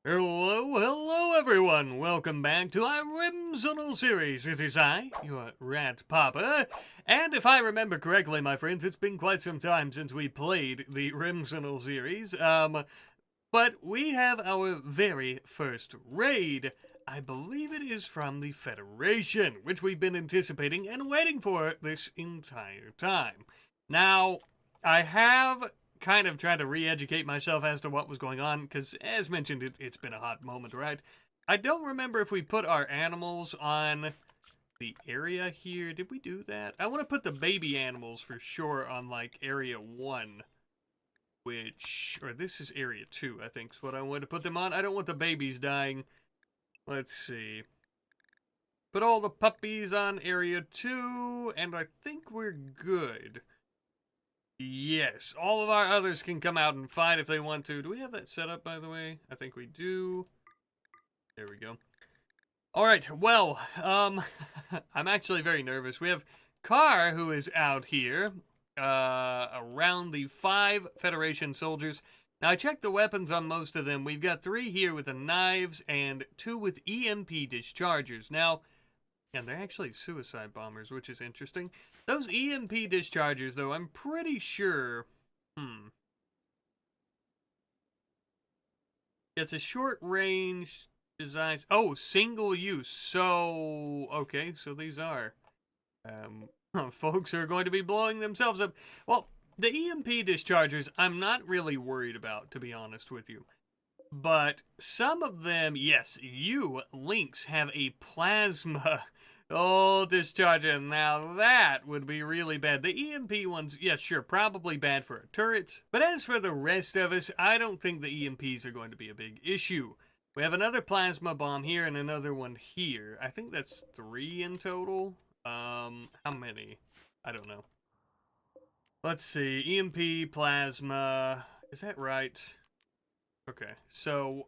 Hello everyone! Welcome back to our Rimsenal series. It is I, your Rat Papa, and if I remember correctly, my friends, it's been quite some time since we played the Rimsenal series, but we have our very first raid. I believe it is from the Federation, which we've been anticipating and waiting for this entire time. Now, I have kind of trying to re-educate myself as to what was going on, because as mentioned, it's been a hot moment, right? I don't remember if we put our animals on the area here. Did we do that? I want to put the baby animals for sure on like area 1, or this is area 2, I think is what I want to put them on. I don't want the babies dying. Let's see. Put all the puppies on area 2, and I think we're good. Yes, all of our others can come out and fight if they want to. Do we have that set up, by the way? I think we do. There we go. Alright, well, I'm actually very nervous. We have Carr, who is out here, around the 5 Federation soldiers. Now, I checked the weapons on most of them. We've got 3 here with the knives and 2 with EMP dischargers. Now, and they're actually suicide bombers, which is interesting. Those EMP dischargers, though, I'm pretty sure... It's a short-range design... Oh, single use. So, okay, so these are... folks who are going to be blowing themselves up. Well, the EMP dischargers, I'm not really worried about, to be honest with you. But some of them, yes, you, Lynx, have a plasma... Oh, discharger. Now that would be really bad. The EMP ones, yes, sure, probably bad for our turrets. But as for the rest of us, I don't think the EMPs are going to be a big issue. We have another plasma bomb here and another one here. I think that's 3 in total. How many? I don't know. Let's see. EMP, plasma. Is that right? Okay, so...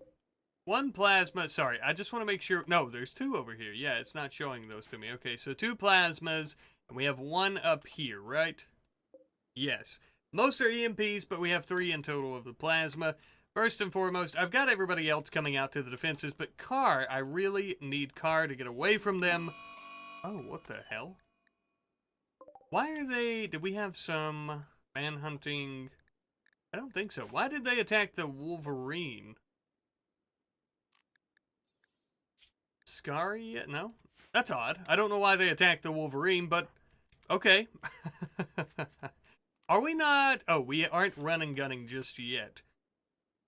1 plasma, sorry, I just want to make sure, no, there's 2 over here. Yeah, it's not showing those to me. Okay, so 2 plasmas, and we have 1 up here, right? Yes. Most are EMPs, but we have 3 in total of the plasma. First and foremost, I've got everybody else coming out to the defenses, but Carr, I really need Carr to get away from them. Oh, what the hell? Why are they, did we have some manhunting? I don't think so. Why did they attack the Wolverine? Scary? No? That's odd. I don't know why they attacked the Wolverine, but okay. Are we not? Oh, we aren't running gunning just yet.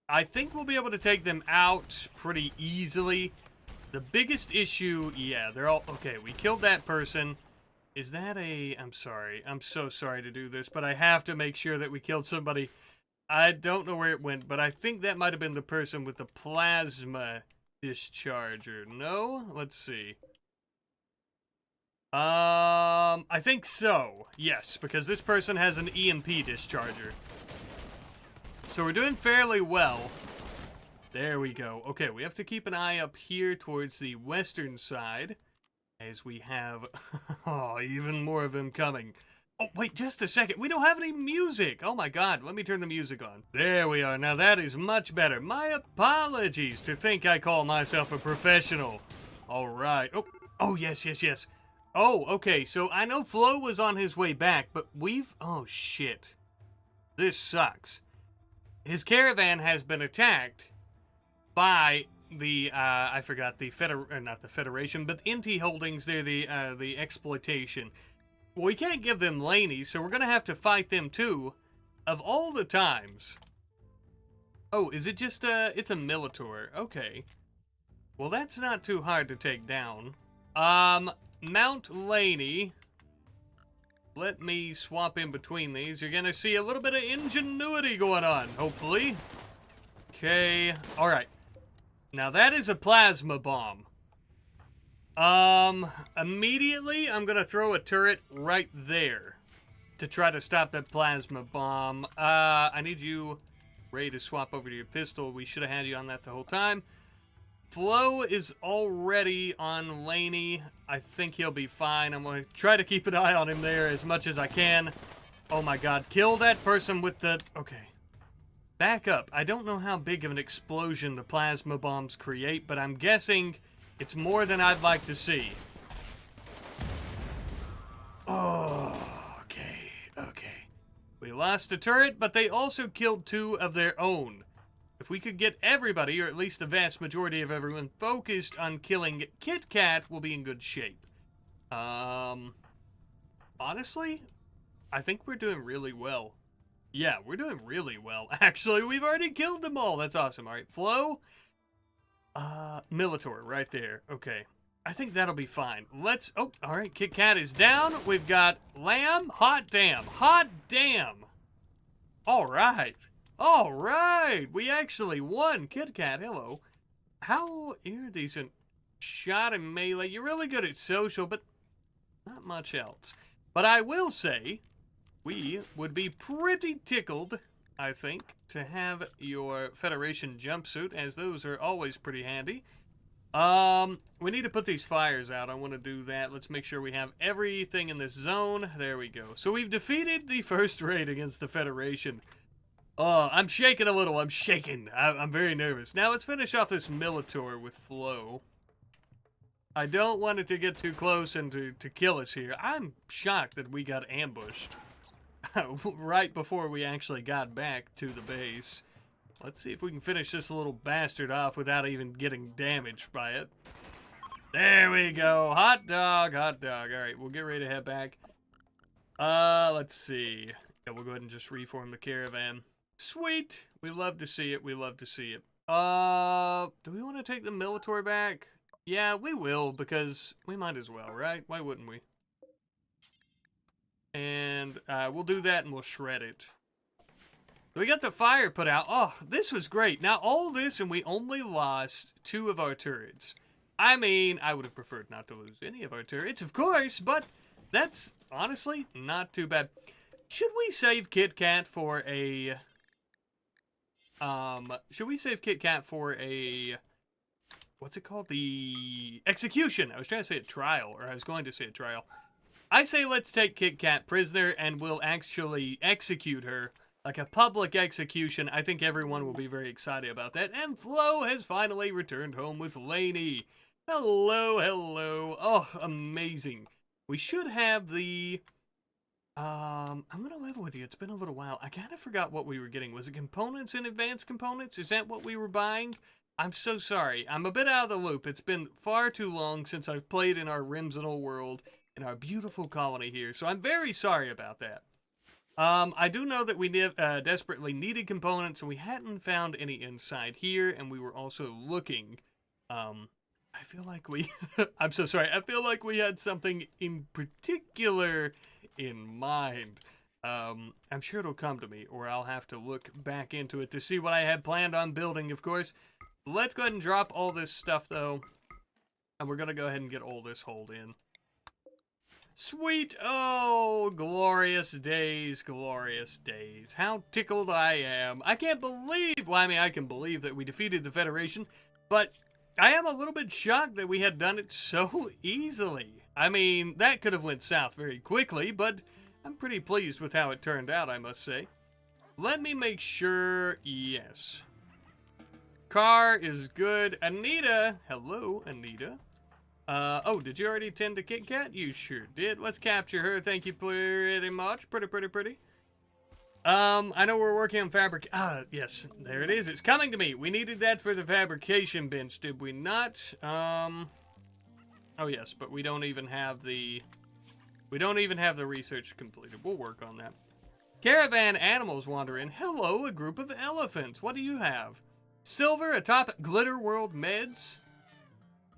I think we'll be able to take them out pretty easily. The biggest issue, yeah, they're all, okay, we killed that person. Is that a, I'm sorry. I'm so sorry to do this, but I have to make sure that we killed somebody. I don't know where it went, but I think that might have been the person with the plasma discharger. No? Let's see. I think so. Yes, because this person has an EMP discharger. So we're doing fairly well. There we go. Okay, we have to keep an eye up here towards the western side, as we have oh, even more of them coming. Oh, wait, just a second. We don't have any music. Oh, my God. Let me turn the music on. There we are. Now, that is much better. My apologies to think I call myself a professional. All right. Oh, yes. Oh, okay. So, I know Flo was on his way back, but oh, shit. This sucks. His caravan has been attacked by the, I forgot, not the Federation, but NT Holdings. They're the exploitation. Well, we can't give them Laney, so we're going to have to fight them too, of all the times. Oh, is it just it's a Militor. Okay. Well, that's not too hard to take down. Mount Laney. Let me swap in between these. You're going to see a little bit of ingenuity going on, hopefully. Okay. All right. Now, that is a plasma bomb. Immediately, I'm gonna throw a turret right there to try to stop that plasma bomb. I need you, Ray, to swap over to your pistol. We should have had you on that the whole time. Flo is already on Laney. I think he'll be fine. I'm gonna try to keep an eye on him there as much as I can. Oh my God, kill that person with the, okay. back up. I don't know how big of an explosion the plasma bombs create, but I'm guessing it's more than I'd like to see. Oh, okay. We lost a turret, but they also killed 2 of their own. If we could get everybody, or at least the vast majority of everyone, focused on killing Kit Kat, we'll be in good shape. Honestly, I think we're doing really well. Yeah, we're doing really well. Actually, we've already killed them all. That's awesome. All right, Flo. Militor right there. Okay. I think that'll be fine. Let's... Oh, all right. Kit Kat is down. We've got Lamb. Hot damn. Hot damn. All right. All right. We actually won. Kit Kat, hello. How iridescent shot in melee. You're really good at social, but not much else. But I will say, we would be pretty tickled, I think, to have your Federation jumpsuit, as those are always pretty handy. We need to put these fires out. I want to do that. Let's make sure we have everything in this zone. There we go. So we've defeated the first raid against the Federation. Oh, I'm shaking a little. I'm shaking. I'm very nervous. Now let's finish off this Militor with Flo. I don't want it to get too close and to kill us here. I'm shocked that we got ambushed right before we actually got back to the base. Let's see if we can finish this little bastard off without even getting damaged by it. There we go. Hot dog, hot dog. All right, we'll get ready to head back. Let's see. Yeah, we'll go ahead and just reform the caravan. Sweet. We love to see it. We love to see it. Do we want to take the Militor back? Yeah, we will, because we might as well, right? Why wouldn't we? And we'll do that and we'll shred it. We got the fire put out. Oh, this was great. Now, all this and we only lost 2 of our turrets. I mean, I would have preferred not to lose any of our turrets, of course, but that's honestly not too bad. Should we save Kit Kat for a... should we save Kit Kat for a... What's it called? The execution. I was trying to say a trial, or I was going to say a trial. I say let's take Kit Kat prisoner and we'll actually execute her. Like a public execution. I think everyone will be very excited about that. And Flo has finally returned home with Lainey. Hello, hello. Oh, amazing. We should have the... I'm going to level with you. It's been a little while. I kind of forgot what we were getting. Was it components and advanced components? Is that what we were buying? I'm so sorry. I'm a bit out of the loop. It's been far too long since I've played in our Rimsenal world, in our beautiful colony here. So I'm very sorry about that. I do know that we desperately needed components, and we hadn't found any inside here, and we were also looking. I feel like we... I'm so sorry. I feel like we had something in particular in mind. I'm sure it'll come to me, or I'll have to look back into it to see what I had planned on building, of course. Let's go ahead and drop all this stuff, though, and we're going to go ahead and get all this hold in. Sweet! Oh, glorious days, glorious days. How tickled I am. I can't believe, well, I mean, I can believe that we defeated the Federation, but I am a little bit shocked that we had done it so easily. I mean, that could have went south very quickly, but I'm pretty pleased with how it turned out, I must say. Let me make sure, yes. Car is good. Anita, hello, Anita. Oh, did you already tend to Kit Kat? You sure did. Let's capture her. Thank you pretty much. Pretty. I know we're working on fabric. Yes, there it is. It's coming to me. We needed that for the fabrication bench, did we not? Oh yes, but we don't even have the research completed. We'll work on that. Caravan animals wander in. Hello, a group of elephants. What do you have? Silver atop glitter world meds.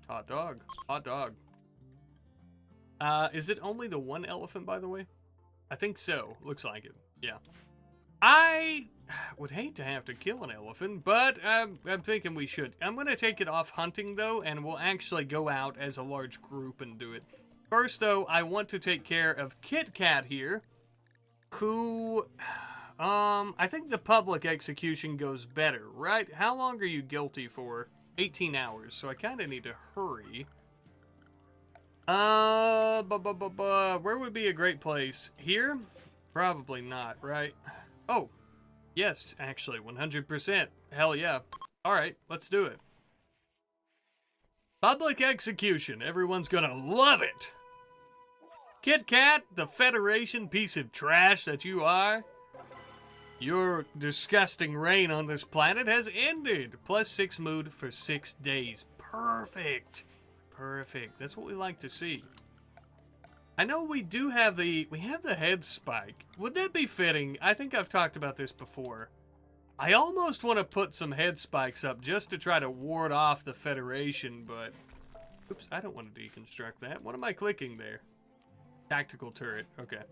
Hot dog. Hot dog. Is it only the one elephant, by the way? I think so. Looks like it. Yeah. I would hate to have to kill an elephant, but I'm thinking we should. I'm going to take it off hunting, though, and we'll actually go out as a large group and do it. First, though, I want to take care of Kit Kat here, who... I think the public execution goes better, right? How long are you guilty for? 18 hours, so I kind of need to hurry. Where would be a great place? Here? Probably not, right? Oh, Yes, actually, 100%. Hell yeah. Alright, let's do it. Public execution. Everyone's gonna love it. Kit Kat, the Federation piece of trash that you are, your disgusting reign on this planet has ended. +6 mood for 6 days. Perfect. Perfect. That's what we like to see. I know we do have the head spike. Would that be fitting? I think I've talked about this before. I almost want to put some head spikes up just to try to ward off the Federation, but oops, I don't want to deconstruct that. What am I clicking there? Tactical turret. Okay.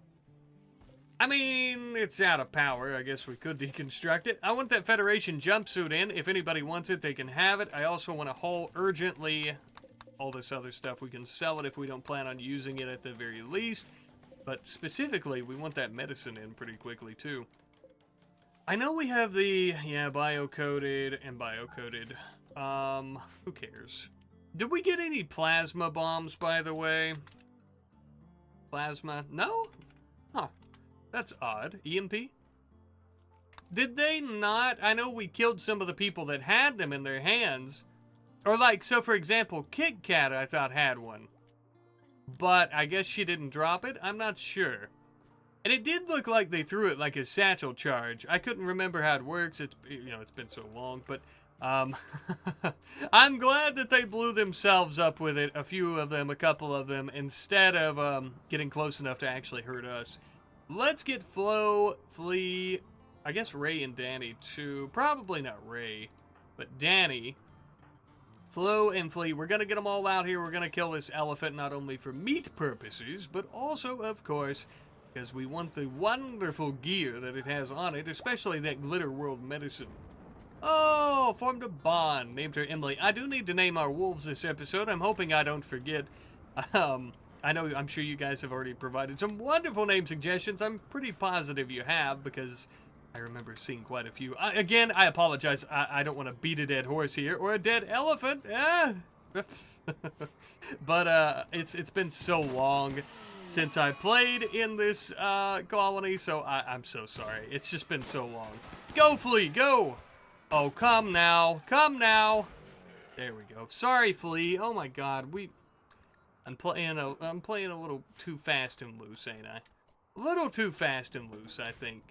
I mean, it's out of power. I guess we could deconstruct it. I want that Federation jumpsuit in. If anybody wants it, they can have it. I also want to haul urgently all this other stuff. We can sell it if we don't plan on using it at the very least. But specifically, we want that medicine in pretty quickly, too. I know we have the, bio-coded and bio-coded. Who cares? Did we get any plasma bombs, by the way? Plasma? No? Huh. That's odd. EMP? Did they not? I know we killed some of the people that had them in their hands. Or like, so for example, Kit Kat I thought had one. But I guess she didn't drop it? I'm not sure. And it did look like they threw it like a satchel charge. I couldn't remember how it works. It's been so long, but I'm glad that they blew themselves up with it. A few of them, a couple of them, instead of getting close enough to actually hurt us. Let's get Flo, Flea, I guess Ray and Danny too. Probably not Ray, but Danny. Flo and Flea, we're going to get them all out here. We're going to kill this elephant not only for meat purposes, but also, of course, because we want the wonderful gear that it has on it, especially that Glitter World medicine. Oh, formed a bond. Named her Emily. I do need to name our wolves this episode. I'm hoping I don't forget. I'm sure you guys have already provided some wonderful name suggestions. I'm pretty positive you have, because I remember seeing quite a few. Again, I apologize. I don't want to beat a dead horse here, or a dead elephant. But it's been so long since I played in this colony, so I'm so sorry. It's just been so long. Go, Flea, go! Oh, come now. Come now. There we go. Sorry, Flea. Oh my god, I'm playing a little too fast and loose, ain't I? A little too fast and loose, I think.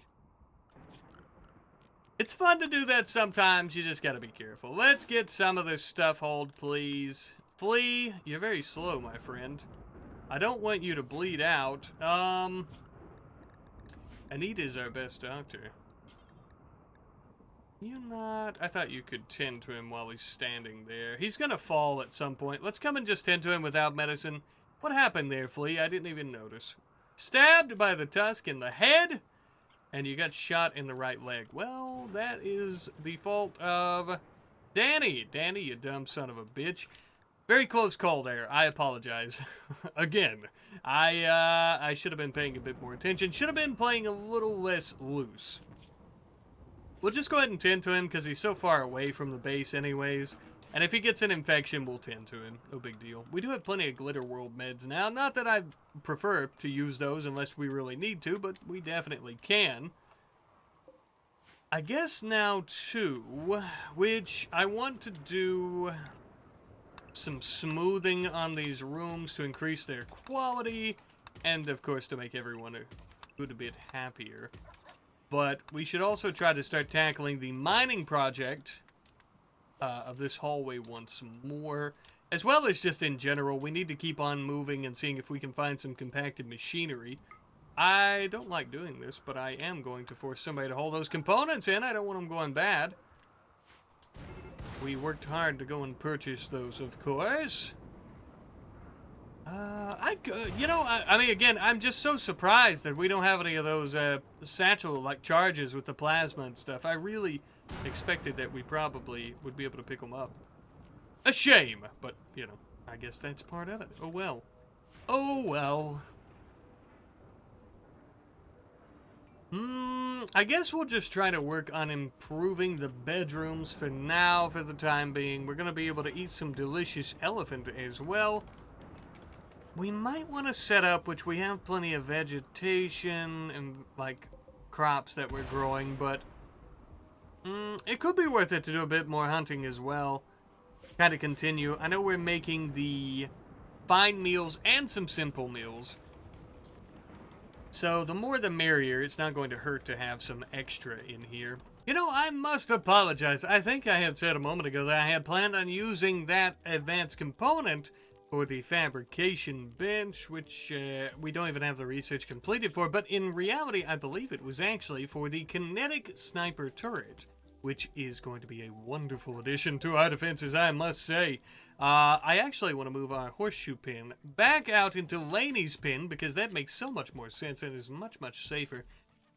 It's fun to do that sometimes, you just gotta be careful. Let's get some of this stuff hauled, please. Flea, you're very slow, my friend. I don't want you to bleed out. Anita's our best doctor. You not? I thought you could tend to him while he's standing there. He's gonna fall at some point. Let's come and just tend to him without medicine. What happened there, Flea? I didn't even notice. Stabbed by the tusk in the head, and you got shot in the right leg. Well, that is the fault of Danny. Danny, you dumb son of a bitch. Very close call there. I apologize. Again, I should have been paying a bit more attention. Should have been playing a little less loose. We'll just go ahead and tend to him because he's so far away from the base anyways. And if he gets an infection, we'll tend to him. No big deal. We do have plenty of Glitter World meds now. Not that I prefer to use those unless we really need to, but we definitely can. I guess now, too, which I want to do some smoothing on these rooms to increase their quality, and of course to make everyone a good bit happier. But we should also try to start tackling the mining project of this hallway once more, as well as just in general. We need to keep on moving and seeing if we can find some compacted machinery. I don't like doing this, but I am going to force somebody to haul those components in. I don't want them going bad. We worked hard to go and purchase those, of course. I mean, again, I'm just so surprised that we don't have any of those satchel-like charges with the plasma and stuff. I really expected that we probably would be able to pick them up. A shame, but, I guess that's part of it. Oh, well. Oh, well. I guess we'll just try to work on improving the bedrooms for now, for the time being. We're going to be able to eat some delicious elephant as well. We might want to set up, which we have plenty of vegetation and, like, crops that we're growing, but It could be worth it to do a bit more hunting as well. Kind of continue. I know we're making the fine meals and some simple meals. So the more the merrier. It's not going to hurt to have some extra in here. You know, I must apologize. I think I had said a moment ago that I had planned on using that advanced component for the fabrication bench, which we don't even have the research completed for. But in reality, I believe it was actually for the Kinetic sniper turret, which is going to be a wonderful addition to our defenses, I must say. I actually want to move our horseshoe pin back out into Laney's pin, because that makes so much more sense and is much, much safer.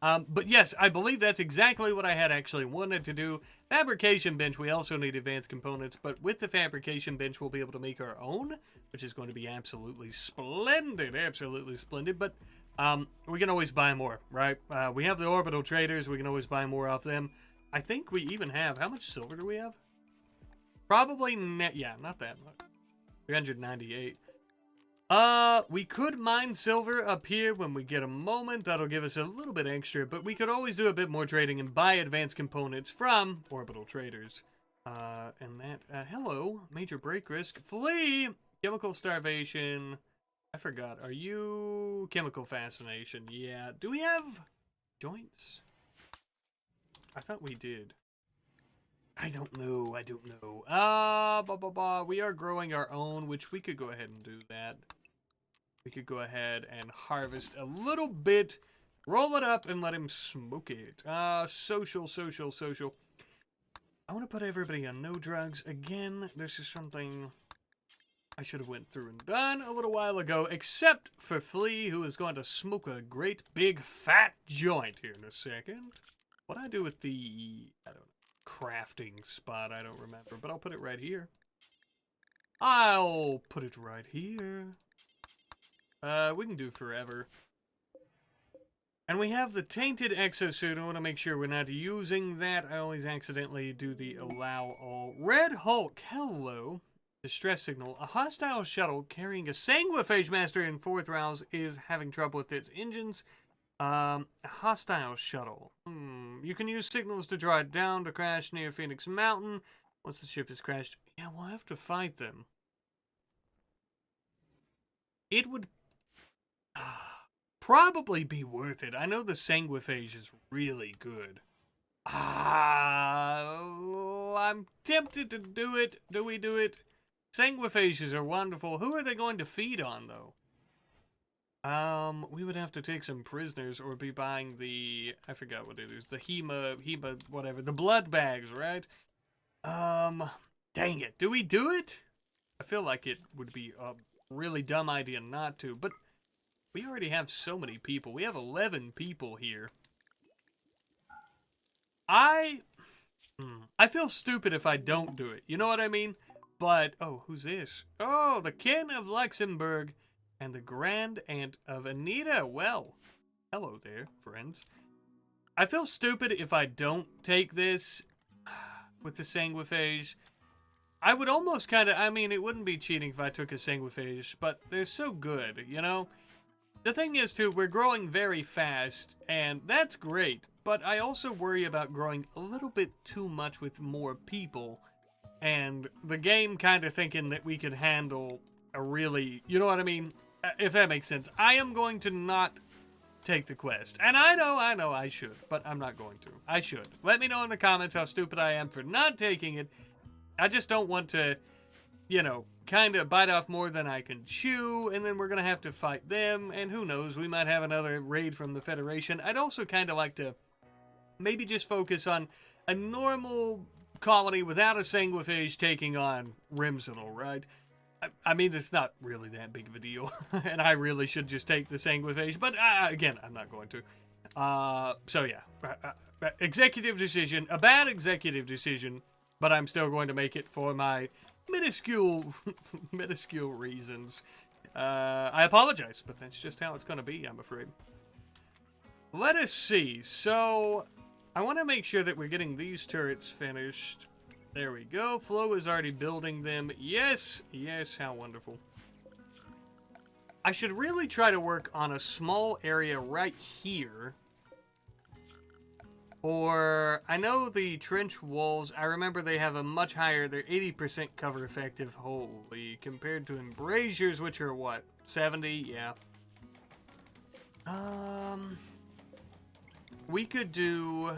But yes, I believe that's exactly what I had actually wanted to do. Fabrication bench, we also need advanced components, but with the fabrication bench, we'll be able to make our own, which is going to be absolutely splendid, absolutely splendid. But we can always buy more, right? We have the orbital traders, we can always buy more off them. I think we even have, how much silver do we have? Probably, yeah, not that much. 398. We could mine silver up here when we get a moment. That'll give us a little bit extra, but we could always do a bit more trading and buy advanced components from orbital traders. And that, hello, major break risk. Flee! Chemical starvation. I forgot. Are you chemical fascination? Yeah. Do we have joints? I thought we did. I don't know. I don't know. We are growing our own, which we could go ahead and do that. We could go ahead and harvest a little bit, roll it up, and let him smoke it. Social. I want to put everybody on no drugs. Again, this is something I should have went through and done a little while ago, except for Flea, who is going to smoke a great big fat joint here in a second. What do I do with the, I don't know, crafting spot? I don't remember, but I'll put it right here. I'll put it right here. We can do forever. And we have the tainted exosuit. I want to make sure we're not using that. I always accidentally do the allow all. Red Hulk, hello. Distress signal. A hostile shuttle carrying a Sanguiphage Master in 4th rounds is having trouble with its engines. A hostile shuttle. You can use signals to draw it down to crash near Phoenix Mountain. Once the ship is crashed, yeah, we'll have to fight them. It would probably be worth it. I know the Sanguiphage is really good. I'm tempted to do it. Do we do it? Sanguiphages are wonderful. Who are they going to feed on, though? We would have to take some prisoners or be buying the, I forgot what it is, the Hema, whatever, the blood bags, right? Dang it. Do we do it? I feel like it would be a really dumb idea not to, but we already have so many people. We have 11 people here. I feel stupid if I don't do it. You know what I mean? But, oh, who's this? Oh, the King of Luxembourg and the Grand Aunt of Anita. Well, hello there, friends. I feel stupid if I don't take this with the Sanguiphage. I would almost kind of, I mean, it wouldn't be cheating if I took a Sanguiphage, but they're so good, you know? The thing is, too, we're growing very fast, and that's great, but I also worry about growing a little bit too much with more people, and the game kind of thinking that we could handle a really, you know what I mean? If that makes sense. I am going to not take the quest. And I know I should, but I'm not going to. I should. Let me know in the comments how stupid I am for not taking it. I just don't want to, you know, kind of bite off more than I can chew, and then we're going to have to fight them, and who knows, we might have another raid from the Federation. I'd also kind of like to maybe just focus on a normal colony without a Sanguiphage taking on Rimsenal, right? I mean, it's not really that big of a deal, and I really should just take the Sanguiphage, but again, I'm not going to. So yeah, executive decision, a bad executive decision, but I'm still going to make it for my minuscule reasons. I apologize, but that's just how it's going to be, I'm afraid. Let us see. So, I want to make sure that we're getting these turrets finished. There we go. Flo is already building them. Yes, yes, how wonderful. I should really try to work on a small area right here. Or, I know the trench walls, I remember they have a much higher, they're 80% cover effective, holy, compared to embrasures, which are what, 70? Yeah. We could do,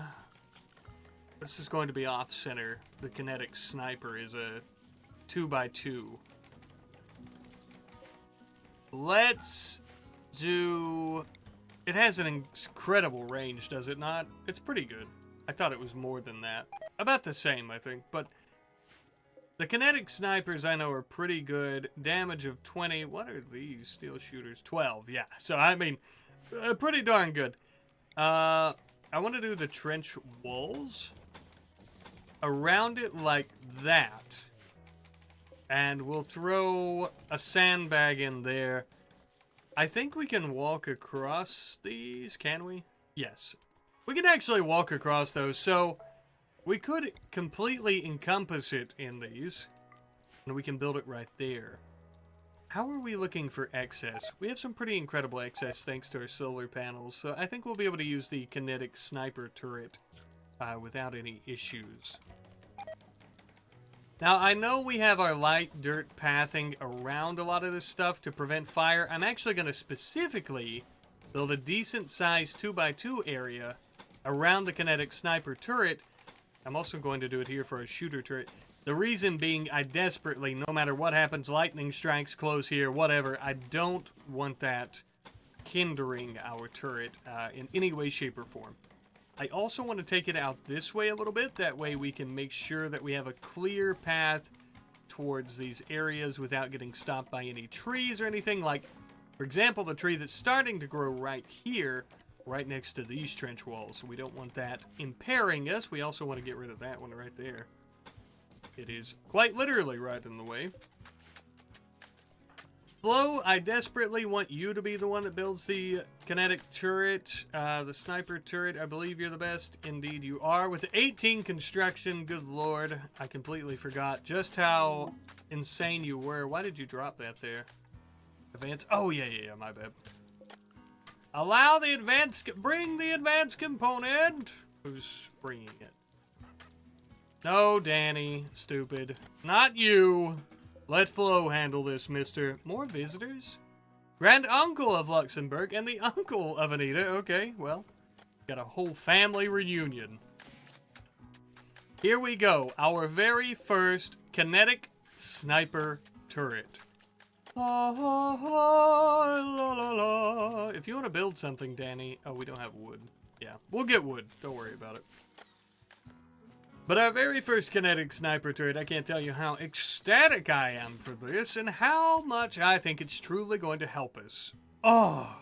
this is going to be off-center. The Kinetic Sniper is a 2x2. Let's do... It has an incredible range, does it not? It's pretty good. I thought it was more than that. About the same, I think. But the Kinetic Snipers I know are pretty good. Damage of 20. What are these steel shooters? 12, yeah. So, I mean, pretty darn good. I want to do the trench walls around it like that. And we'll throw a sandbag in there. I think we can walk across these, can we? Yes. We can actually walk across those, so we could completely encompass it in these. And we can build it right there. How are we looking for excess? We have some pretty incredible excess thanks to our solar panels, so I think we'll be able to use the Kinetic Sniper turret without any issues. Now, I know we have our light dirt pathing around a lot of this stuff to prevent fire. I'm actually going to specifically build a decent-sized 2x2 area around the Kinetic Sniper turret. I'm also going to do it here for a shooter turret. The reason being, I desperately, no matter what happens, lightning strikes close here, whatever, I don't want that hindering our turret in any way, shape, or form. I also want to take it out this way a little bit. That way we can make sure that we have a clear path towards these areas without getting stopped by any trees or anything. Like, for example, the tree that's starting to grow right here, right next to these trench walls. We don't want that impairing us. We also want to get rid of that one right there. It is quite literally right in the way. Flo, I desperately want you to be the one that builds the kinetic turret, the sniper turret. I believe you're the best. Indeed you are. With 18 construction, good lord. I completely forgot just how insane you were. Why did you drop that there? Advance. Oh, yeah, my bad. Allow the advanced, bring the advanced component. Who's bringing it? No, Danny, stupid. Not you. Let Flo handle this, mister. More visitors? Grand uncle of Luxembourg and the uncle of Anita. Okay, well, got a whole family reunion. Here we go. Our very first kinetic sniper turret. La, la, la, la, la. If you want to build something, Danny. Oh, we don't have wood. Yeah, we'll get wood. Don't worry about it. But our very first kinetic sniper turret, I can't tell you how ecstatic I am for this and how much I think it's truly going to help us. Oh,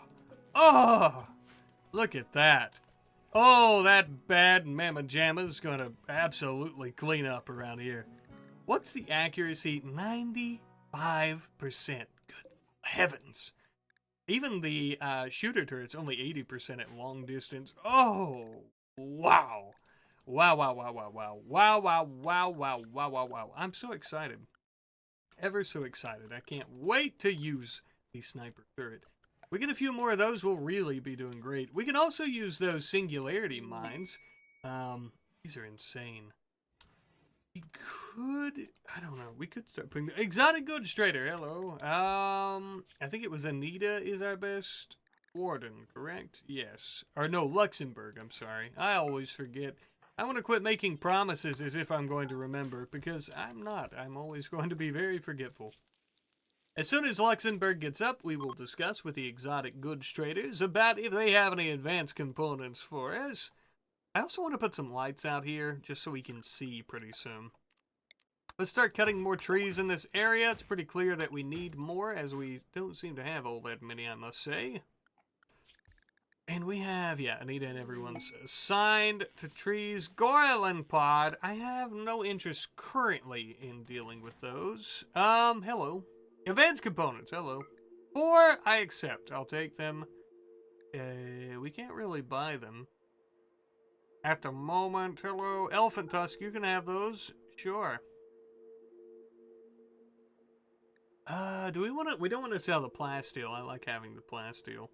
look at that. Oh, that bad mamma jamma is going to absolutely clean up around here. What's the accuracy? 95%. Good heavens. Even the shooter turret's only 80% at long distance. Oh, wow. Wow. I'm so excited. Ever so excited. I can't wait to use the sniper turret. We get a few more of those, we'll really be doing great. We can also use those singularity mines. These are insane. We could, I don't know, we could start putting the exotic goods trader. Hello. I think it was Anita is our best warden, correct? Yes. Or no, Luxembourg, I'm sorry. I always forget. I want to quit making promises as if I'm going to remember, because I'm not. I'm always going to be very forgetful. As soon as Luxembourg gets up, we will discuss with the exotic goods traders about if they have any advanced components for us. I also want to put some lights out here, just so we can see pretty soon. Let's start cutting more trees in this area. It's pretty clear that we need more, as we don't seem to have all that many, I must say. And we have, yeah, Anita and everyone's assigned to trees. Goylin Pod, I have no interest currently in dealing with those. Hello. Advanced components, hello. 4, I accept. I'll take them. We can't really buy them. At the moment, hello. Elephant Tusk, you can have those. Sure. Do we want to, we don't want to sell the plasteel. I like having the plasteel.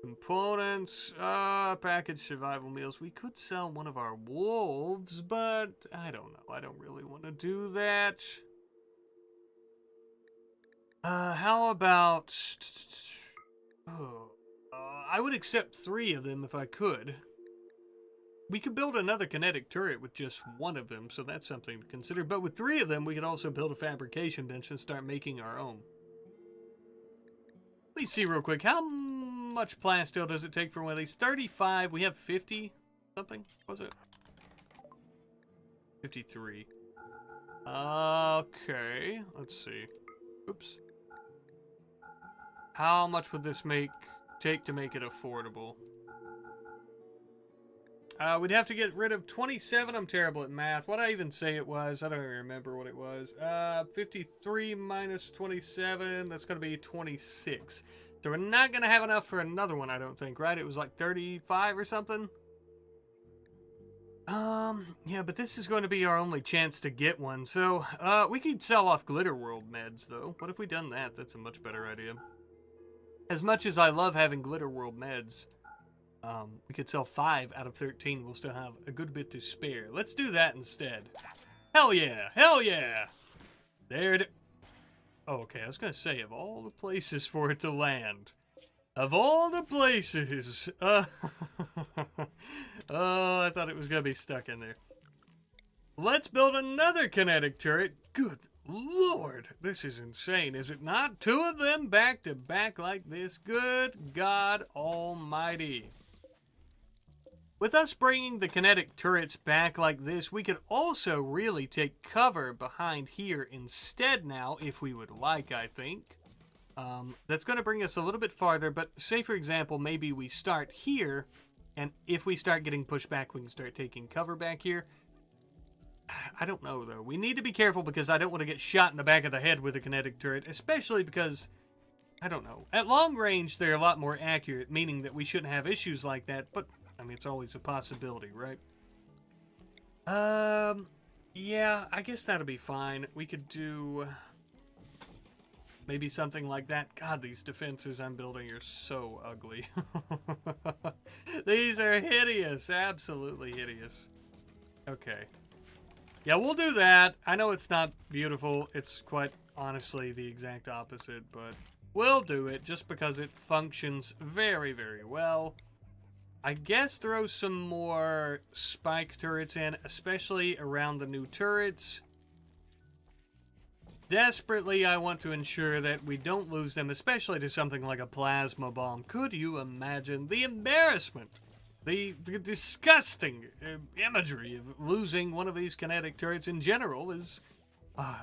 Components, package survival meals. We could sell one of our wolves, but I don't know. I don't really want to do that. How about... Oh, I would accept 3 of them if I could. We could build another kinetic turret with just 1 of them, so that's something to consider. But with 3 of them, we could also build a fabrication bench and start making our own. Let me see real quick. How much plasteel does it take for one of these? 35. We have 50 something. Was it? 53. Okay. Let's see. Oops. How much would this take to make it affordable? We'd have to get rid of 27. I'm terrible at math. What'd I even say it was? I don't even remember what it was. 53 minus 27. That's going to be 26. So we're not going to have enough for another one, I don't think, right? It was like 35 or something. Yeah, but this is going to be our only chance to get one. So, we could sell off Glitter World meds, though. What if we done that? That's a much better idea. As much as I love having Glitter World meds, we could sell 5 out of 13. We'll still have a good bit to spare. Let's do that instead. Hell yeah! Hell yeah! There it... Oh, okay, I was going to say, of all the places for it to land... Of all the places, oh, I thought it was going to be stuck in there. Let's build another kinetic turret. Good Lord, this is insane, is it not? 2 of them back to back like this. Good God Almighty. With us bringing the kinetic turrets back like this, we could also really take cover behind here instead now, if we would like, I think. That's going to bring us a little bit farther, but say, for example, maybe we start here, and if we start getting pushed back, we can start taking cover back here. I don't know, though. We need to be careful because I don't want to get shot in the back of the head with a kinetic turret, especially because, I don't know. At long range, they're a lot more accurate, meaning that we shouldn't have issues like that, but, I mean, it's always a possibility, right? Yeah, I guess that'll be fine. We could do... maybe something like that. God, these defenses I'm building are so ugly. These are hideous. Absolutely hideous. Okay. Yeah, we'll do that. I know it's not beautiful. It's quite honestly the exact opposite, but we'll do it just because it functions very, very well. I guess throw some more spike turrets in, especially around the new turrets. Desperately, I want to ensure that we don't lose them, especially to something like a plasma bomb. Could you imagine the embarrassment, the disgusting imagery of losing one of these kinetic turrets in general is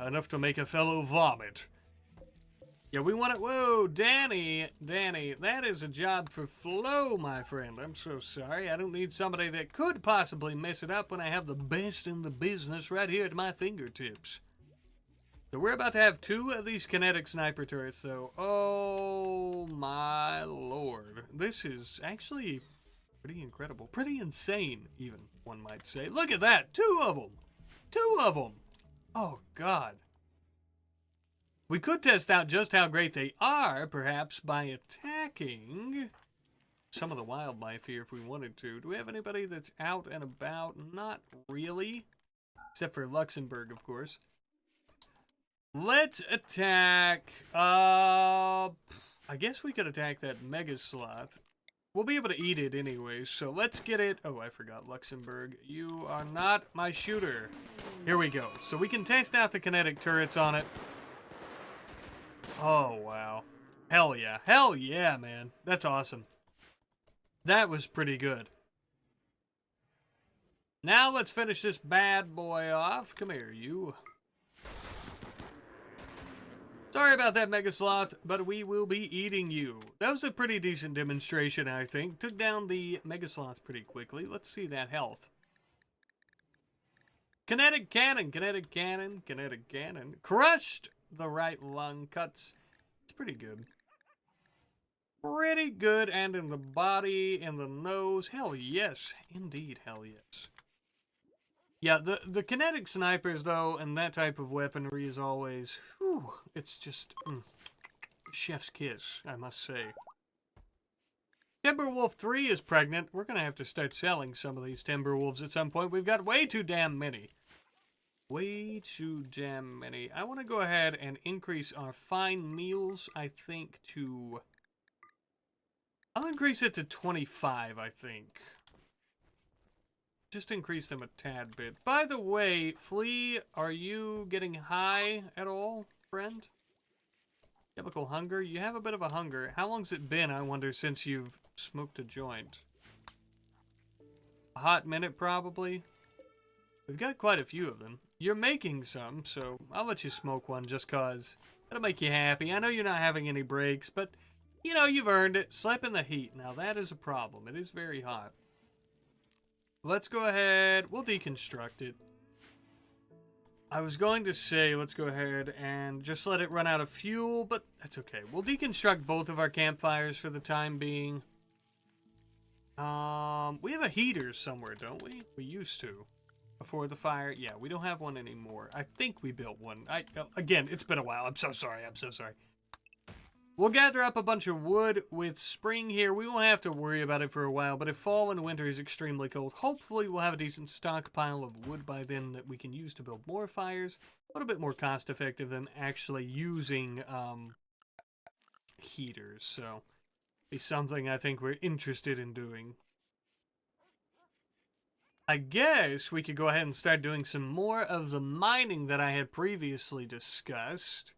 enough to make a fellow vomit. Yeah, we want it. Whoa, Danny, that is a job for Flo, my friend. I'm so sorry. I don't need somebody that could possibly mess it up when I have the best in the business right here at my fingertips. So we're about to have 2 of these kinetic sniper turrets, though. Oh my lord. This is actually pretty incredible. Pretty insane, even, one might say. Look at that! 2 of them! 2 of them! Oh god. We could test out just how great they are, perhaps, by attacking some of the wildlife here if we wanted to. Do we have anybody that's out and about? Not really. Except for Luxembourg, of course. Let's attack, I guess we could attack that Mega Sloth. We'll be able to eat it anyways, so let's get it. Oh, I forgot Luxembourg. You are not my shooter. Here we go. So we can test out the kinetic turrets on it. Oh, wow. Hell yeah. Hell yeah, man. That's awesome. That was pretty good. Now let's finish this bad boy off. Come here, you. Sorry about that, Mega Sloth, but we will be eating you. That was a pretty decent demonstration, I think. Took down the Mega Sloth pretty quickly. Let's see that health. Kinetic cannon, kinetic cannon, kinetic cannon. Crushed the right lung cuts. It's pretty good. Pretty good, and in the body, in the nose. Hell yes. Indeed, hell yes. Yeah, the kinetic snipers, though, and that type of weaponry is always, whew, it's just, chef's kiss, I must say. Yeah, Timberwolf 3 is pregnant. We're going to have to start selling some of these Timberwolves at some point. We've got way too damn many. Way too damn many. I want to go ahead and increase our fine meals, I think, to... I'll increase it to 25, I think. Just increase them a tad bit. By the way, Flea, are you getting high at all, friend? Chemical hunger? You have a bit of a hunger. How long's it been, I wonder, since you've smoked a joint? A hot minute, probably? We've got quite a few of them. You're making some, so I'll let you smoke one just cause it'll make you happy. I know you're not having any breaks, but, you know, you've earned it. Sleep in the heat. Now, that is a problem. It is very hot. Let's go ahead. We'll deconstruct it. I was going to say, let's go ahead and just let it run out of fuel, but that's okay. We'll deconstruct both of our campfires for the time being. We have a heater somewhere, don't we? We used to. Before the fire. Yeah, we don't have one anymore. I think we built one. Again, it's been a while. I'm so sorry. I'm so sorry. We'll gather up a bunch of wood with spring here. We won't have to worry about it for a while, but if fall and winter is extremely cold, hopefully we'll have a decent stockpile of wood by then that we can use to build more fires. A little bit more cost effective than actually using heaters, so it's something I think we're interested in doing. I guess we could go ahead and start doing some more of the mining that I had previously discussed.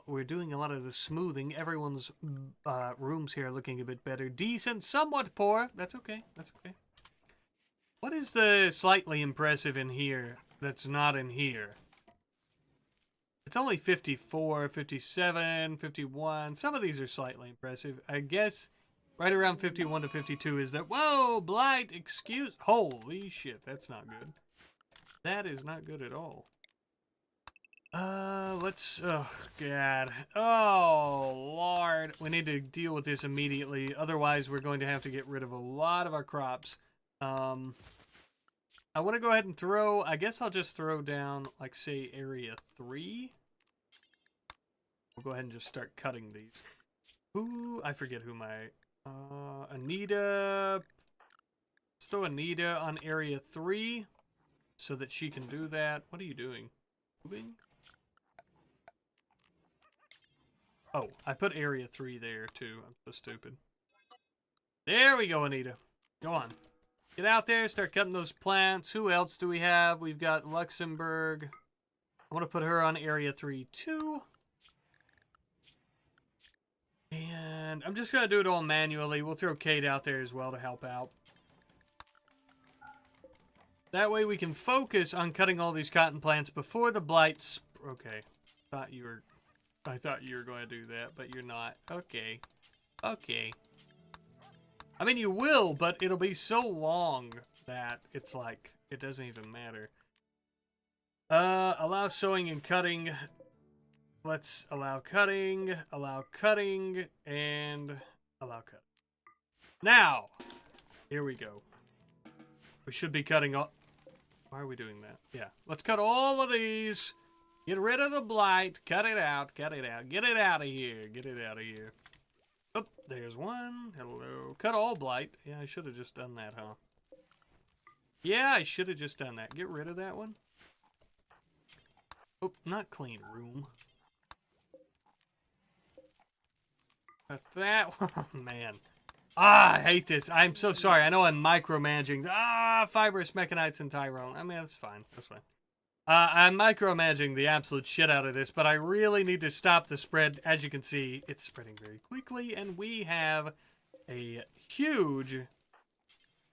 We're doing a lot of the smoothing. Everyone's rooms here are looking a bit better. Decent, somewhat poor. That's okay. That's okay. What is the slightly impressive in here that's not in here? It's only 54, 57, 51. Some of these are slightly impressive. I guess right around 51 to 52 is that... Whoa, Blight, excuse... Holy shit, that's not good. That is not good at all. Let's... Oh, God. Oh, Lord. We need to deal with this immediately. Otherwise, we're going to have to get rid of a lot of our crops. I want to go ahead and throw... I guess I'll just throw down, like, say, area 3. We'll go ahead and just start cutting these. Who... I forget who my... Anita... Let's throw Anita on area 3 so that she can do that. What are you doing? Moving? Oh, I put area 3 there, too. I'm so stupid. There we go, Anita. Go on. Get out there, start cutting those plants. Who else do we have? We've got Luxembourg. I want to put her on area 3, too. And I'm just going to do it all manually. We'll throw Kate out there as well to help out. That way we can focus on cutting all these cotton plants before the blights... Okay. I thought you were going to do that, but you're not. Okay. Okay. I mean, you will, but it'll be so long that it's like, it doesn't even matter. Allow sewing and cutting. Let's allow cutting, and allow cutting. Now, here we go. We should be cutting all... Why are we doing that? Yeah, let's cut all of these. Get rid of the blight. Cut it out, cut it out. Get it out of here, get it out of here. Oh, there's one. Hello. Cut all blight. Yeah, I should have just done that, huh? Yeah, I should have just done that. Get rid of that one. Oh, not clean room. Cut that one. Oh, man. Ah, I hate this. I'm so sorry. I know I'm micromanaging. Ah, Fibrous Mechanites and Tyrone. I mean, that's fine. That's fine. I'm micromanaging the absolute shit out of this, but I really need to stop the spread. As you can see, it's spreading very quickly, and we have a huge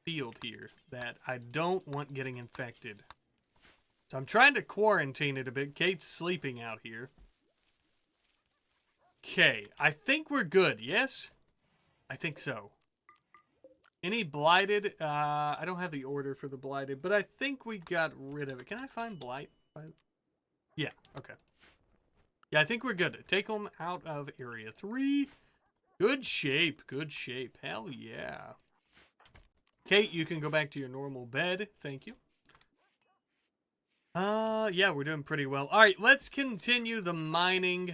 field here that I don't want getting infected. So I'm trying to quarantine it a bit. Kate's sleeping out here. Okay, I think we're good, yes? I think so. Any blighted? I don't have the order for the blighted, but I think we got rid of it. Can I find blight? Yeah, okay. Yeah, I think we're good. Take them out of area 3. Good shape, good shape. Hell yeah. Kate, you can go back to your normal bed. Thank you. Yeah, we're doing pretty well. All right, let's continue the mining.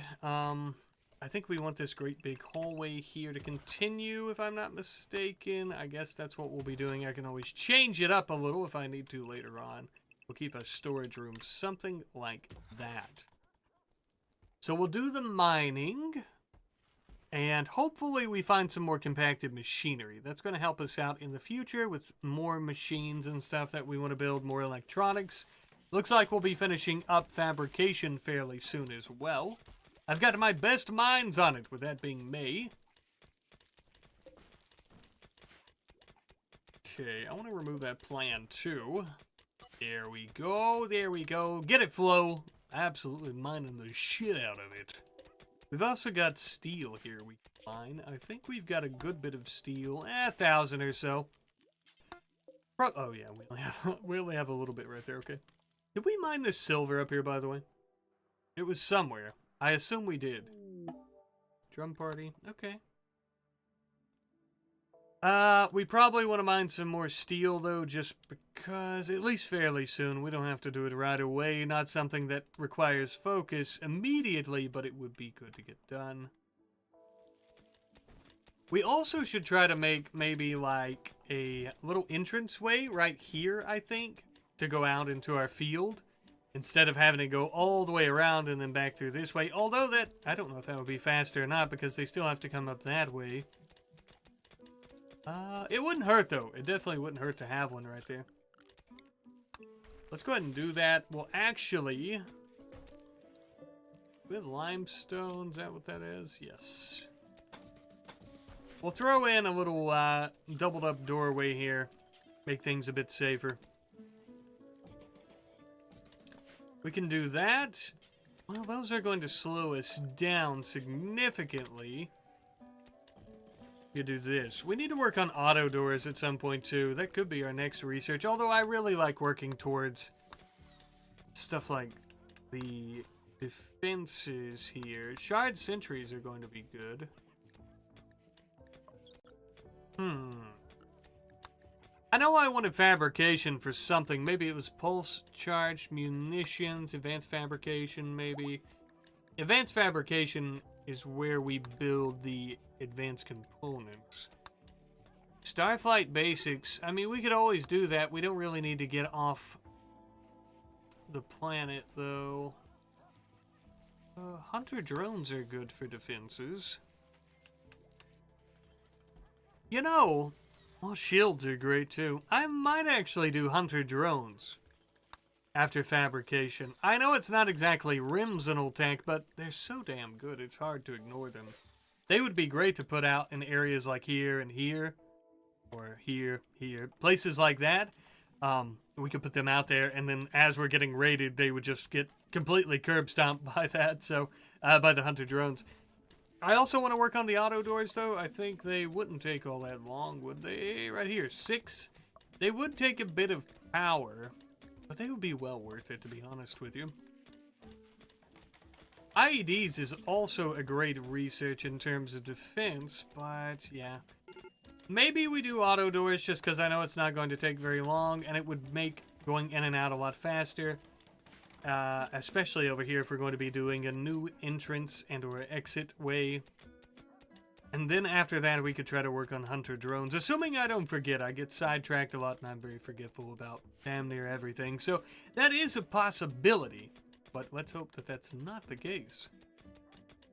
I think we want this great big hallway here to continue, if I'm not mistaken. I guess that's what we'll be doing. I can always change it up a little if I need to later on. We'll keep a storage room, something like that. So we'll do the mining, and hopefully we find some more compacted machinery. That's going to help us out in the future with more machines and stuff that we want to build, more electronics. Looks like we'll be finishing up fabrication fairly soon as well. I've got my best minds on it, with that being May. Okay, I want to remove that plan too. There we go, there we go. Get it, Flo. Absolutely mining the shit out of it. We've also got steel here we can mine. I think we've got a good bit of steel. 1,000 or so. Oh yeah, we only have a little bit right there, okay. Did we mine this silver up here, by the way? It was somewhere. I assume we did. Drum party. Okay. We probably want to mine some more steel, though, just because, at least fairly soon, we don't have to do it right away. Not something that requires focus immediately, but it would be good to get done. We also should try to make maybe like a little entranceway right here, I think, to go out into our field. Instead of having to go all the way around and then back through this way. Although that, I don't know if that would be faster or not, because they still have to come up that way. It wouldn't hurt, though. It definitely wouldn't hurt to have one right there. Let's go ahead and do that. Well, actually, with limestone, is that what that is? Yes. We'll throw in a little doubled up doorway here. Make things a bit safer. We can do that. Well, those are going to slow us down significantly. You do this. We need to work on auto doors at some point, too. That could be our next research. Although I really like working towards stuff like the defenses here. Shard sentries are going to be good. I know I wanted fabrication for something. Maybe it was pulse charged munitions, advanced fabrication, maybe. Advanced fabrication is where we build the advanced components. Starflight basics, I mean, we could always do that. We don't really need to get off the planet, though. Hunter drones are good for defenses. You know, well, shields are great, too. I might actually do hunter drones after fabrication. I know it's not exactly Rimsenal tech, but they're so damn good, it's hard to ignore them. They would be great to put out in areas like here and here, or here, places like that. We could put them out there, and then as we're getting raided, they would just get completely curb stomped by that, so, by the hunter drones. I also want to work on the auto doors, though. I think they wouldn't take all that long, would they? Right here, 6. They would take a bit of power, but they would be well worth it, to be honest with you. IEDs is also a great research in terms of defense, but yeah. Maybe we do auto doors just because I know it's not going to take very long, and it would make going in and out a lot faster. Especially over here if we're going to be doing a new entrance and or exit way. And then after that we could try to work on hunter drones. Assuming I don't forget. I get sidetracked a lot and I'm very forgetful about damn near everything. So that is a possibility. But let's hope that that's not the case.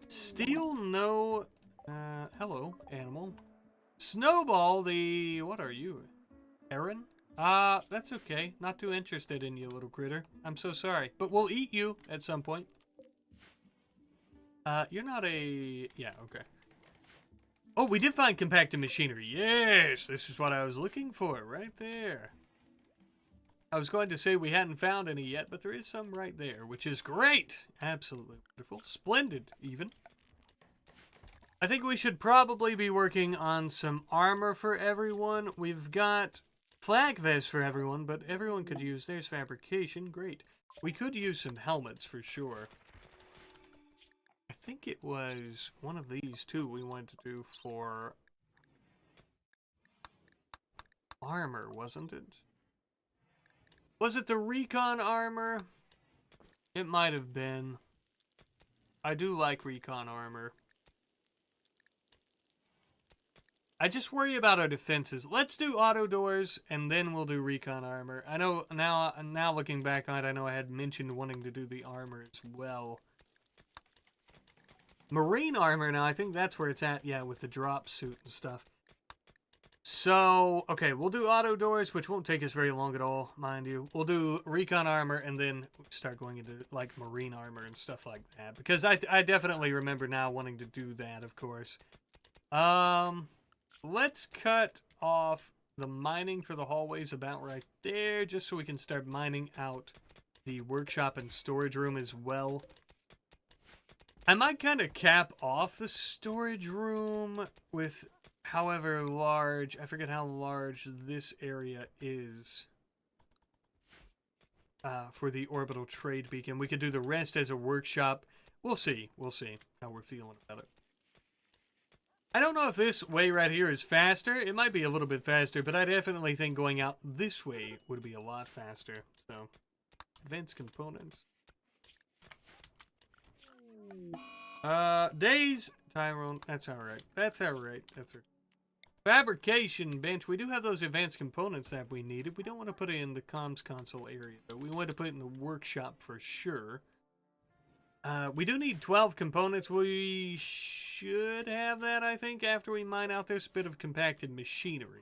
Steel, no. Hello, animal. Snowball, what are you? Aaron? That's okay. Not too interested in you, little critter. I'm so sorry. But we'll eat you at some point. You're not a... Yeah, okay. Oh, we did find compacted machinery. Yes! This is what I was looking for, right there. I was going to say we hadn't found any yet, but there is some right there, which is great! Absolutely wonderful. Splendid, even. I think we should probably be working on some armor for everyone. We've got... flag vests for everyone, but everyone could use theirs fabrication. Great. We could use some helmets for sure. I think it was one of these too we wanted to do for armor, wasn't it? Was it the recon armor? It might have been. I do like recon armor. I just worry about our defenses. Let's do auto doors, and then we'll do recon armor. I know, now looking back on it, I know I had mentioned wanting to do the armor as well. Marine armor, now I think that's where it's at, yeah, with the drop suit and stuff. So, okay, we'll do auto doors, which won't take us very long at all, mind you. We'll do recon armor, and then start going into, like, marine armor and stuff like that. Because I definitely remember now wanting to do that, of course. Let's cut off the mining for the hallways about right there, just so we can start mining out the workshop and storage room as well. I might kind of cap off the storage room with however large, I forget how large this area is for the orbital trade beacon. We could do the rest as a workshop. We'll see how we're feeling about it. I don't know if this way right here is faster. It might be a little bit faster, but I definitely think going out this way would be a lot faster. So, advanced components. Days, Tyrone, that's alright. That's alright. That's a fabrication bench. We do have those advanced components that we needed. We don't want to put it in the comms console area, but we want to put it in the workshop for sure. We do need 12 components. We should have that, I think, after we mine out this bit of compacted machinery.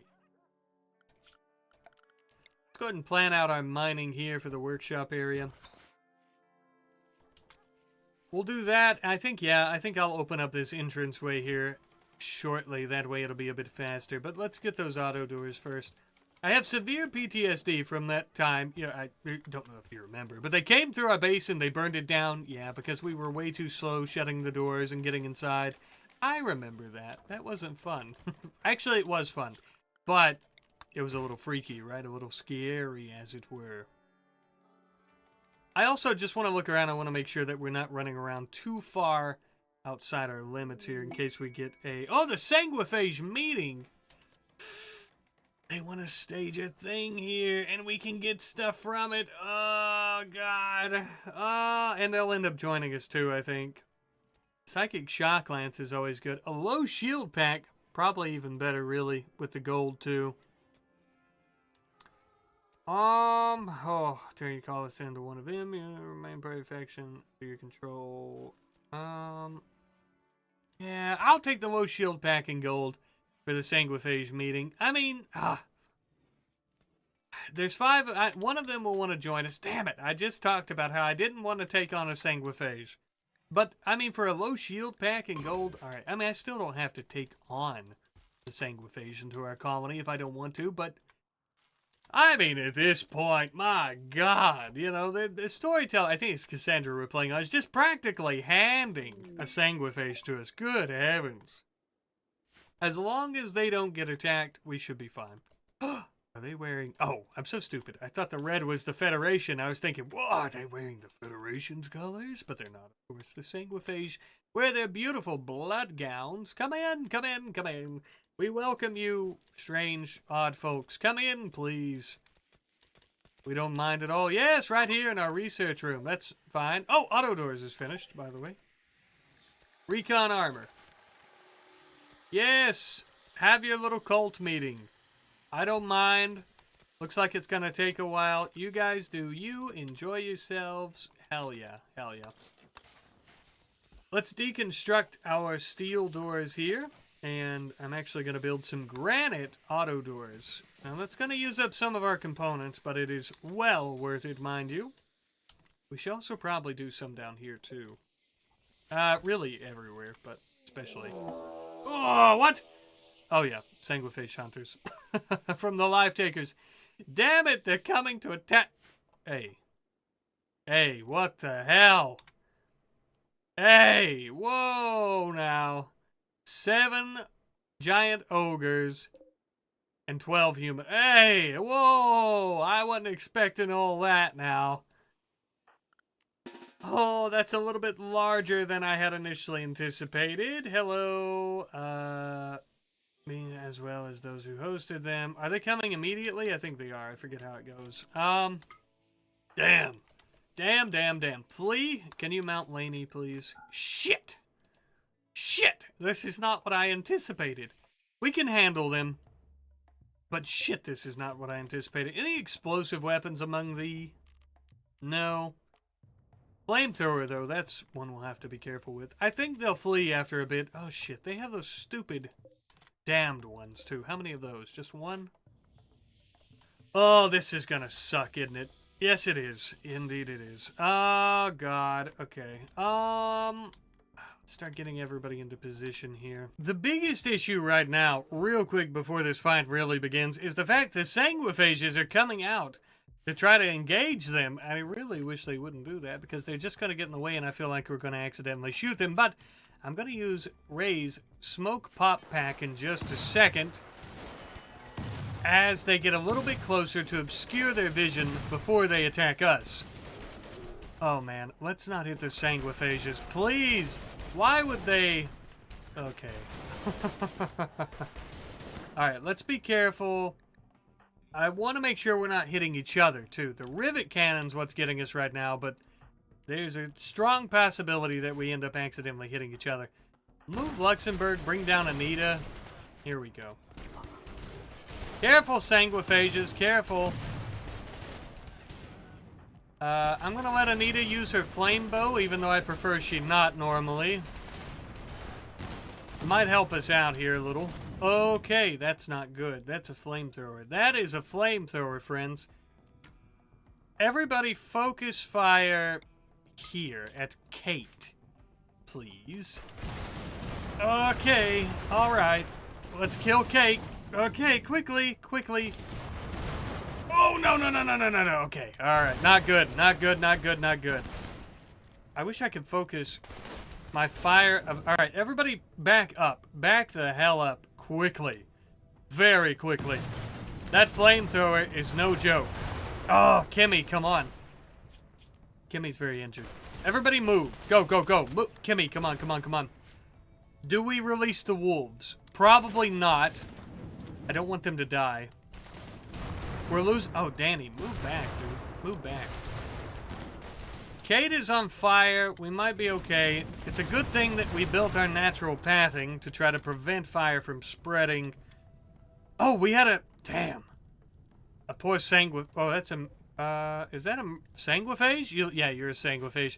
Let's go ahead and plan out our mining here for the workshop area. We'll do that. I think I'll open up this entranceway here shortly. That way it'll be a bit faster. But let's get those auto doors first. I have severe PTSD from that time. Yeah, I don't know if you remember, but they came through our base and they burned it down. Yeah, because we were way too slow shutting the doors and getting inside. I remember that. That wasn't fun. Actually, it was fun, but it was a little freaky, right? A little scary, as it were. I also just want to look around. I want to make sure that we're not running around too far outside our limits here in case we get a... Oh, the Sanguiphage meeting! They want to stage a thing here, and we can get stuff from it. Oh, God. And they'll end up joining us, too, I think. Psychic Shock Lance is always good. A low shield pack, probably even better, really, with the gold, too. Turn your call us into one of them. You remain private faction to your control. Yeah, I'll take the low shield pack and gold for the Sanguiphage meeting. I mean, there's 5. One of them will want to join us. Damn it, I just talked about how I didn't want to take on a Sanguiphage. But, I mean, for a low shield pack and gold, alright. I mean, I still don't have to take on the Sanguiphage into our colony if I don't want to, but... I mean, at this point, my God, you know, the storyteller, I think it's Cassandra we're playing on, is just practically handing a Sanguiphage to us. Good heavens. As long as they don't get attacked, we should be fine. Are they wearing... Oh, I'm so stupid. I thought the red was the Federation. I was thinking, whoa, are they wearing the Federation's colors? But they're not, of course. The Sanguiphage wear their beautiful blood gowns. Come in, come in, come in. We welcome you, strange, odd folks. Come in, please. We don't mind at all. Yes, right here in our research room. That's fine. Oh, auto doors is finished, by the way. Recon armor. Yes, have your little cult meeting. I don't mind. Looks like it's going to take a while. You guys do you. Enjoy yourselves. Hell yeah, hell yeah. Let's deconstruct our steel doors here. And I'm actually going to build some granite auto doors. Now, that's going to use up some of our components, but it is well worth it, mind you. We should also probably do some down here, too. Really everywhere, but especially... Oh, what? Oh, yeah. Sanguiphage hunters. From the Life Takers. Damn it, they're coming to attack... Hey. Hey, what the hell? Hey, whoa, now. 7 giant ogres and 12 human. Hey, whoa! I wasn't expecting all that now. Oh, that's a little bit larger than I had initially anticipated. Hello, me as well as those who hosted them. Are they coming immediately? I think they are. I forget how it goes. Damn. Damn. Flea, can you mount Laney, please? Shit! Shit! This is not what I anticipated. We can handle them. But shit, this is not what I anticipated. Any explosive weapons among the... No. Flamethrower, though, that's one we'll have to be careful with. I think they'll flee after a bit. Oh, shit, they have those stupid damned ones, too. How many of those? Just one? Oh, this is gonna suck, isn't it? Yes, it is. Indeed it is. Oh, God. Okay. Let's start getting everybody into position here. The biggest issue right now, real quick before this fight really begins, is the fact that sanguiphages are coming out to try to engage them. I really wish they wouldn't do that because they're just going to get in the way and I feel like we're going to accidentally shoot them. But I'm going to use Ray's smoke pop pack in just a second as they get a little bit closer to obscure their vision before they attack us. Oh man, let's not hit the sanguiphages, please. Why would they... Okay. Alright, let's be careful. I want to make sure we're not hitting each other, too. The rivet cannon's what's getting us right now, but there's a strong possibility that we end up accidentally hitting each other. Move Luxembourg, bring down Anita. Here we go. Careful, sanguiphages, careful. I'm gonna let Anita use her flame bow, even though I prefer she not normally. Might help us out here a little. Okay, that's not good. That's a flamethrower. That is a flamethrower, friends. Everybody focus fire here at Kate, please. Okay, alright. Let's kill Kate. Okay, quickly, quickly. Oh, no. Okay, alright. Not good, not good, not good, not good. I wish I could focus my fire of... Alright, everybody back up. Back the hell up. Quickly. Very quickly. That flamethrower is no joke. Oh, Kimmy, come on. Kimmy's very injured. Everybody move. Go, go, go. Move. Kimmy, come on, come on, come on. Do we release the wolves? Probably not. I don't want them to die. We're losing... Oh, Danny, move back, dude. Move back. Kate is on fire. We might be okay. It's a good thing that we built our natural pathing to try to prevent fire from spreading. Oh, we had a... Damn. A poor sanguiphage. Oh, that's a... is that a sanguiphage? Yeah, you're a sanguiphage.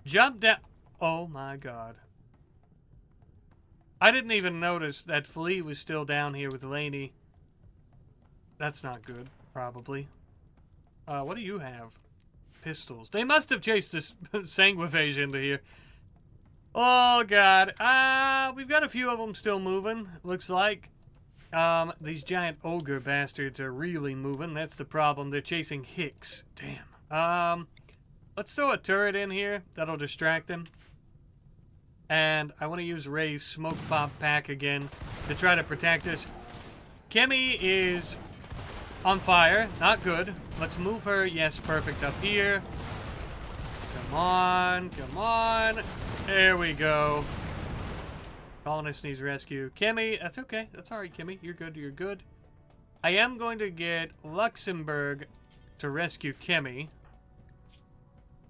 Jump down... Oh, my God. I didn't even notice that Flea was still down here with Lainey. That's not good, probably. What do you have? Pistols. They must have chased this sanguiphage into here. Oh, God. We've got a few of them still moving, looks like. These giant ogre bastards are really moving. That's the problem. They're chasing Hicks. Damn. Let's throw a turret in here. That'll distract them. And I want to use Ray's smoke pop pack again to try to protect us. Kimmy is on fire. Not good. Let's move her. Yes, perfect. Up here. Come on. Come on. There we go. Colonist needs rescue. Kimmy, that's okay. That's all right, Kimmy. You're good. You're good. I am going to get Luxembourg to rescue Kimmy,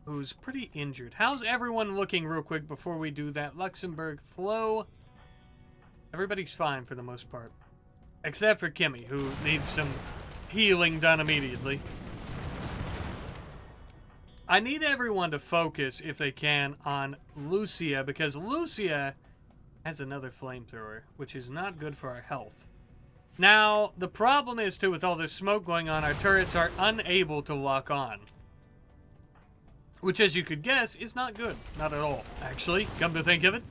who's pretty injured. How's everyone looking real quick before we do that? Luxembourg, Flo. Everybody's fine for the most part. Except for Kimmy, who needs some healing done immediately. I need everyone to focus, if they can, on Lucia, because Lucia has another flamethrower, which is not good for our health. Now, the problem is, too, with all this smoke going on, our turrets are unable to lock on. Which, as you could guess, is not good. Not at all, actually, come to think of it.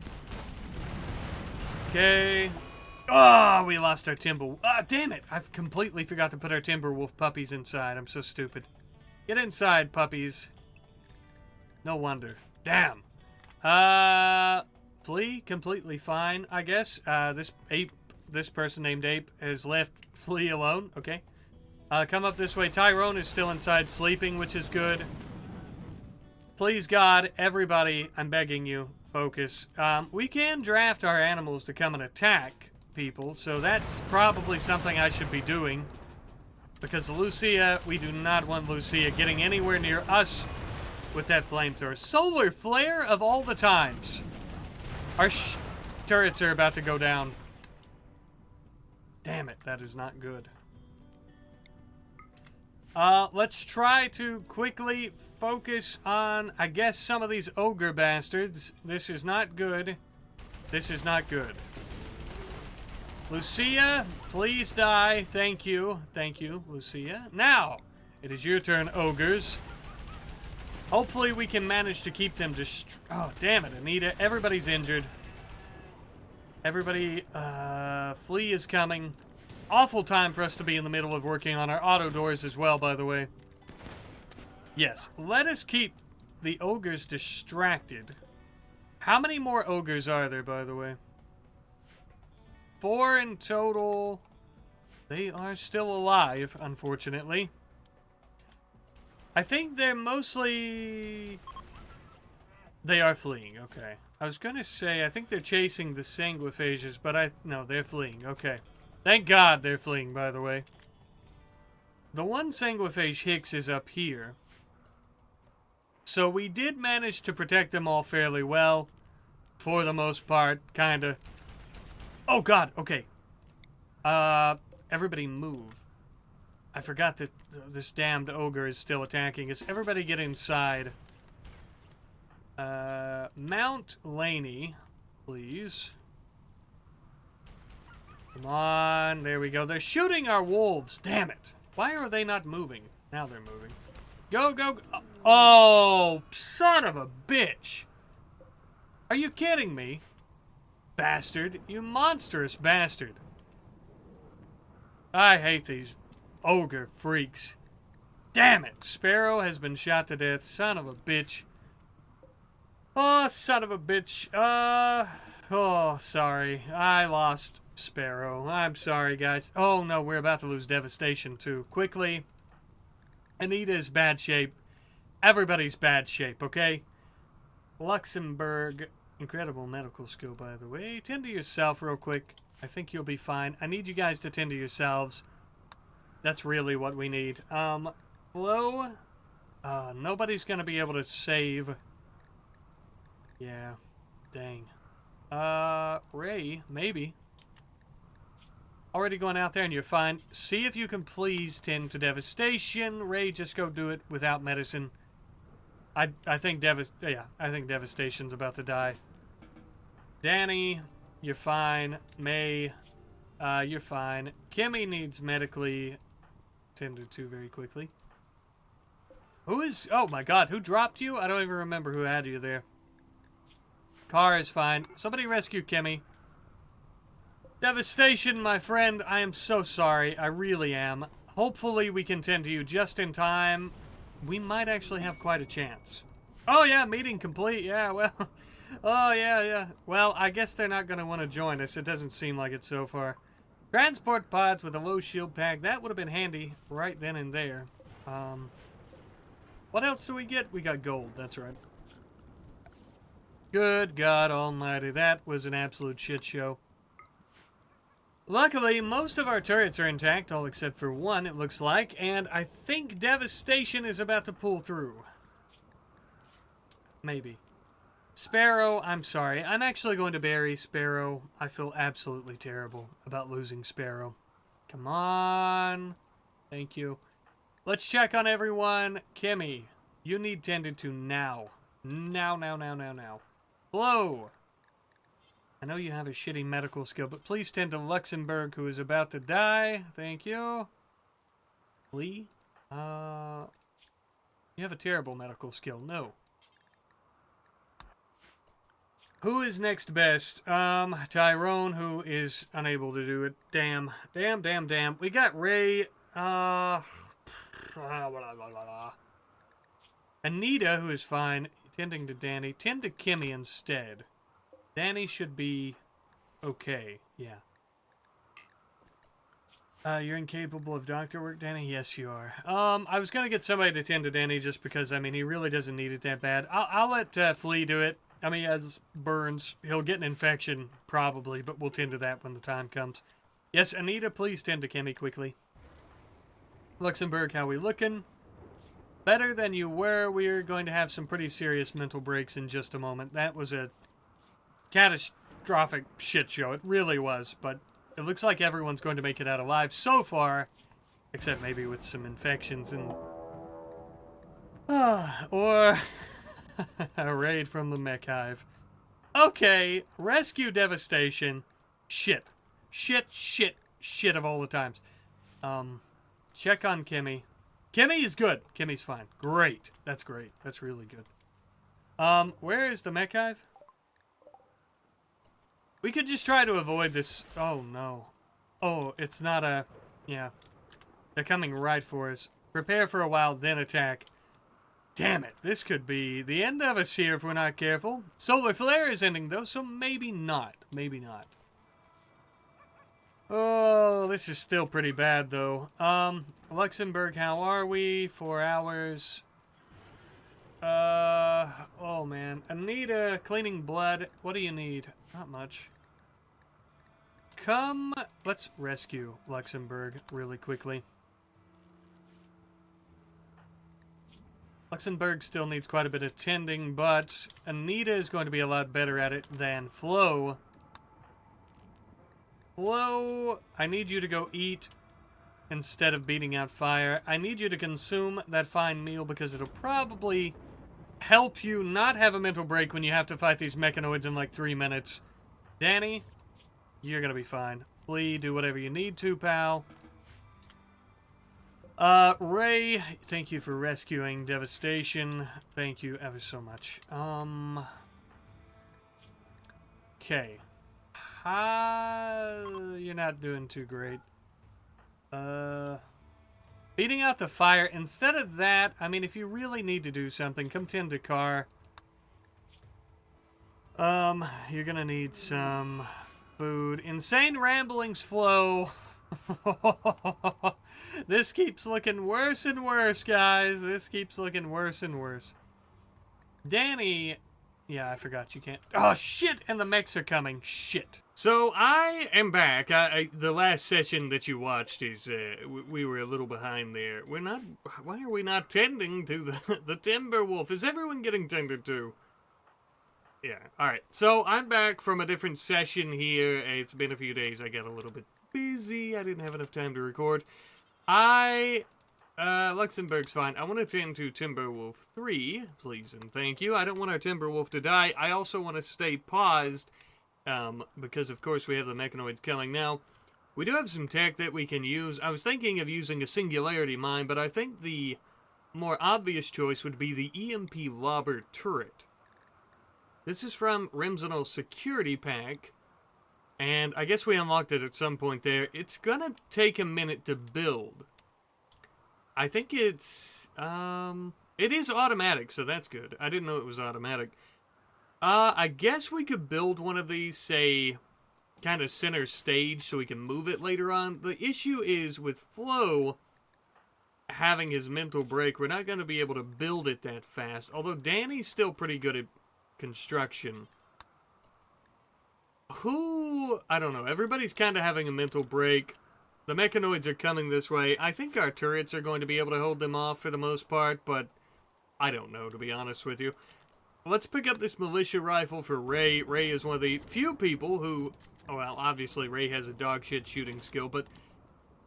Okay. Oh, we lost our Timber... Ah, damn it! I've completely forgot to put our Timberwolf puppies inside. I'm so stupid. Get inside, puppies. No wonder. Damn. Flea, completely fine, I guess. This person named Ape has left Flea alone. Okay. Come up this way. Tyrone is still inside sleeping, which is good. Please, God, everybody, I'm begging you, focus. We can draft our animals to come and attack people, so that's probably something I should be doing. Because Lucia, we do not want Lucia getting anywhere near us with that flamethrower. Solar flare of all the times. Our turrets are about to go down. Damn it, that is not good. Let's try to quickly focus on, I guess, some of these ogre bastards. This is not good. This is not good. Lucia, please die. Thank you. Thank you, Lucia. Now, it is your turn, ogres. Hopefully we can manage to keep them oh, damn it, Anita. Everybody's injured. Everybody, Flea is coming. Awful time for us to be in the middle of working on our auto doors as well, by the way. Yes, let us keep the ogres distracted. How many more ogres are there, by the way? 4 in total. They are still alive, unfortunately. I think they're mostly... They are fleeing, okay. I was gonna say, I think they're chasing the sanguiphages, but no, they're fleeing, okay. Thank God they're fleeing, by the way. The one sanguiphage Hicks is up here. So we did manage to protect them all fairly well. For the most part, kinda. Oh God, okay. Everybody move. I forgot that this damned ogre is still attacking us. Everybody get inside. Mount Laney, please. Come on, there we go. They're shooting our wolves. Damn it. Why are they not moving? Now they're moving. Go, go, go. Oh, son of a bitch. Are you kidding me? Bastard. You monstrous bastard. I hate these ogre freaks. Damn it. Sparrow has been shot to death. Son of a bitch. Oh, son of a bitch. Oh, sorry. I lost Sparrow. I'm sorry, guys. Oh, no, we're about to lose Devastation, too. Quickly. Anita's bad shape. Everybody's bad shape, okay? Luxembourg. Incredible medical skill, by the way. Tend to yourself real quick. I think you'll be fine. I need you guys to tend to yourselves. That's really what we need. Flo. Nobody's going to be able to save. Yeah. Dang. Ray, maybe. Already going out there and you're fine. See if you can please tend to Devastation. Ray, just go do it without medicine. I think Devastation's about to die. Danny, you're fine. May, you're fine. Kimmy needs medically tended to very quickly. Who is... Oh my God, who dropped you? I don't even remember who had you there. Car is fine. Somebody rescue Kimmy. Devastation, my friend. I am so sorry. I really am. Hopefully we can tend to you just in time. We might actually have quite a chance. Oh yeah, meeting complete. Yeah, well. Oh yeah. Well, I guess they're not going to want to join us. It doesn't seem like it so far. Transport pods with a low shield pack. That would have been handy right then and there. What else do we get? We got gold. That's right. Good God almighty. That was an absolute shit show. Luckily, most of our turrets are intact, all except for one, it looks like, and I think Devastation is about to pull through. Maybe. Sparrow, I'm sorry. I'm actually going to bury Sparrow. I feel absolutely terrible about losing Sparrow. Come on. Thank you. Let's check on everyone. Kimmy, you need tended to now. Now. Hello. I know you have a shitty medical skill, but please tend to Luxembourg, who is about to die. Thank you. Lee? You have a terrible medical skill. No. Who is next best? Tyrone, who is unable to do it. Damn. We got Ray. Anita, who is fine. Tending to Danny. Tend to Kimmy instead. Danny should be okay. Yeah. You're incapable of doctor work, Danny? Yes, you are. I was going to get somebody to tend to Danny just because, I mean, he really doesn't need it that bad. I'll let Flea do it. I mean, he has burns. He'll get an infection, probably, but we'll tend to that when the time comes. Yes, Anita, please tend to Kimmy quickly. Luxembourg, how we looking? Better than you were. We're going to have some pretty serious mental breaks in just a moment. That was a catastrophic shit show. It really was, but It looks like everyone's going to make it out alive so far, except maybe with some infections and... or a raid from the Mechive. Okay, rescue devastation. Shit. Shit of all the times. Check on Kimmy. Kimmy is good. Kimmy's fine. Great. That's great. That's really good. Where is the Mechive? We could just try to avoid this. Oh, no. Oh, it's not a... Yeah. They're coming right for us. Prepare for a while, then attack. Damn it. This could be the end of us here if we're not careful. Solar flare is ending, though, so maybe not. Maybe not. Oh, this is still pretty bad, though. Luxembourg, how are we? 4 hours. Oh, man. Anita, cleaning blood. What do you need? Not much. Let's rescue Luxembourg really quickly. Luxembourg still needs quite a bit of tending, but Anita is going to be a lot better at it than Flo. Flo, I need you to go eat instead of beating out fire. I need you to consume that fine meal because it'll probably help you not have a mental break when you have to fight these mechanoids in like 3 minutes. Danny, you're gonna be fine. Flea, do whatever you need to, pal. Ray, thank you for rescuing Devastation. Thank you ever so much. Okay. You're not doing too great. Beating out the fire. Instead of that, I mean, if you really need to do something, come tend to car. You're gonna need some food. Insane ramblings flow. This keeps looking worse and worse, guys. This keeps looking worse and worse. Danny... Yeah, I forgot you can't... Oh, shit! And the mechs are coming. Shit. So, I am back. The last session that you watched is, we were a little behind there. We're not... Why are we not tending to the timber wolf? Is everyone getting tended to? Yeah, alright. So, I'm back from a different session here. It's been a few days. I got a little bit busy. I didn't have enough time to record. Luxembourg's fine. I want to tend to Timberwolf 3, please and thank you. I don't want our Timberwolf to die. I also want to stay paused, because of course we have the mechanoids coming. Now, we do have some tech that we can use. I was thinking of using a singularity mine, but I think the more obvious choice would be the EMP Lobber turret. This is from Rimsenal Security Pack, and I guess we unlocked it at some point there. It's gonna take a minute to build. I think it's, it is automatic, so that's good. I didn't know it was automatic. I guess we could build one of these, say, kind of center stage so we can move it later on. The issue is with Flo having his mental break, we're not going to be able to build it that fast. Although Danny's still pretty good at construction. I don't know. Everybody's kind of having a mental break. The mechanoids are coming this way. I think our turrets are going to be able to hold them off for the most part, but I don't know, to be honest with you. Let's pick up this militia rifle for Ray. Ray is one of the few people who... Well, obviously Ray has a dogshit shooting skill, but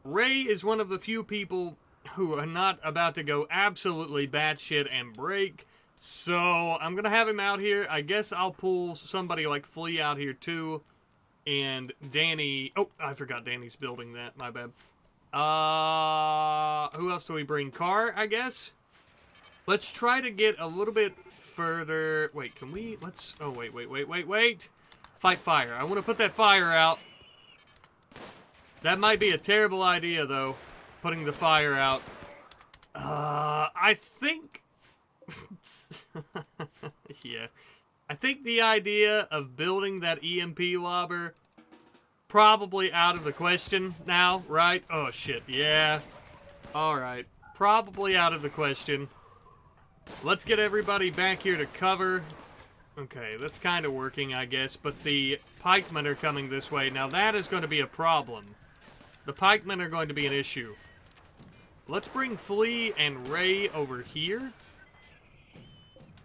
Ray is one of the few people who are not about to go absolutely batshit and break. So, I'm going to have him out here. I guess I'll pull somebody like Flea out here too. And Danny... Oh, I forgot Danny's building that. My bad. Who else do we bring? Car, I guess? Let's try to get a little bit further... Wait, can we... Let's... Oh, wait. Fight fire. I want to put that fire out. That might be a terrible idea, though. Putting the fire out. I think... Yeah. I think the idea of building that EMP lobber probably out of the question now, right? Oh, shit. Yeah. Alright. Probably out of the question. Let's get everybody back here to cover. Okay, that's kind of working, I guess, but the pikemen are coming this way. Now, that is going to be a problem. The pikemen are going to be an issue. Let's bring Flea and Ray over here.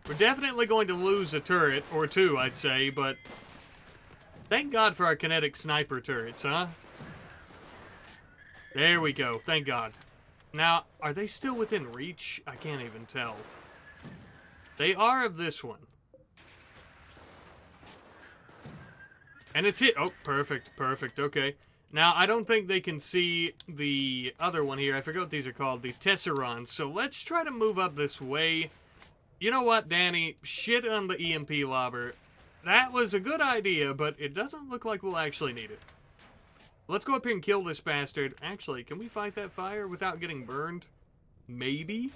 We're definitely going to lose a turret, or two, I'd say, but thank God for our kinetic sniper turrets, huh? There we go. Thank God. Now, are they still within reach? I can't even tell. They are of this one. And it's hit. Oh, perfect, perfect. Okay. Now, I don't think they can see the other one here. I forget what these are called. The Tesserons. So let's try to move up this way. You know what, Danny? Shit on the EMP lobber. That was a good idea, but it doesn't look like we'll actually need it. Let's go up here and kill this bastard. Actually, can we fight that fire without getting burned? Maybe?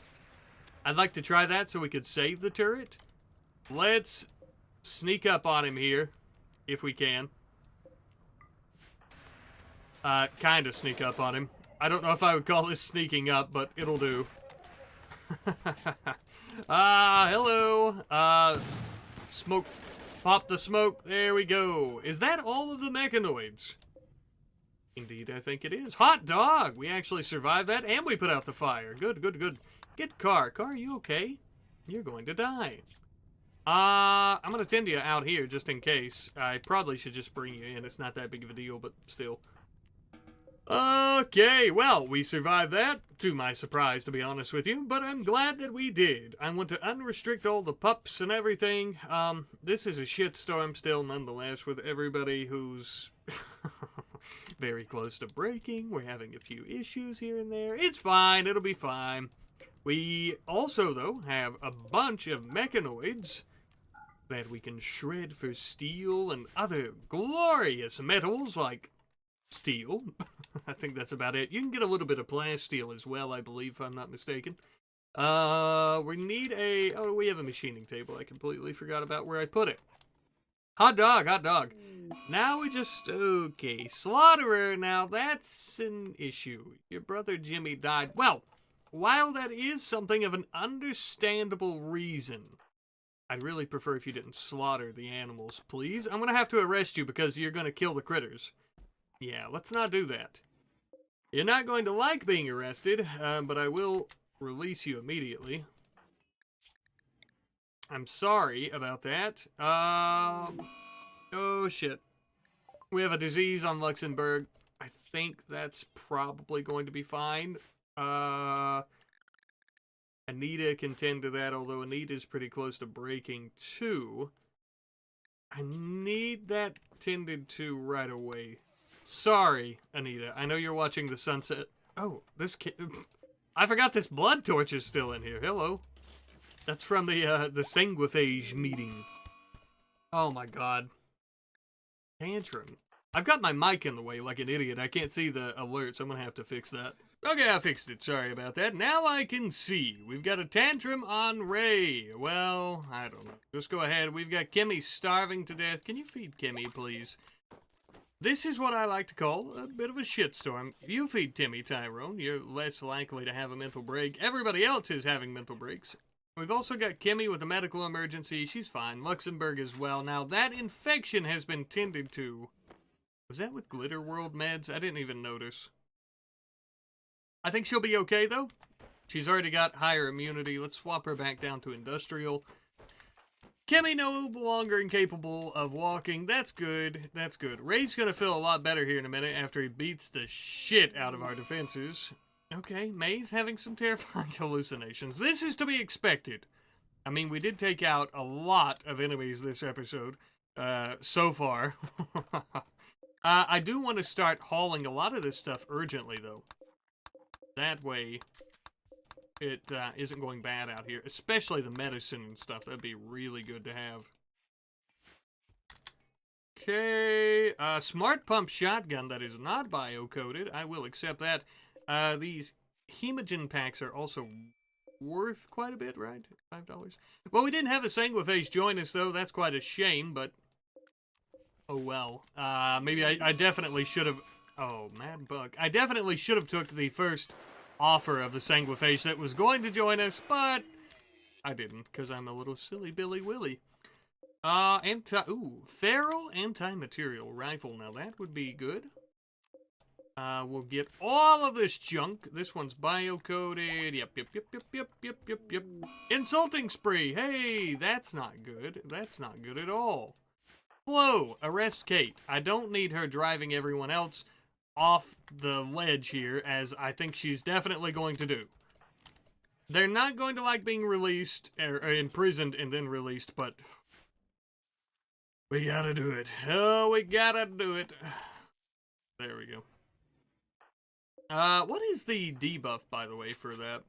I'd like to try that so we could save the turret. Let's sneak up on him here, if we can. Kind of sneak up on him. I don't know if I would call this sneaking up, but it'll do. Hello. Smoke. Pop the smoke. There we go. Is that all of the mechanoids? Indeed, I think it is. Hot dog! We actually survived that, and we put out the fire. Good, good, good. Get Car. Car, are you okay? You're going to die. I'm going to tend you out here, just in case. I probably should just bring you in. It's not that big of a deal, but still. Okay, well, we survived that, to my surprise, to be honest with you, but I'm glad that we did. I want to unrestrict all the pups and everything. This is a shitstorm still, nonetheless, with everybody who's very close to breaking. We're having a few issues here and there. It's fine, it'll be fine. We also, though, have a bunch of mechanoids that we can shred for steel and other glorious metals, like steel. I think that's about it. You can get a little bit of plasteel as well, I believe, if I'm not mistaken. We need a... Oh, we have a machining table. I completely forgot about where I put it. Hot dog, hot dog. Now we just... Okay, Slaughterer. Now, that's an issue. Your brother Jimmy died. Well, while that is something of an understandable reason, I'd really prefer if you didn't slaughter the animals, please. I'm going to have to arrest you because you're going to kill the critters. Yeah, let's not do that. You're not going to like being arrested, but I will release you immediately. I'm sorry about that. Oh, shit. We have a disease on Luxembourg. I think that's probably going to be fine. Anita can tend to that, although Anita's pretty close to breaking too. I need that tended to right away. Sorry, Anita. I know you're watching the sunset. Oh, this kid... I forgot this blood torch is still in here. Hello. That's from the sanguiphage meeting. Oh my god. Tantrum. I've got my mic in the way like an idiot. I can't see the alerts. I'm gonna have to fix that. Okay, I fixed it. Sorry about that. Now I can see. We've got a tantrum on Ray. Well, I don't know. Just go ahead. We've got Kimmy starving to death. Can you feed Kimmy, please? This is what I like to call a bit of a shitstorm. You feed Timmy, Tyrone. You're less likely to have a mental break. Everybody else is having mental breaks. We've also got Kimmy with a medical emergency. She's fine. Luxembourg as well. Now, that infection has been tended to. Was that with Glitter World meds? I didn't even notice. I think she'll be okay, though. She's already got higher immunity. Let's swap her back down to industrial. Kimmy no longer incapable of walking. That's good. That's good. Ray's gonna feel a lot better here in a minute after he beats the shit out of our defenses. Okay, May's having some terrifying hallucinations. This is to be expected. I mean, we did take out a lot of enemies this episode, so far. I do want to start hauling a lot of this stuff urgently, though. That way, it isn't going bad out here. Especially the medicine and stuff. That'd be really good to have. Okay. Smart pump shotgun that is not bio-coded. I will accept that. These hemogen packs are also worth quite a bit, right? $5. Well, we didn't have a sanguiphage join us, though. That's quite a shame, but... Oh, well. Maybe I definitely should have... Oh, Mad Buck. I definitely should have took the first offer of the sanguiphage that was going to join us, but I didn't, because I'm a little silly Billy Willy. Feral anti-material rifle. Now, that would be good. We'll get all of this junk. This one's bio-coded. Yep. Insulting spree. Hey, that's not good. That's not good at all. Flo, arrest Kate. I don't need her driving everyone else. off the ledge here, as I think she's definitely going to do. They're not going to like being released, or imprisoned and then released, but we gotta do it. Oh, we gotta do it. There we go. What is the debuff, by the way, for that?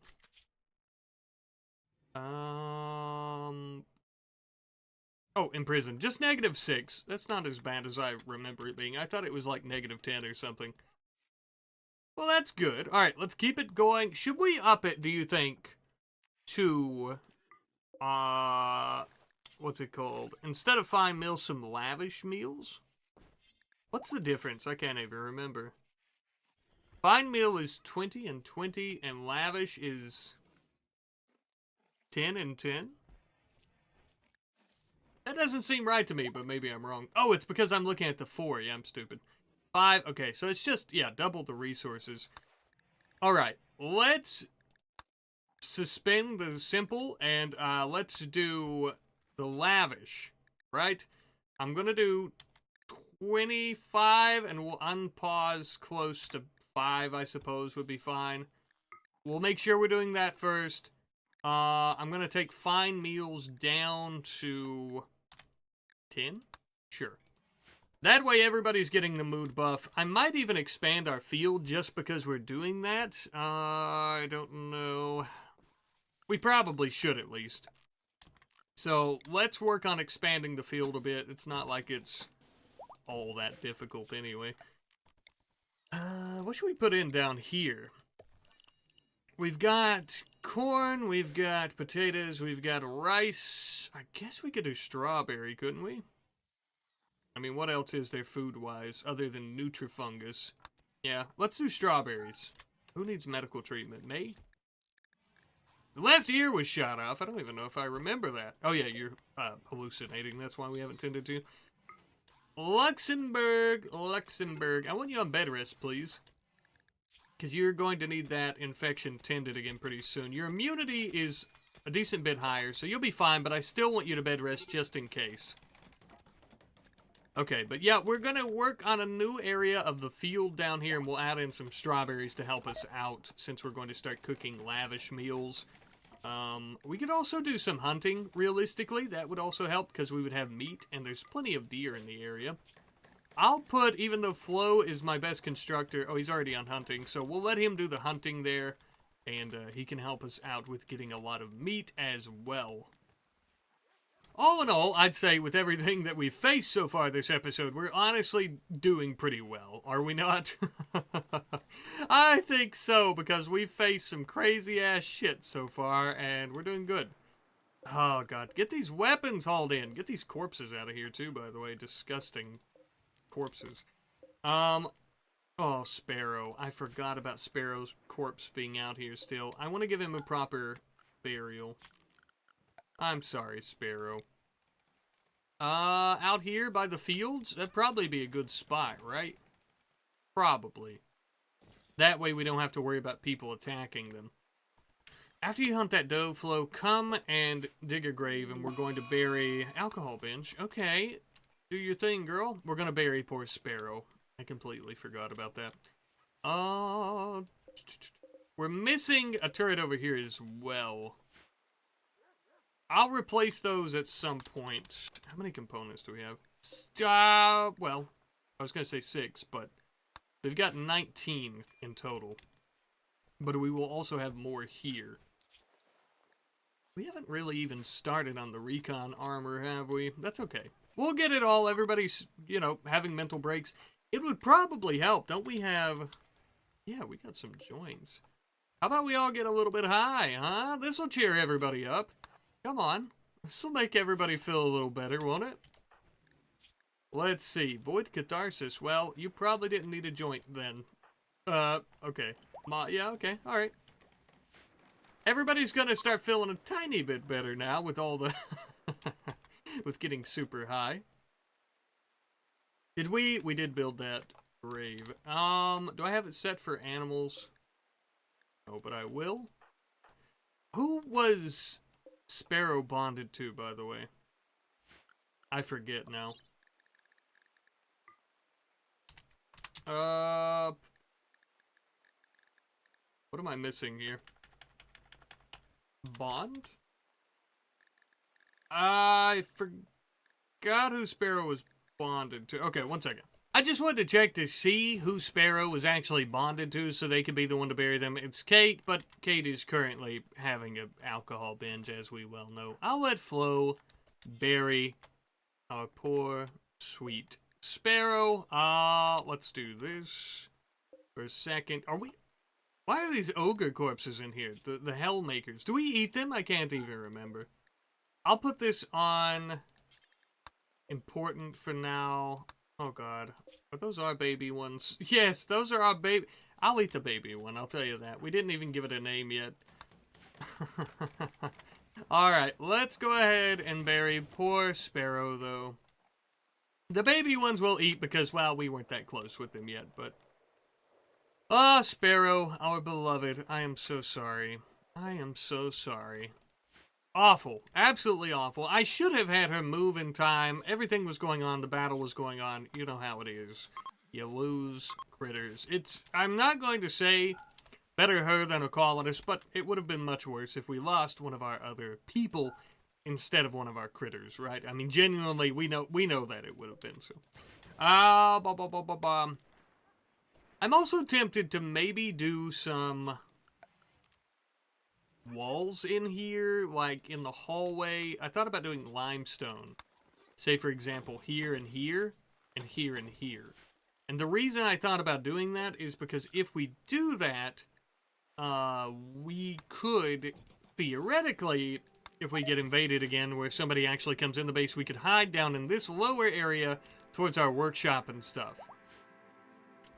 Oh, imprisoned. Just -6. That's not as bad as I remember it being. I thought it was like -10 or something. Well, that's good. Alright, let's keep it going. Should we up it, do you think, to, what's it called? Instead of fine meals, some lavish meals? What's the difference? I can't even remember. Fine meal is 20 and 20, and lavish is 10 and 10? That doesn't seem right to me, but maybe I'm wrong. Oh, it's because I'm looking at the 4. Yeah, I'm stupid. 5. Okay, so it's just, yeah, double the resources. Alright, let's suspend the simple, and let's do the lavish, right? I'm gonna do 25, and we'll unpause close to 5, I suppose, would be fine. We'll make sure we're doing that first. I'm gonna take fine meals down to 10? Sure. That way everybody's getting the mood buff. I might even expand our field just because we're doing that. I don't know. We probably should at least. So let's work on expanding the field a bit. It's not like it's all that difficult anyway. What should we put in down here? We've got corn, we've got potatoes, we've got rice. I guess we could do strawberry, couldn't we? I mean, what else is there food-wise other than Nutrifungus? Yeah, let's do strawberries. Who needs medical treatment? Me? The left ear was shot off. I don't even know if I remember that. Oh yeah, you're hallucinating. That's why we haven't tended to. Luxembourg. I want you on bed rest, please. Because you're going to need that infection tended again pretty soon. Your immunity is a decent bit higher, so you'll be fine, but I still want you to bed rest just in case. Okay, but yeah, we're going to work on a new area of the field down here, and we'll add in some strawberries to help us out, since we're going to start cooking lavish meals. We could also do some hunting, realistically. That would also help, because we would have meat, and there's plenty of deer in the area. I'll put, even though Flo is my best constructor, oh, he's already on hunting, so we'll let him do the hunting there, and he can help us out with getting a lot of meat as well. All in all, I'd say with everything that we've faced so far this episode, we're honestly doing pretty well, are we not? I think so, because we've faced some crazy-ass shit so far, and we're doing good. Oh, God. Get these weapons hauled in. Get these corpses out of here, too, by the way. Disgusting corpses. Oh, Sparrow. I forgot about Sparrow's corpse being out here still. I want to give him a proper burial. I'm sorry, Sparrow. Out here by the fields? That'd probably be a good spot, right? Probably. That way we don't have to worry about people attacking them. After you hunt that doe, Flo, come and dig a grave, and we're going to bury alcohol bench. Okay. Do your thing, girl. We're going to bury poor Sparrow. I completely forgot about that. We're missing a turret over here as well. I'll replace those at some point. How many components do we have? Well, I was going to say 6, but they've got 19 in total. But we will also have more here. We haven't really even started on the recon armor, have we? That's okay. We'll get it all. Everybody's, you know, having mental breaks. It would probably help. Don't we have... Yeah, we got some joints. How about we all get a little bit high, huh? This'll cheer everybody up. Come on. This'll make everybody feel a little better, won't it? Let's see. Void Catharsis. Well, you probably didn't need a joint then. Okay. Yeah, okay. Alright. Everybody's gonna start feeling a tiny bit better now with all the... with getting super high. Did we? We did build that grave. Do I have it set for animals? No, but I will. Who was Sparrow bonded to, by the way? I forget now. What am I missing here? Bond? I forgot who Sparrow was bonded to. Okay, one second. I just wanted to check to see who Sparrow was actually bonded to so they could be the one to bury them. It's Kate, but Kate is currently having an alcohol binge, as we well know. I'll let Flo bury our poor, sweet Sparrow. Let's do this for a second. Why are these ogre corpses in here? The Hellmakers. Do we eat them? I can't even remember. I'll put this on important for now. Oh god. Are those our baby ones? Yes, those are our baby. I'll eat the baby one, I'll tell you that. We didn't even give it a name yet. Alright, let's go ahead and bury poor Sparrow, though. The baby ones we'll eat because, well, we weren't that close with them yet, but... Ah, Sparrow, our beloved, I am so sorry. I am so sorry. Awful. Absolutely awful. I should have had her move in time. Everything was going on. The battle was going on. You know how it is. You lose critters. I'm not going to say better her than a colonist, but it would have been much worse if we lost one of our other people instead of one of our critters, right? I mean, genuinely, we know that it would have been so. I'm also tempted to maybe do some walls in here, like in the hallway. I thought about doing limestone. Say, for example, here and here, and here and here. And the reason I thought about doing that is because if we do that, we could, theoretically, if we get invaded again, where somebody actually comes in the base, we could hide down in this lower area towards our workshop and stuff.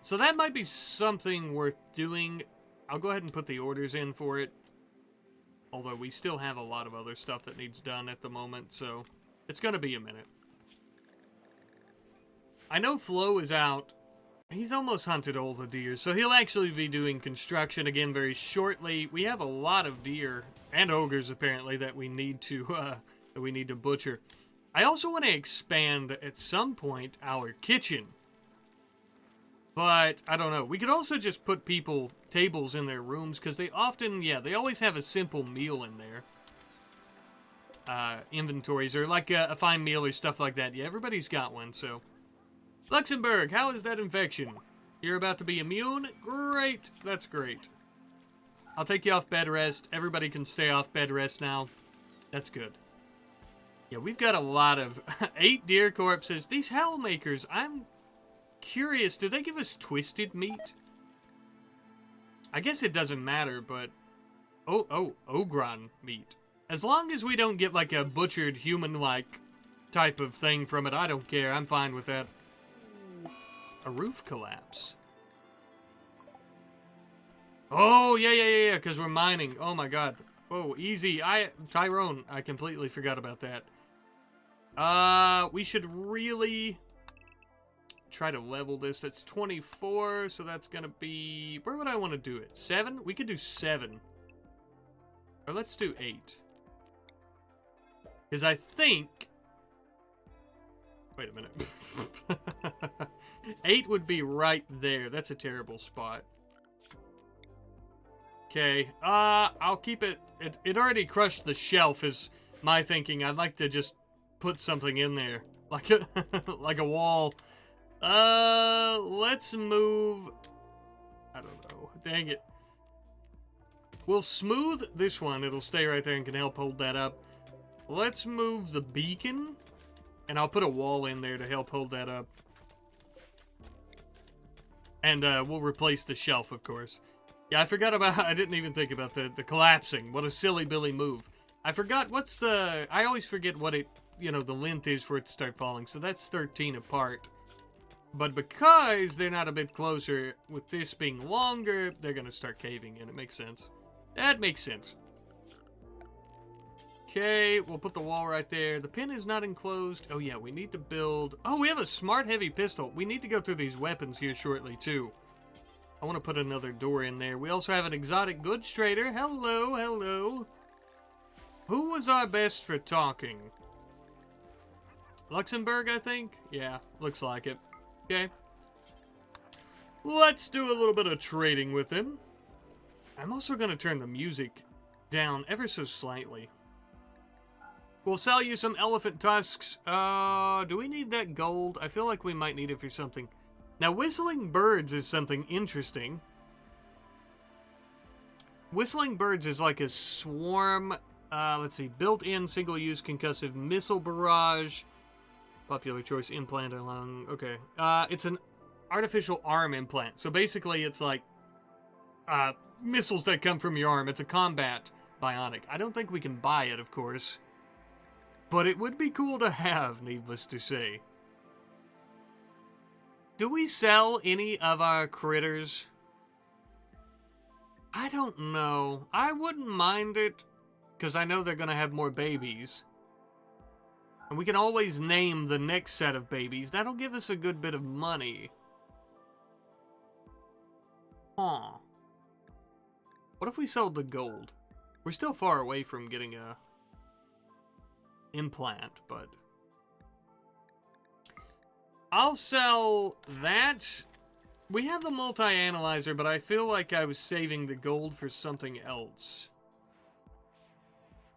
So that might be something worth doing. I'll go ahead and put the orders in for it. Although we still have a lot of other stuff that needs done at the moment, so it's going to be a minute. I know Flo is out. He's almost hunted all the deer, so he'll actually be doing construction again very shortly. We have a lot of deer, and ogres apparently, that we need to butcher. I also want to expand, at some point, our kitchen. But, I don't know. We could also just put tables in their rooms, because they often, they always have a simple meal in there. Inventories, or like a fine meal or stuff like that. Yeah, everybody's got one, so. Luxembourg, how is that infection? You're about to be immune? Great, that's great. I'll take you off bed rest. Everybody can stay off bed rest now. That's good. Yeah, we've got a lot of 8 deer corpses. These Hellmakers, I'm curious, do they give us twisted meat? I guess it doesn't matter, but... Oh, Ogron meat. As long as we don't get, like, a butchered human-like type of thing from it, I don't care. I'm fine with that. A roof collapse. Oh, yeah, because we're mining. Oh, my God. Whoa, easy. Tyrone, I completely forgot about that. We should really... try to level this. That's 24, so that's gonna be... Where would I want to do it? 7? We could do 7. Or let's do 8. Because I think... Wait a minute. 8 would be right there. That's a terrible spot. Okay, I'll keep it... It already crushed the shelf, is my thinking. I'd like to just put something in there. Like a, like a wall. Let's move... I don't know. Dang it. We'll smooth this one. It'll stay right there and can help hold that up. Let's move the beacon. And I'll put a wall in there to help hold that up. And, we'll replace the shelf, of course. Yeah, I forgot about... I didn't even think about the collapsing. What a silly Billy move. I forgot what's the... I always forget what it... You know, the length is for it to start falling. So that's 13 apart. But because they're not a bit closer, with this being longer, they're going to start caving in. It makes sense. That makes sense. Okay, we'll put the wall right there. The pin is not enclosed. Oh, yeah, we need to build... Oh, we have a smart heavy pistol. We need to go through these weapons here shortly, too. I want to put another door in there. We also have an exotic goods trader. Hello, hello. Who was our best for talking? Luxembourg, I think? Yeah, looks like it. Okay. Let's do a little bit of trading with him. I'm also going to turn the music down ever so slightly. We'll sell you some elephant tusks. Do we need that gold? I feel like we might need it for something. Now, whistling birds is something interesting. Whistling birds is like a swarm, let's see, built-in single-use concussive missile barrage. Popular choice implant along, okay. It's an artificial arm implant. So basically it's like, missiles that come from your arm. It's a combat bionic. I don't think we can buy it, of course. But it would be cool to have, needless to say. Do we sell any of our critters? I don't know. I wouldn't mind it, because I know they're going to have more babies. And we can always name the next set of babies. That'll give us a good bit of money. Huh. What if we sold the gold? We're still far away from getting a implant, but I'll sell that. We have the multi-analyzer, but I feel like I was saving the gold for something else.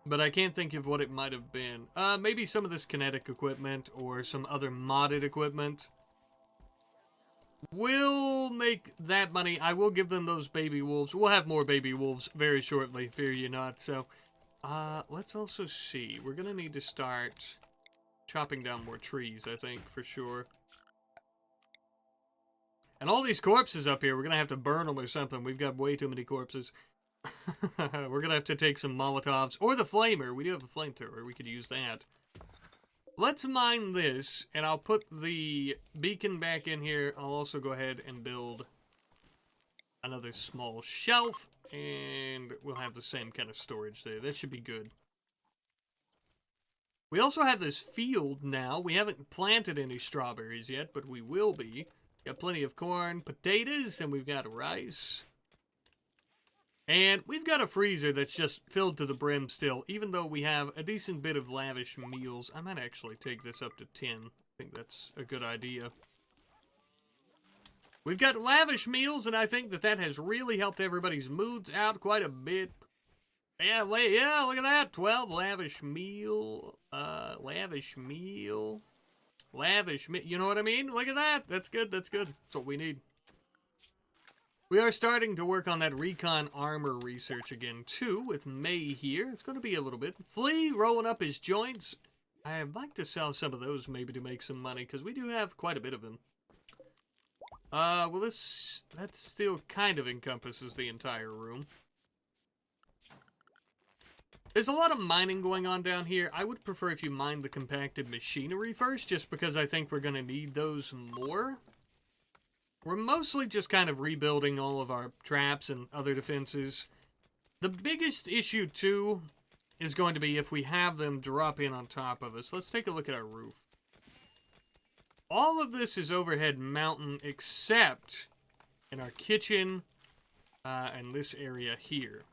But I can't think of what it might have been. Maybe some of this kinetic equipment or some other modded equipment. We'll make that money. I will give them those baby wolves. We'll have more baby wolves very shortly, fear you not. So, let's also see. We're going to need to start chopping down more trees, I think, for sure. And all these corpses up here, we're going to have to burn them or something. We've got way too many corpses. We're going to have to take some Molotovs. Or the flamer. We do have a flamethrower. We could use that. Let's mine this, and I'll put the beacon back in here. I'll also go ahead and build another small shelf, and we'll have the same kind of storage there. That should be good. We also have this field now. We haven't planted any strawberries yet, but we will be. Got plenty of corn, potatoes, and we've got rice. And we've got a freezer that's just filled to the brim still, even though we have a decent bit of lavish meals. I might actually take this up to 10. I think that's a good idea. We've got lavish meals, and I think that that has really helped everybody's moods out quite a bit. Yeah, look at that. 12 lavish meal. Lavish meal. You know what I mean? Look at that. That's good. That's good. That's what we need. We are starting to work on that recon armor research again, too, with May here. It's going to be a little bit. Flea rolling up his joints. I'd like to sell some of those maybe to make some money, because we do have quite a bit of them. Well, that still kind of encompasses the entire room. There's a lot of mining going on down here. I would prefer if you mine the compacted machinery first, just because I think we're going to need those more. We're mostly just kind of rebuilding all of our traps and other defenses. The biggest issue, too, is going to be if we have them drop in on top of us. Let's take a look at our roof. All of this is overhead mountain except in our kitchen and this area here.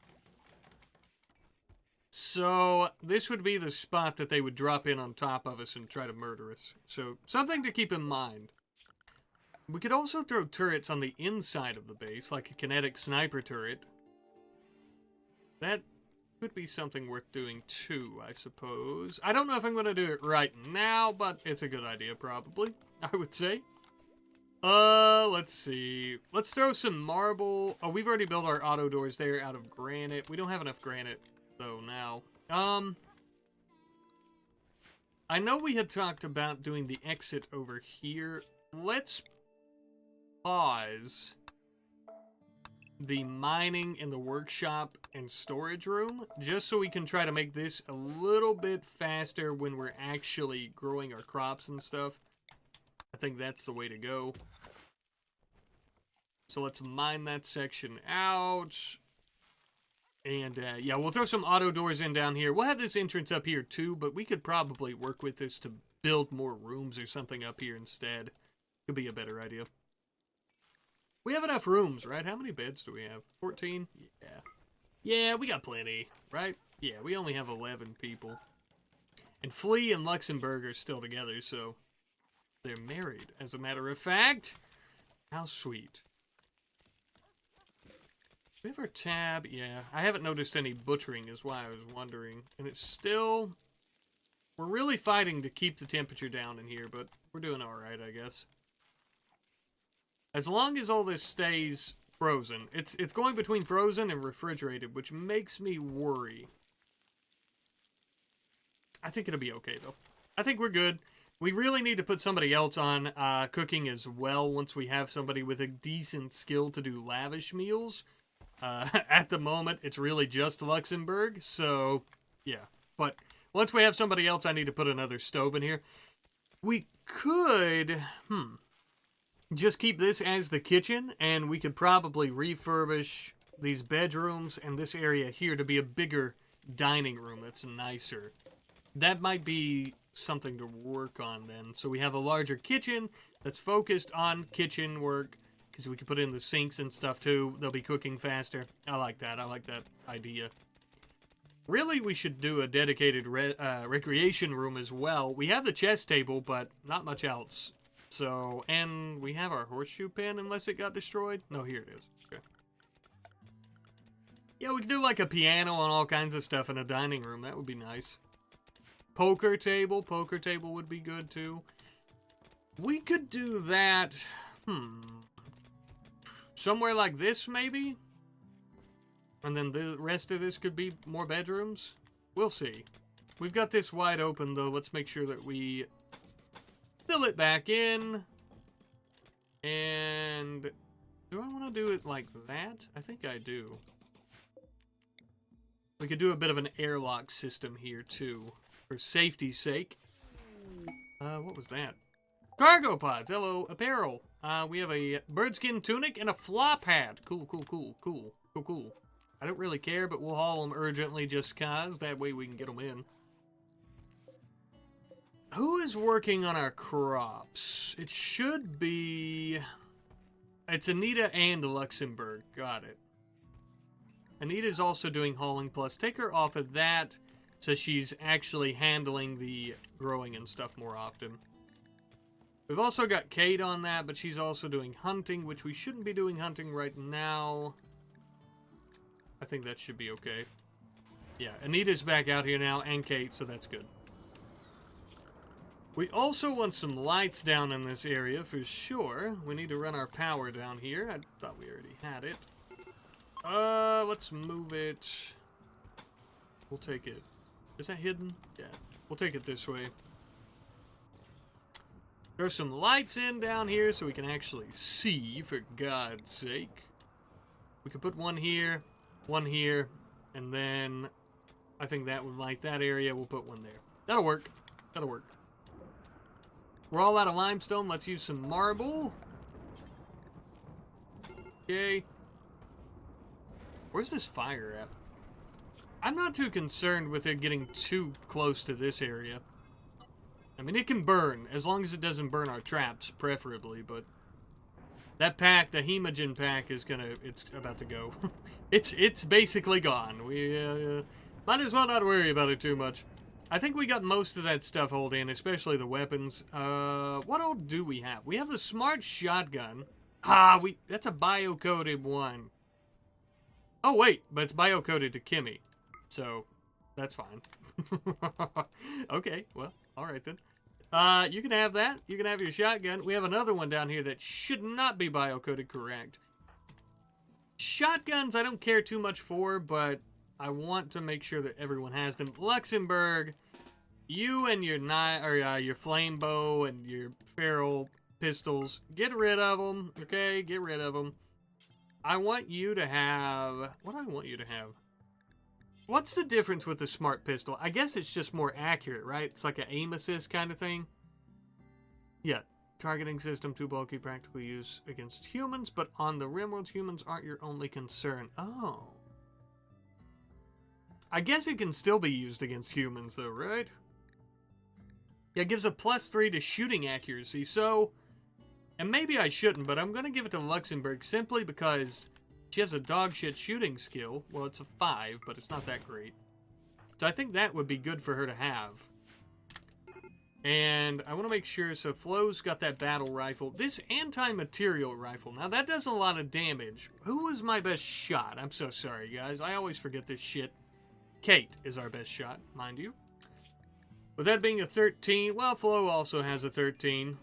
So this would be the spot that they would drop in on top of us and try to murder us. So something to keep in mind. We could also throw turrets on the inside of the base, like a kinetic sniper turret. That could be something worth doing too, I suppose. I don't know if I'm going to do it right now, but it's a good idea probably, I would say. Let's see. Let's throw some marble. Oh, we've already built our auto doors there out of granite. We don't have enough granite, though, now. I know we had talked about doing the exit over here. Let's pause the mining in the workshop and storage room, just so we can try to make this a little bit faster when we're actually growing our crops and stuff. I think that's the way to go. So let's mine that section out. And, yeah, we'll throw some auto doors in down here. We'll have this entrance up here, too, but we could probably work with this to build more rooms or something up here instead. Could be a better idea. We have enough rooms, right? How many beds do we have? 14? Yeah. Yeah, we got plenty, right? Yeah, we only have 11 people. And Flea and Luxembourg are still together, so they're married, as a matter of fact. How sweet. we have our tab? Yeah, I haven't noticed any butchering is why I was wondering. And it's still... We're really fighting to keep the temperature down in here, but we're doing alright, I guess. As long as all this stays frozen. It's going between frozen and refrigerated, which makes me worry. I think it'll be okay, though. I think we're good. We really need to put somebody else on cooking as well once we have somebody with a decent skill to do lavish meals. At the moment, it's really just Luxembourg, so yeah. But once we have somebody else, I need to put another stove in here. We could, just keep this as the kitchen, and we could probably refurbish these bedrooms and this area here to be a bigger dining room that's nicer. That might be something to work on then. So we have a larger kitchen that's focused on kitchen work, because we can put in the sinks and stuff too. They'll be cooking faster. I like that. I like that idea. Really, we should do a dedicated recreation room as well. We have the chess table, but not much else. So, and we have our horseshoe pen, unless it got destroyed. No, here it is. Okay. Yeah, we could do like a piano and all kinds of stuff in a dining room. That would be nice. Poker table would be good too. We could do that, somewhere like this maybe? And then the rest of this could be more bedrooms? We'll see. We've got this wide open though. Let's make sure that we fill it back in. And do I want to do it like that? I think I do. We could do a bit of an airlock system here too, for safety's sake. What was that? Cargo pods. Hello, apparel. We have a birdskin tunic and a flop hat. Cool. I don't really care, but we'll haul them urgently just cause. That way we can get them in. Who is working on our crops? It should be... It's Anita and Luxembourg. Got it. Anita's also doing hauling plus. Take her off of that so she's actually handling the growing and stuff more often. We've also got Kate on that, but she's also doing hunting, which we shouldn't be doing hunting right now. I think that should be okay. Yeah, Anita's back out here now, and Kate, so that's good. We also want some lights down in this area, for sure. We need to run our power down here. I thought we already had it. Let's move it. We'll take it. Is that hidden? Yeah, we'll take it this way. There's some lights in down here so we can actually see, for God's sake. We could put one here, and then I think that would light that area. We'll put one there. That'll work. That'll work. We're all out of limestone. Let's use some marble. Okay. Where's this fire at? I'm not too concerned with it getting too close to this area. I mean, it can burn, as long as it doesn't burn our traps, preferably, but... That pack, the Hemogen pack, is gonna... It's about to go. It's basically gone. We, might as well not worry about it too much. I think we got most of that stuff hauled in, especially the weapons. What all do we have? We have the smart shotgun. That's a bio-coded one. Oh, wait, but it's bio-coded to Kimmy. So, that's fine. Okay, well, alright then. You can have that. You can have your shotgun. We have another one down here that should not be bio-coded correct. Shotguns I don't care too much for, but I want to make sure that everyone has them. Luxembourg, you and your flame bow and your feral pistols, get rid of them, okay? Get rid of them. I want you to have... What do I want you to have? What's the difference with the smart pistol? I guess it's just more accurate, right? It's like an aim assist kind of thing. Yeah. Targeting system, too bulky, practical use against humans, but on the RimWorld, humans aren't your only concern. Oh. I guess it can still be used against humans, though, right? Yeah, it gives a +3 to shooting accuracy, so... And maybe I shouldn't, but I'm going to give it to Luxembourg simply because she has a dogshit shooting skill. Well, it's a 5, but it's not that great. So I think that would be good for her to have. And I want to make sure, so Flo's got that battle rifle. This anti-material rifle, now that does a lot of damage. Who was my best shot? I'm so sorry, guys. I always forget this shit. Kate is our best shot, mind you. With that being a 13, well, Flo also has a 13.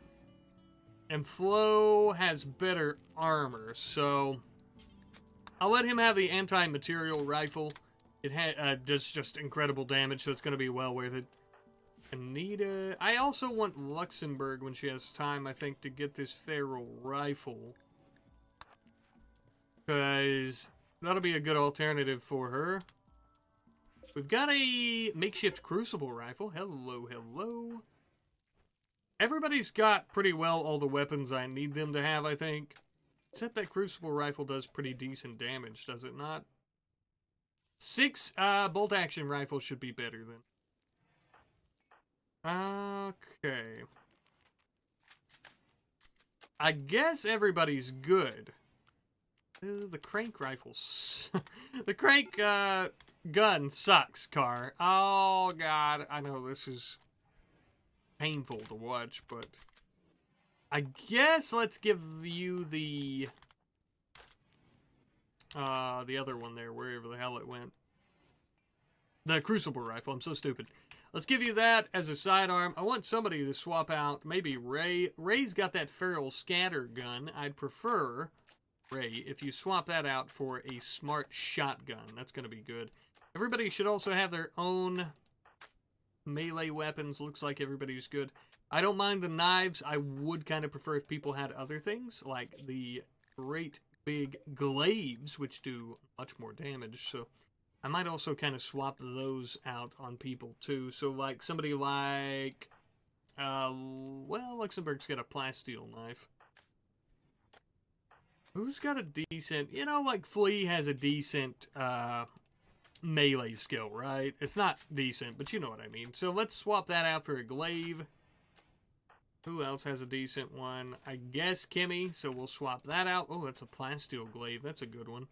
And Flo has better armor, so I'll let him have the anti-material rifle. It does just incredible damage, so it's going to be well worth it. Anita, I also want Luxembourg when she has time, I think, to get this feral rifle. Because that'll be a good alternative for her. We've got a makeshift crucible rifle. Hello, hello. Everybody's got pretty well all the weapons I need them to have, I think. Except that crucible rifle does pretty decent damage, does it not? 6 bolt action rifle should be better then. Okay. I guess everybody's good. The crank rifles. The crank gun sucks, Car. Oh, God. I know this is painful to watch, but I guess let's give you the other one there, wherever the hell it went. The crucible rifle. I'm so stupid. Let's give you that as a sidearm. I want somebody to swap out. Maybe Ray. Ray's got that feral scatter gun. I'd prefer, Ray, if you swap that out for a smart shotgun. That's going to be good. Everybody should also have their own melee weapons. Looks like everybody's good. I don't mind the knives. I would kind of prefer if people had other things, like the great big glaives, which do much more damage. So I might also kind of swap those out on people too. So like somebody like, well, Luxembourg's got a plasteel knife. Who's got a decent, you know, like Flea has a decent melee skill, right? It's not decent, but you know what I mean. So let's swap that out for a glaive. Who else has a decent one? I guess Kimmy, so we'll swap that out. Oh, that's a plasteel glaive. That's a good one.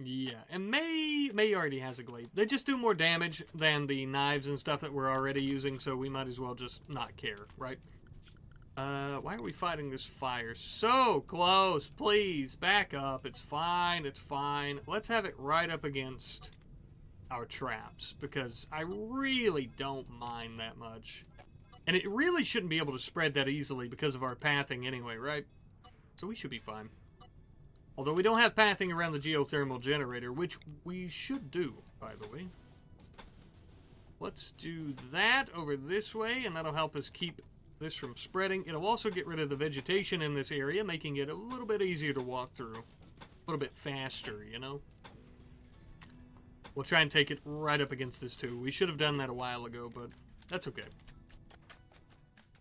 Yeah, and May already has a glaive. They just do more damage than the knives and stuff that we're already using, so we might as well just not care, right? Why are we fighting this fire? So close, please, back up. It's fine, it's fine. Let's have it right up against our traps, because I really don't mind that much. And it really shouldn't be able to spread that easily because of our pathing anyway, right? So we should be fine. Although we don't have pathing around the geothermal generator, which we should do, by the way. Let's do that over this way, and that'll help us keep this from spreading. It'll also get rid of the vegetation in this area, making it a little bit easier to walk through. A little bit faster, you know? We'll try and take it right up against this too. We should have done that a while ago, but that's okay.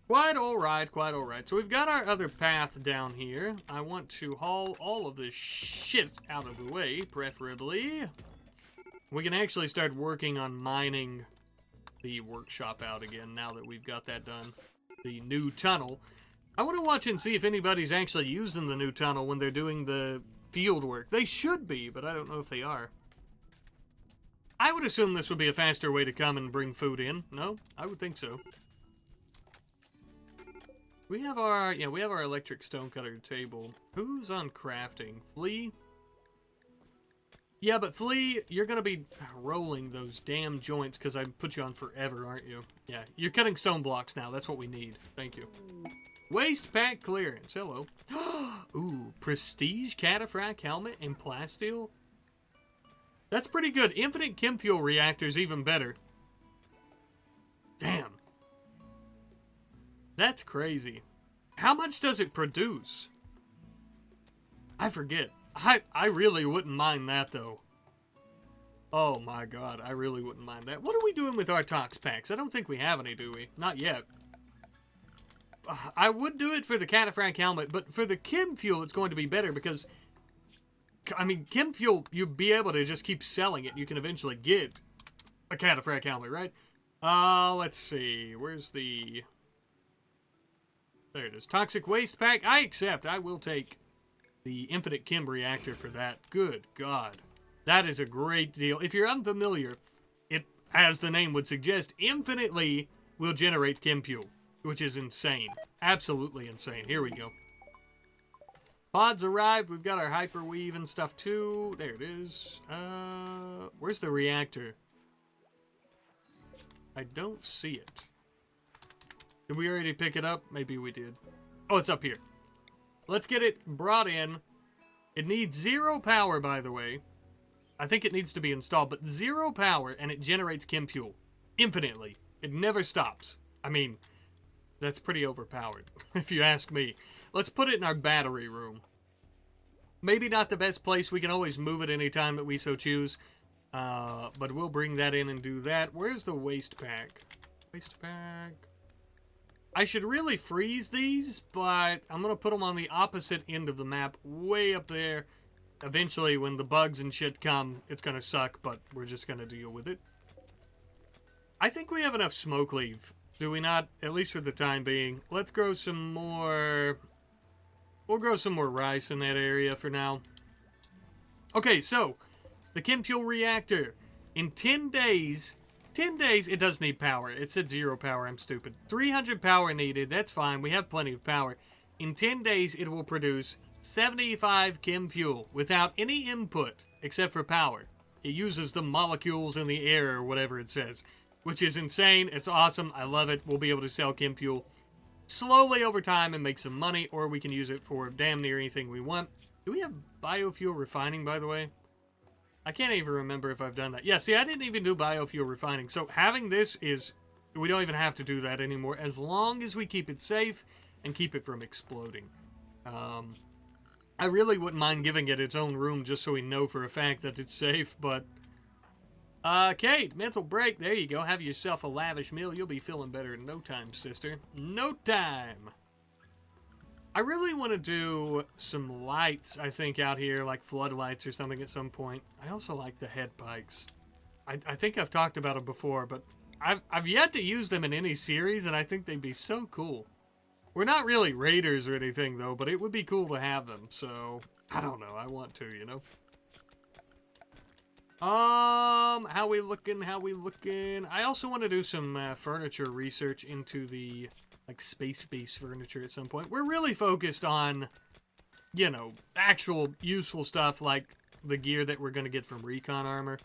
Quite alright, quite alright. So we've got our other path down here. I want to haul all of this shit out of the way, preferably. We can actually start working on mining the workshop out again now that we've got that done. The new tunnel. I want to watch and see if anybody's actually using the new tunnel when they're doing the field work. They should be, but I don't know if they are. I would assume this would be a faster way to come and bring food in. No? I would think so. We have our electric stonecutter table. Who's on crafting? Flea? Yeah, but Flea, you're gonna be rolling those damn joints because I put you on forever, aren't you? Yeah, you're cutting stone blocks now. That's what we need. Thank you. Waste pack clearance. Hello. Ooh, prestige cataphract helmet and plasteel. That's pretty good. Infinite chem fuel reactors even better. Damn. That's crazy. How much does it produce? I forget. I really wouldn't mind that, though. Oh, my God. I really wouldn't mind that. What are we doing with our tox packs? I don't think we have any, do we? Not yet. I would do it for the cataphract helmet, but for the chem fuel, it's going to be better because, I mean, chem fuel, you'd be able to just keep selling it. You can eventually get a cataphract helmet, right? Let's see. Where's the... There it is. Toxic waste pack. I accept. I will take the infinite chem reactor for that. Good God. That is a great deal. If you're unfamiliar, it as the name would suggest, infinitely will generate chem fuel, which is insane. Absolutely insane. Here we go. Pods arrived. We've got our hyperweave and stuff too. There it is. Where's the reactor? I don't see it. Did we already pick it up? Maybe we did. Oh, it's up here. Let's get it brought in. It needs 0 power, by the way. I think it needs to be installed, but 0 power, and it generates chem fuel. Infinitely. It never stops. I mean, that's pretty overpowered, if you ask me. Let's put it in our battery room. Maybe not the best place. We can always move it anytime that we so choose. But we'll bring that in and do that. Where's the waste pack? Waste pack. I should really freeze these, but I'm going to put them on the opposite end of the map, way up there. Eventually, when the bugs and shit come, it's going to suck, but we're just going to deal with it. I think we have enough smoke leave. Do we not? At least for the time being. Let's grow some more... We'll grow some more rice in that area for now. Okay, so, the chem fuel reactor. In 10 days... 10 days, it does need power. It said 0 power, I'm stupid. 300 power needed, that's fine. We have plenty of power. In 10 days, it will produce 75 chem fuel without any input except for power. It uses the molecules in the air or whatever it says, which is insane. It's awesome. I love it. We'll be able to sell chem fuel slowly over time and make some money, or we can use it for damn near anything we want. Do we have biofuel refining, by the way? I can't even remember if I've done that. Yeah, see, I didn't even do biofuel refining. So having this is, we don't even have to do that anymore, as long as we keep it safe and keep it from exploding. I really wouldn't mind giving it its own room just so we know for a fact that it's safe, but... Kate, mental break. There you go. Have yourself a lavish meal. You'll be feeling better in no time, sister. No time. I really want to do some lights, I think, out here, like floodlights or something at some point. I also like the head pikes. I think I've talked about them before, but I've yet to use them in any series, and I think they'd be so cool. We're not really raiders or anything, though, but it would be cool to have them, so... I don't know. I want to, you know? How we looking? I also want to do some furniture research into the... like space-based furniture at some point. We're really focused on, you know, actual useful stuff like the gear that we're going to get from recon armor.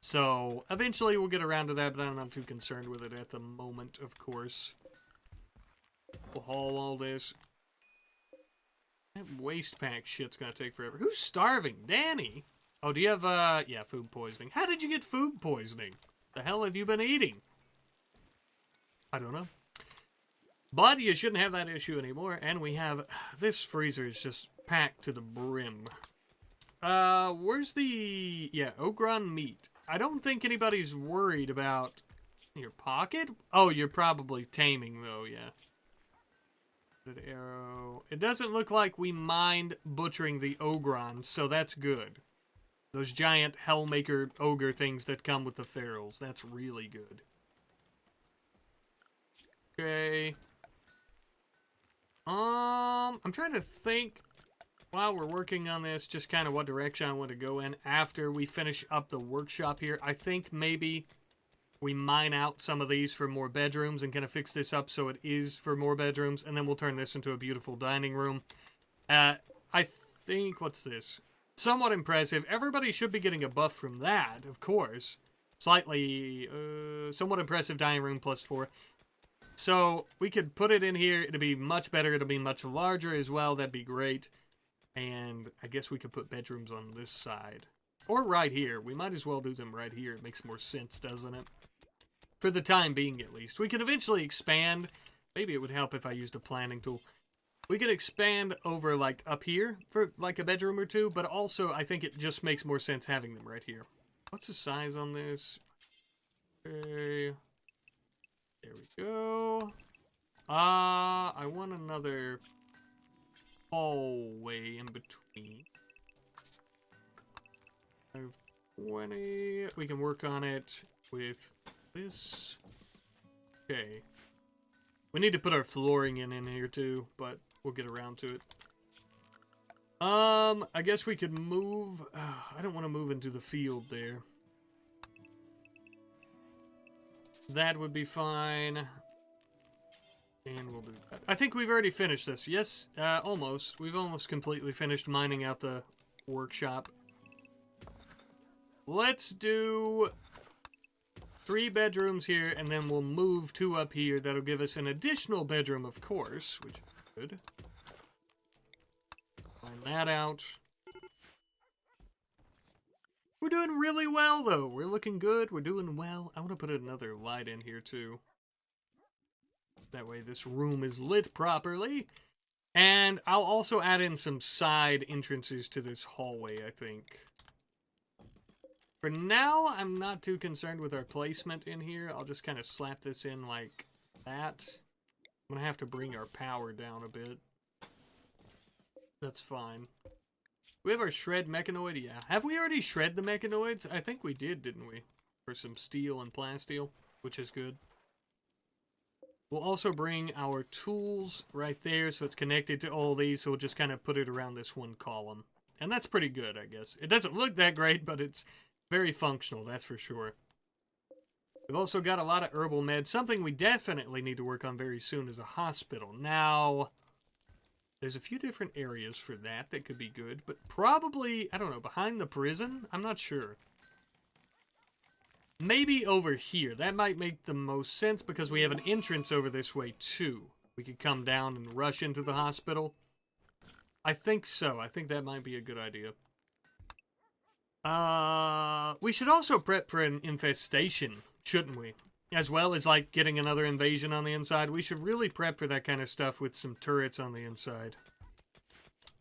So, eventually we'll get around to that, but I'm not too concerned with it at the moment, of course. We'll haul all this. That waste pack shit's going to take forever. Who's starving? Danny? Oh, do you have, yeah, food poisoning. How did you get food poisoning? The hell have you been eating? I don't know. But you shouldn't have that issue anymore, and we have... This freezer is just packed to the brim. Where's the... Yeah, Ogron meat. I don't think anybody's worried about... Your pocket? Oh, you're probably taming, though, yeah. Good arrow. It doesn't look like we mind butchering the Ogron, so that's good. Those giant Hellmaker ogre things that come with the ferals. That's really good. Okay... I'm trying to think, while we're working on this, just kind of what direction I want to go in after we finish up the workshop here. I think maybe we mine out some of these for more bedrooms and kind of fix this up so it is for more bedrooms, and then we'll turn this into a beautiful dining room. I think, what's this? Somewhat impressive. Everybody should be getting a buff from that, of course. Slightly, somewhat impressive dining room +4. So, we could put it in here. It'll be much better. It'll be much larger as well. That'd be great. And I guess we could put bedrooms on this side. Or right here. We might as well do them right here. It makes more sense, doesn't it? For the time being, at least. We could eventually expand. Maybe it would help if I used a planning tool. We could expand over, like, up here for, like, a bedroom or two. But also, I think it just makes more sense having them right here. What's the size on this? Okay... There we go. I want another hallway in between. 520. We can work on it with this. Okay. We need to put our flooring in here too, but we'll get around to it. I guess we could move. I don't want to move into the field there. That would be fine. And we'll do that. I think we've already finished this. Yes, almost. We've almost completely finished mining out the workshop. Let's do 3 bedrooms here, and then we'll move 2 up here. That'll give us an additional bedroom, of course, which is good. Find that out. We're doing really well, though. We're looking good. We're doing well. I want to put another light in here, too. That way this room is lit properly. And I'll also add in some side entrances to this hallway, I think. For now, I'm not too concerned with our placement in here. I'll just kind of slap this in like that. I'm going to have to bring our power down a bit. That's fine. We have our shred mechanoid, yeah. Have we already shred the mechanoids? I think we did, didn't we? For some steel and plasteel, which is good. We'll also bring our tools right there, so it's connected to all these, so we'll just kind of put it around this one column. And that's pretty good, I guess. It doesn't look that great, but it's very functional, that's for sure. We've also got a lot of herbal meds. Something we definitely need to work on very soon is a hospital. Now, there's a few different areas for that that could be good, but probably, I don't know, behind the prison? I'm not sure. Maybe over here. That might make the most sense because we have an entrance over this way too. We could come down and rush into the hospital. I think so. I think that might be a good idea. We should also prep for an infestation, shouldn't we? As well as, like, getting another invasion on the inside. We should really prep for that kind of stuff with some turrets on the inside.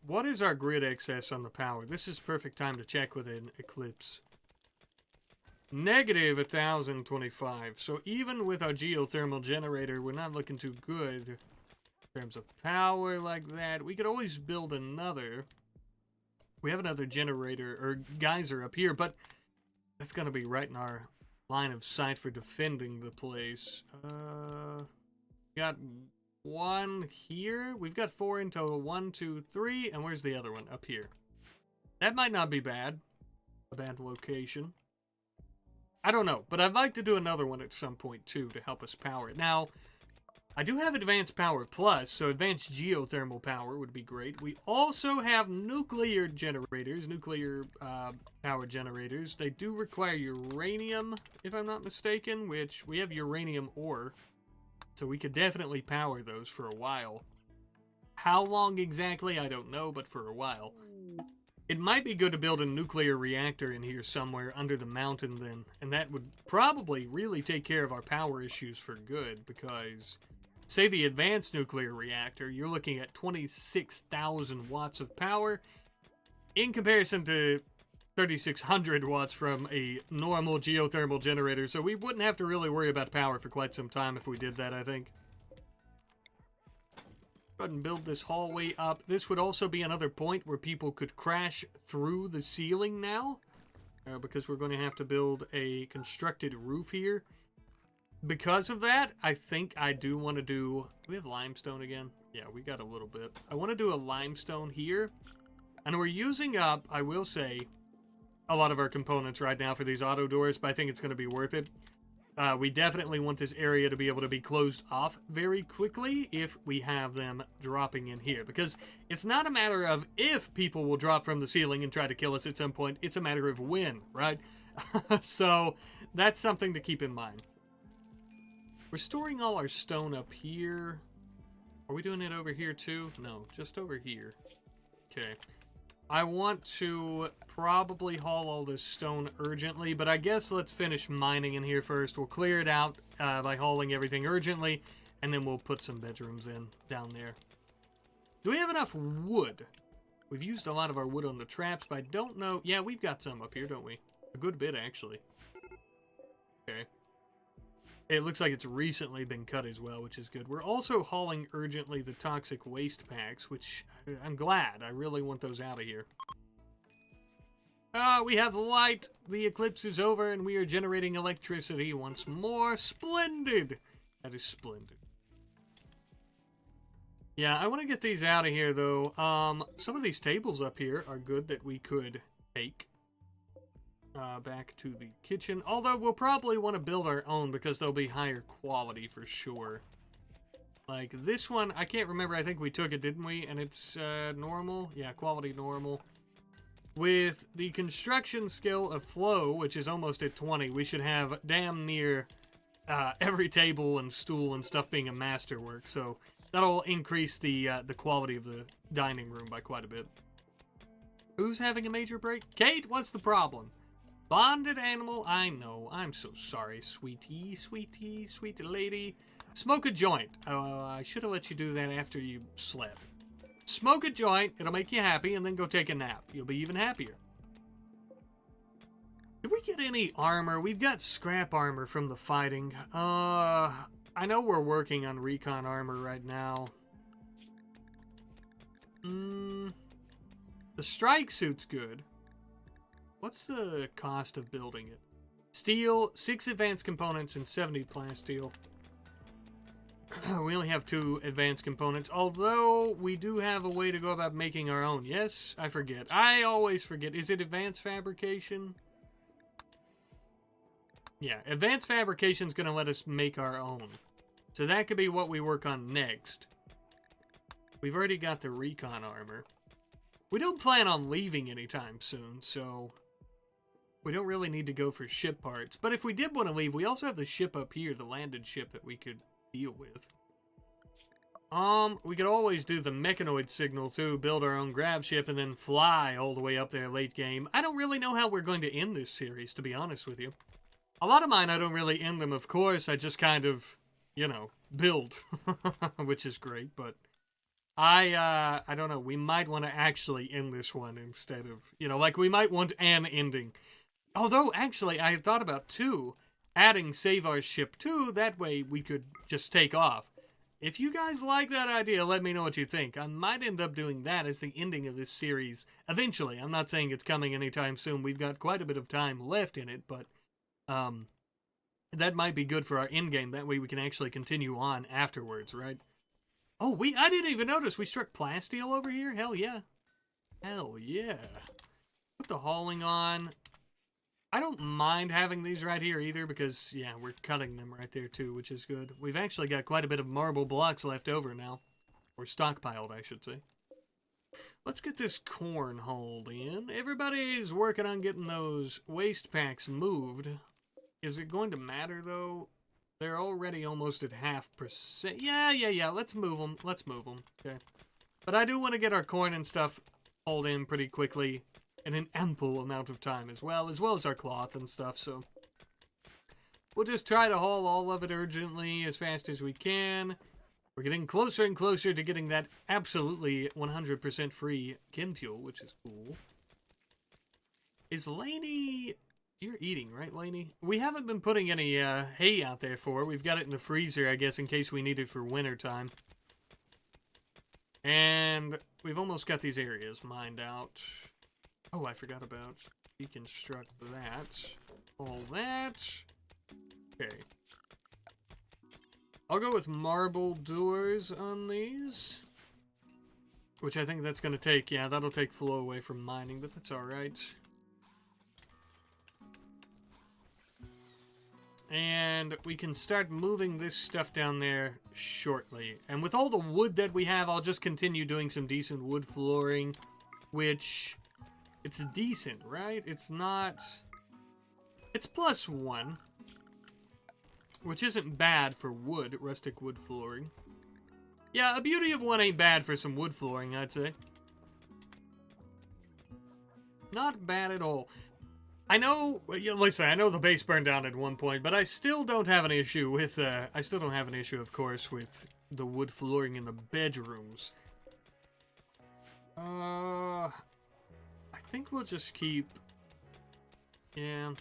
What is our grid excess on the power? This is perfect time to check with an eclipse. Negative 1,025. So even with our geothermal generator, we're not looking too good in terms of power like that. We could always build another. We have another generator or geyser up here, but that's going to be right in our line of sight for defending the place. Got 1 here. We've got 4 in total. 1, 2, 3. And where's the other one? Up here. That might not be bad. A bad location. I don't know, but I'd like to do another one at some point, too, to help us power it. Now, I do have Advanced Power Plus, so Advanced Geothermal Power would be great. We also have nuclear generators, nuclear power generators. They do require uranium, if I'm not mistaken, which we have uranium ore, so we could definitely power those for a while. How long exactly, I don't know, but for a while. It might be good to build a nuclear reactor in here somewhere under the mountain then, and that would probably really take care of our power issues for good, because, say the advanced nuclear reactor, you're looking at 26,000 watts of power, in comparison to 3,600 watts from a normal geothermal generator, so we wouldn't have to really worry about power for quite some time if we did that, I think. Go ahead and build this hallway up. This would also be another point where people could crash through the ceiling now, because we're going to have to build a constructed roof here. Because of that, I think I do want to do... Do we have limestone again? Yeah, we got a little bit. I want to do a limestone here. And we're using up, I will say, a lot of our components right now for these auto doors, but I think it's going to be worth it. We definitely want this area to be able to be closed off very quickly if we have them dropping in here. Because it's not a matter of if people will drop from the ceiling and try to kill us at some point. It's a matter of when, right? So that's something to keep in mind. We're storing all our stone up here. Are we doing it over here too? No, just over here. Okay. I want to probably haul all this stone urgently, but I guess let's finish mining in here first. We'll clear it out by hauling everything urgently, and then we'll put some bedrooms in down there. Do we have enough wood? We've used a lot of our wood on the traps, but I don't know. Yeah, we've got some up here, don't we? A good bit, actually. Okay. It looks like it's recently been cut as well, which is good. We're also hauling urgently the toxic waste packs, which I'm glad. I really want those out of here. We have light. The eclipse is over, and we are generating electricity once more. Splendid! That is splendid. Yeah, I want to get these out of here, though. Some of these tables up here are good that we could take. back to the kitchen. Although we'll probably want to build our own because they'll be higher quality for sure. Like this one, I can't remember. I think we took it, didn't we? And it's normal. Yeah, quality normal. With the construction skill of Flow, which is almost at 20, we should have damn near every table and stool and stuff being a masterwork. So that'll increase the quality of the dining room by quite a bit. Who's having a major break? Kate, what's the problem? Bonded animal, I know. I'm so sorry, sweetie, sweetie, sweet lady. Smoke a joint. I should have let you do that after you slept. Smoke a joint, it'll make you happy, and then go take a nap. You'll be even happier. Did we get any armor? We've got scrap armor from the fighting. I know we're working on recon armor right now. The strike suit's good. What's the cost of building it? Steel, 6 advanced components, and 70 plasteel. We only have 2 advanced components, although we do have a way to go about making our own. Yes, I forget. I always forget. Is it advanced fabrication? Yeah, advanced fabrication is going to let us make our own. So that could be what we work on next. We've already got the recon armor. We don't plan on leaving anytime soon, so we don't really need to go for ship parts. But if we did want to leave, we also have the ship up here, the landed ship that we could deal with. We could always do the mechanoid signal too, build our own grab ship, and then fly all the way up there late game. I don't really know how we're going to end this series, to be honest with you. A lot of mine, I don't really end them, of course. I just kind of, you know, build, which is great, but I don't know. We might want to actually end this one instead of, you know, like we might want an ending. Although, actually, I had thought about, too, adding Save Our Ship, too. That way we could just take off. If you guys like that idea, let me know what you think. I might end up doing that as the ending of this series eventually. I'm not saying it's coming anytime soon. We've got quite a bit of time left in it, but that might be good for our end game. That way we can actually continue on afterwards, right? Oh, I didn't even notice we struck plasteel over here. Hell yeah. Hell yeah. Put the hauling on. I don't mind having these right here either because, yeah, we're cutting them right there too, which is good. We've actually got quite a bit of marble blocks left over now. Or stockpiled, I should say. Let's get this corn hauled in. Everybody's working on getting those waste packs moved. Is it going to matter, though? They're already almost at 0.5%. Yeah. Let's move them. Okay. But I do want to get our corn and stuff hauled in pretty quickly. In an ample amount of time as well as our cloth and stuff, so we'll just try to haul all of it urgently as fast as we can. We're getting closer and closer to getting that absolutely 100% free chem fuel, which is cool. Is Lainey... You're eating, right, Lainey? We haven't been putting any hay out there for her. We've got it in the freezer, I guess, in case we need it for winter time. And we've almost got these areas mined out. Oh, I forgot about deconstruct that. All that. Okay. I'll go with marble doors on these. Which I think that's going to take, yeah, that'll take flow away from mining, but that's alright. And we can start moving this stuff down there shortly. And with all the wood that we have, I'll just continue doing some decent wood flooring, which... It's decent, right? It's not... It's +1. Which isn't bad for wood, rustic wood flooring. Yeah, a beauty of 1 ain't bad for some wood flooring, I'd say. Not bad at all. I know... Listen, I know the base burned down at one point, but I still don't have an issue with... I still don't have an issue, of course, with the wood flooring in the bedrooms. I think we'll just keep... Yeah.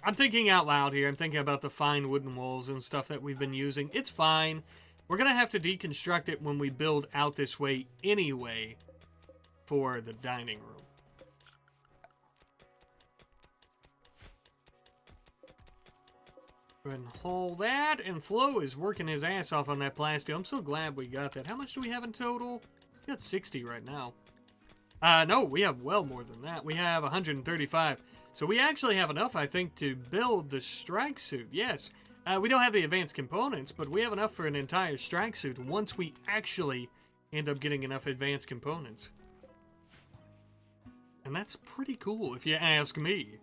I'm thinking out loud here. I'm thinking about the fine wooden walls and stuff that we've been using. It's fine. We're going to have to deconstruct it when we build out this way anyway for the dining room. Go ahead and haul that. And Flo is working his ass off on that plastic. I'm so glad we got that. How much do we have in total? We got 60 right now. No, we have well more than that. We have 135. So we actually have enough, I think, to build the strike suit. Yes. We don't have the advanced components, but we have enough for an entire strike suit once we actually end up getting enough advanced components. And that's pretty cool, if you ask me.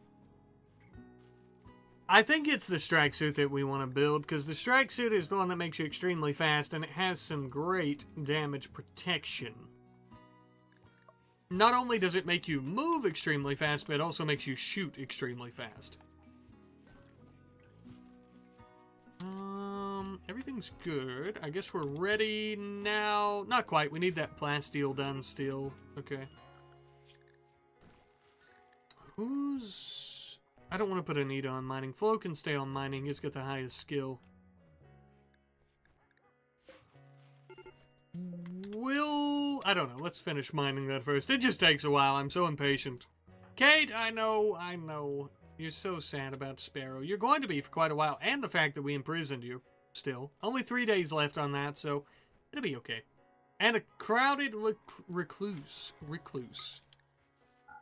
I think it's the strike suit that we want to build, because the strike suit is the one that makes you extremely fast, and it has some great damage protection. Not only does it make you move extremely fast, but it also makes you shoot extremely fast. Everything's good. I guess we're ready now. Not quite. We need that plasteel done still. Okay. Who's... I don't want to put Anita on mining. Flo can stay on mining. He's got the highest skill. I don't know. Let's finish mining that first. It just takes a while. I'm so impatient. Kate, I know. You're so sad about Sparrow. You're going to be for quite a while. And the fact that we imprisoned you. Still. Only 3 days left on that, so it'll be okay. And a crowded recluse.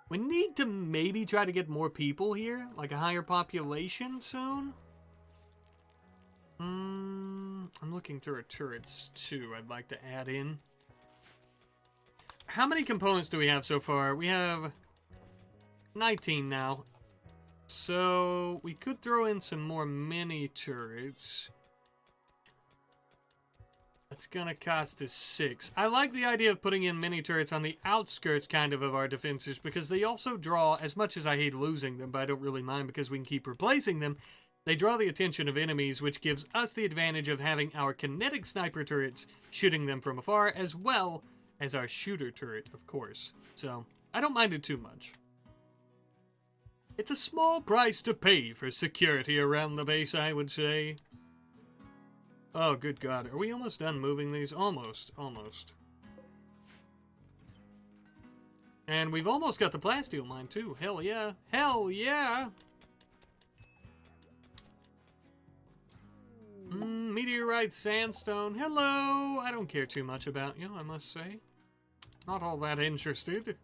We need to maybe try to get more people here. Like a higher population soon. I'm looking through our turrets, too. I'd like to add in. How many components do we have so far? We have 19 now. So, we could throw in some more mini turrets. That's gonna cost us 6. I like the idea of putting in mini turrets on the outskirts kind of our defenses, because they also draw, as much as I hate losing them, but I don't really mind because we can keep replacing them, they draw the attention of enemies, which gives us the advantage of having our kinetic sniper turrets shooting them from afar, as well as our shooter turret, of course. So, I don't mind it too much. It's a small price to pay for security around the base, I would say. Oh, good God. Are we almost done moving these? Almost. And we've almost got the plasteel mine, too. Hell yeah. Hell yeah! Meteorite sandstone. Hello! I don't care too much about you, I must say. Not all that interested.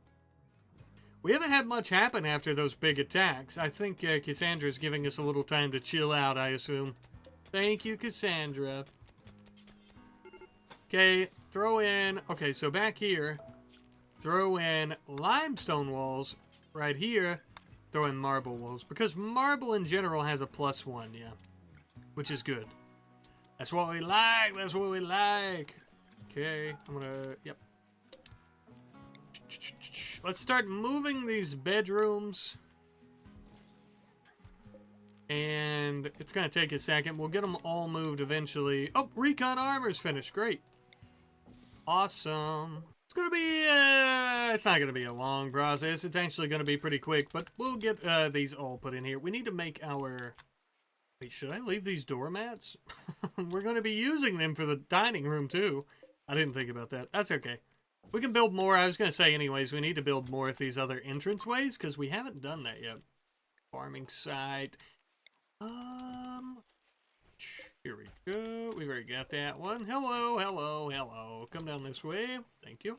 We haven't had much happen after those big attacks. I think Cassandra's giving us a little time to chill out, I assume. Thank you, Cassandra. Okay, throw in... Okay, so back here, throw in limestone walls. Right here, throw in marble walls. Because marble in general has a +1, yeah. Which is good. That's what we like, that's what we like. Okay, I'm gonna... Yep. Let's start moving these bedrooms. And it's going to take a second. We'll get them all moved eventually. Oh, recon armor's finished. Great. Awesome. It's going to be, it's not going to be a long process. It's actually going to be pretty quick, but we'll get these all put in here. We need to make our... Wait, should I leave these doormats? We're going to be using them for the dining room, too. I didn't think about that. That's okay. We can build more. I was going to say, anyways, we need to build more of these other entranceways, because we haven't done that yet. Farming site... Here we go. We've already got that one. Hello. Come down this way. Thank you.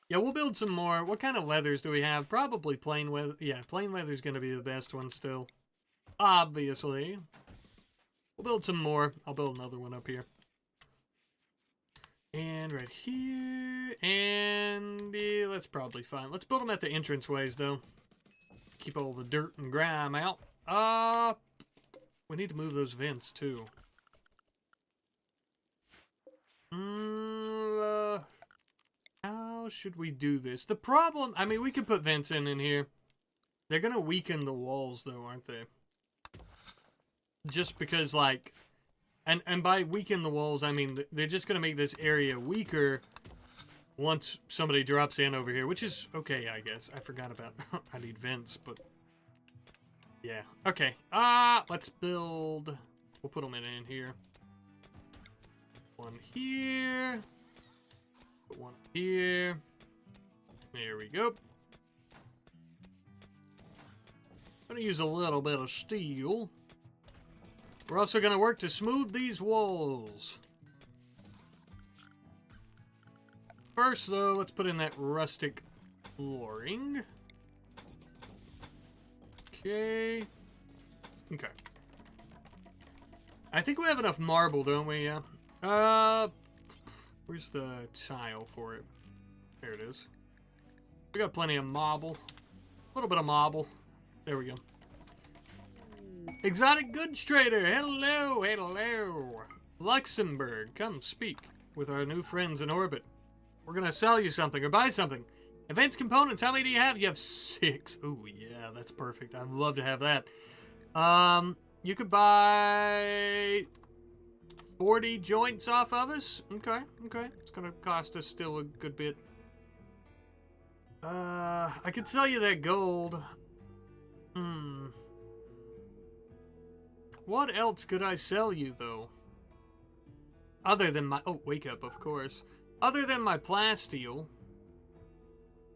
Yeah, we'll build some more. What kind of leathers do we have? Probably plain leather. Yeah, plain leather's going to be the best one still. Obviously. We'll build some more. I'll build another one up here. And right here. And yeah, that's probably fine. Let's build them at the entranceways, though. Keep all the dirt and grime out. We need to move those vents, too. How should we do this? The problem... I mean, we could put vents in here. They're gonna weaken the walls, though, aren't they? Just because, like... And by weaken the walls, I mean, they're just gonna make this area weaker once somebody drops in over here, which is okay, I guess. I forgot about... I need vents, but... Yeah. Okay. Let's build... We'll put them in here. One here. Put one here. There we go. I'm gonna use a little bit of steel. We're also gonna work to smooth these walls. First, though, let's put in that rustic flooring. Okay. Okay. I think we have enough marble, don't we? Yeah. Where's the tile for it? There it is. We got plenty of marble. A little bit of marble. There we go. Exotic goods trader. Hello, hello. Luxembourg, come speak with our new friends in orbit. We're gonna sell you something or buy something. Advanced components, how many do you have? You have 6. Oh yeah, that's perfect. I'd love to have that. You could buy 40 joints off of us. Okay, okay. It's gonna cost us still a good bit. I could sell you that gold. What else could I sell you, though? Other than my... Oh, wake up, of course. Other than my plasteel.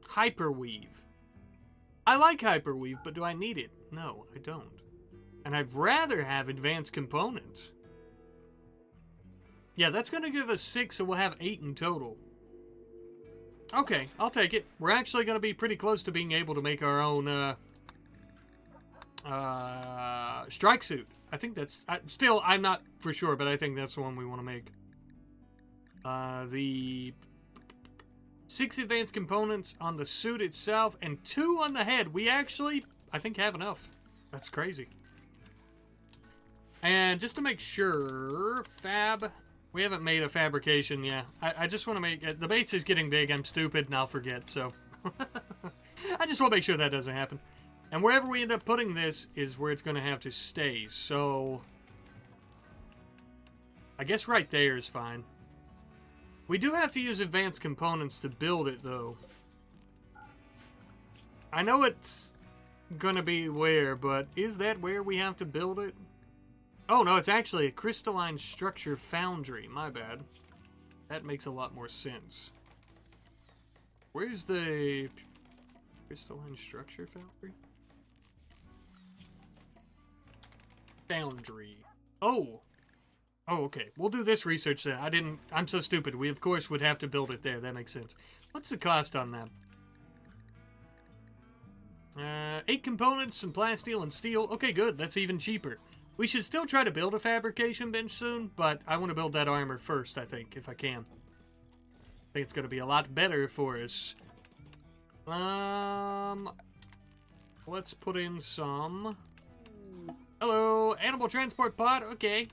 Hyperweave. I like hyperweave, but do I need it? No, I don't. And I'd rather have advanced components. Yeah, that's going to give us 6, so we'll have 8 in total. Okay, I'll take it. We're actually going to be pretty close to being able to make our own strike suit. I think that's... I'm not for sure, but I think that's the one we want to make. The 6 advanced components on the suit itself and 2 on the head. We actually, I think, have enough. That's crazy. And just to make sure, fab... We haven't made a fabrication, yeah. I just want to make... The base is getting big, I'm stupid, and I'll forget, so... I just want to make sure that doesn't happen. And wherever we end up putting this is where it's going to have to stay, so... I guess right there is fine. We do have to use advanced components to build it, though. I know it's going to be where, but is that where we have to build it? Oh, no, it's actually a crystalline structure foundry. My bad. That makes a lot more sense. Where's the crystalline structure foundry? Foundry. Oh. Oh, okay. We'll do this research then. I'm so stupid. We, of course, would have to build it there. That makes sense. What's the cost on that? 8 components, some plasteel and steel. Okay, good. That's even cheaper. We should still try to build a fabrication bench soon, but I want to build that armor first, I think, if I can. I think it's going to be a lot better for us. Let's put in some... Hello, animal transport pod. Okay.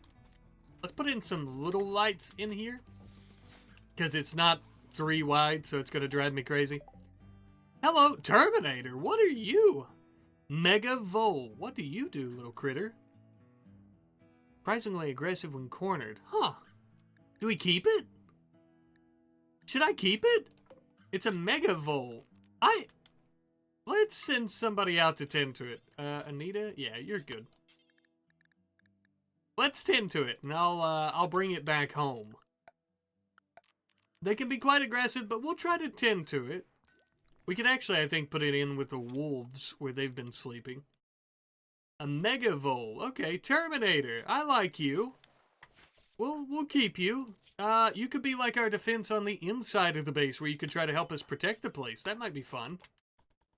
Let's put in some little lights in here. Because it's not 3 wide, so it's going to drive me crazy. Hello, Terminator. What are you? Mega Vole. What do you do, little critter? Surprisingly aggressive when cornered. Huh. Do we keep it? Should I keep it? It's a Mega Vole. Let's send somebody out to tend to it. Anita? Yeah, you're good. Let's tend to it, and I'll bring it back home. They can be quite aggressive, but we'll try to tend to it. We could actually, I think, put it in with the wolves where they've been sleeping. A Mega Vole. Okay, Terminator. I like you. We'll keep you. You could be like our defense on the inside of the base where you could try to help us protect the place. That might be fun.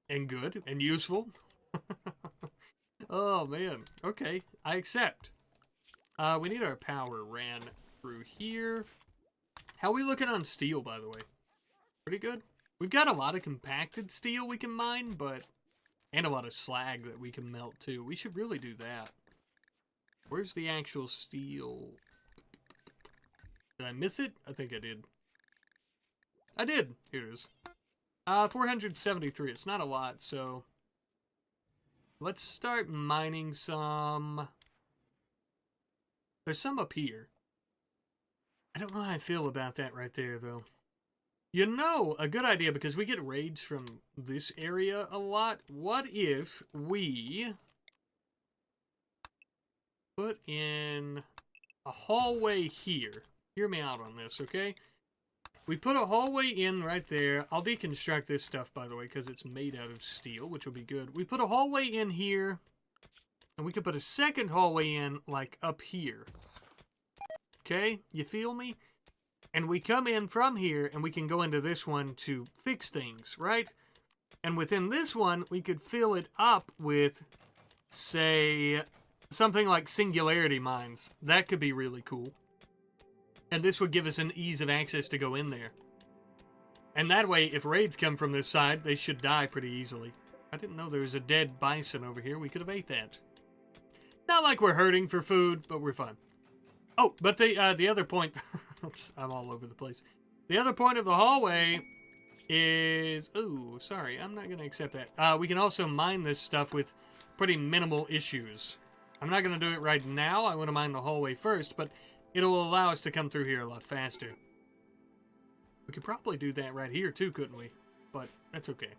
And good. And useful. Oh, man. Okay, I accept. We need our power ran through here. How are we looking on steel, by the way? Pretty good. We've got a lot of compacted steel we can mine, but... And a lot of slag that we can melt, too. We should really do that. Where's the actual steel? Did I miss it? I think I did. I did. Here it is. 473. It's not a lot, so... Let's start mining some... There's some up here. I don't know how I feel about that right there, though. You know, a good idea, because we get raids from this area a lot. What if we put in a hallway here? Hear me out on this, okay? We put a hallway in right there. I'll deconstruct this stuff, by the way, because it's made out of steel, which will be good. We put a hallway in here, and we could put a second hallway in, like, up here. Okay? You feel me? And we come in from here, and we can go into this one to fix things, right? And within this one, we could fill it up with say, something like singularity mines. That could be really cool. And this would give us an ease of access to go in there. And that way, if raids come from this side, they should die pretty easily. I didn't know there was a dead bison over here. We could have ate that. Not like we're hurting for food, but we're fine. Oh, but the other point... Oops, I'm all over the place. The other point of the hallway is... Ooh, sorry, I'm not going to accept that. We can also mine this stuff with pretty minimal issues. I'm not going to do it right now. I want to mine the hallway first, but it'll allow us to come through here a lot faster. We could probably do that right here too, couldn't we? But that's okay.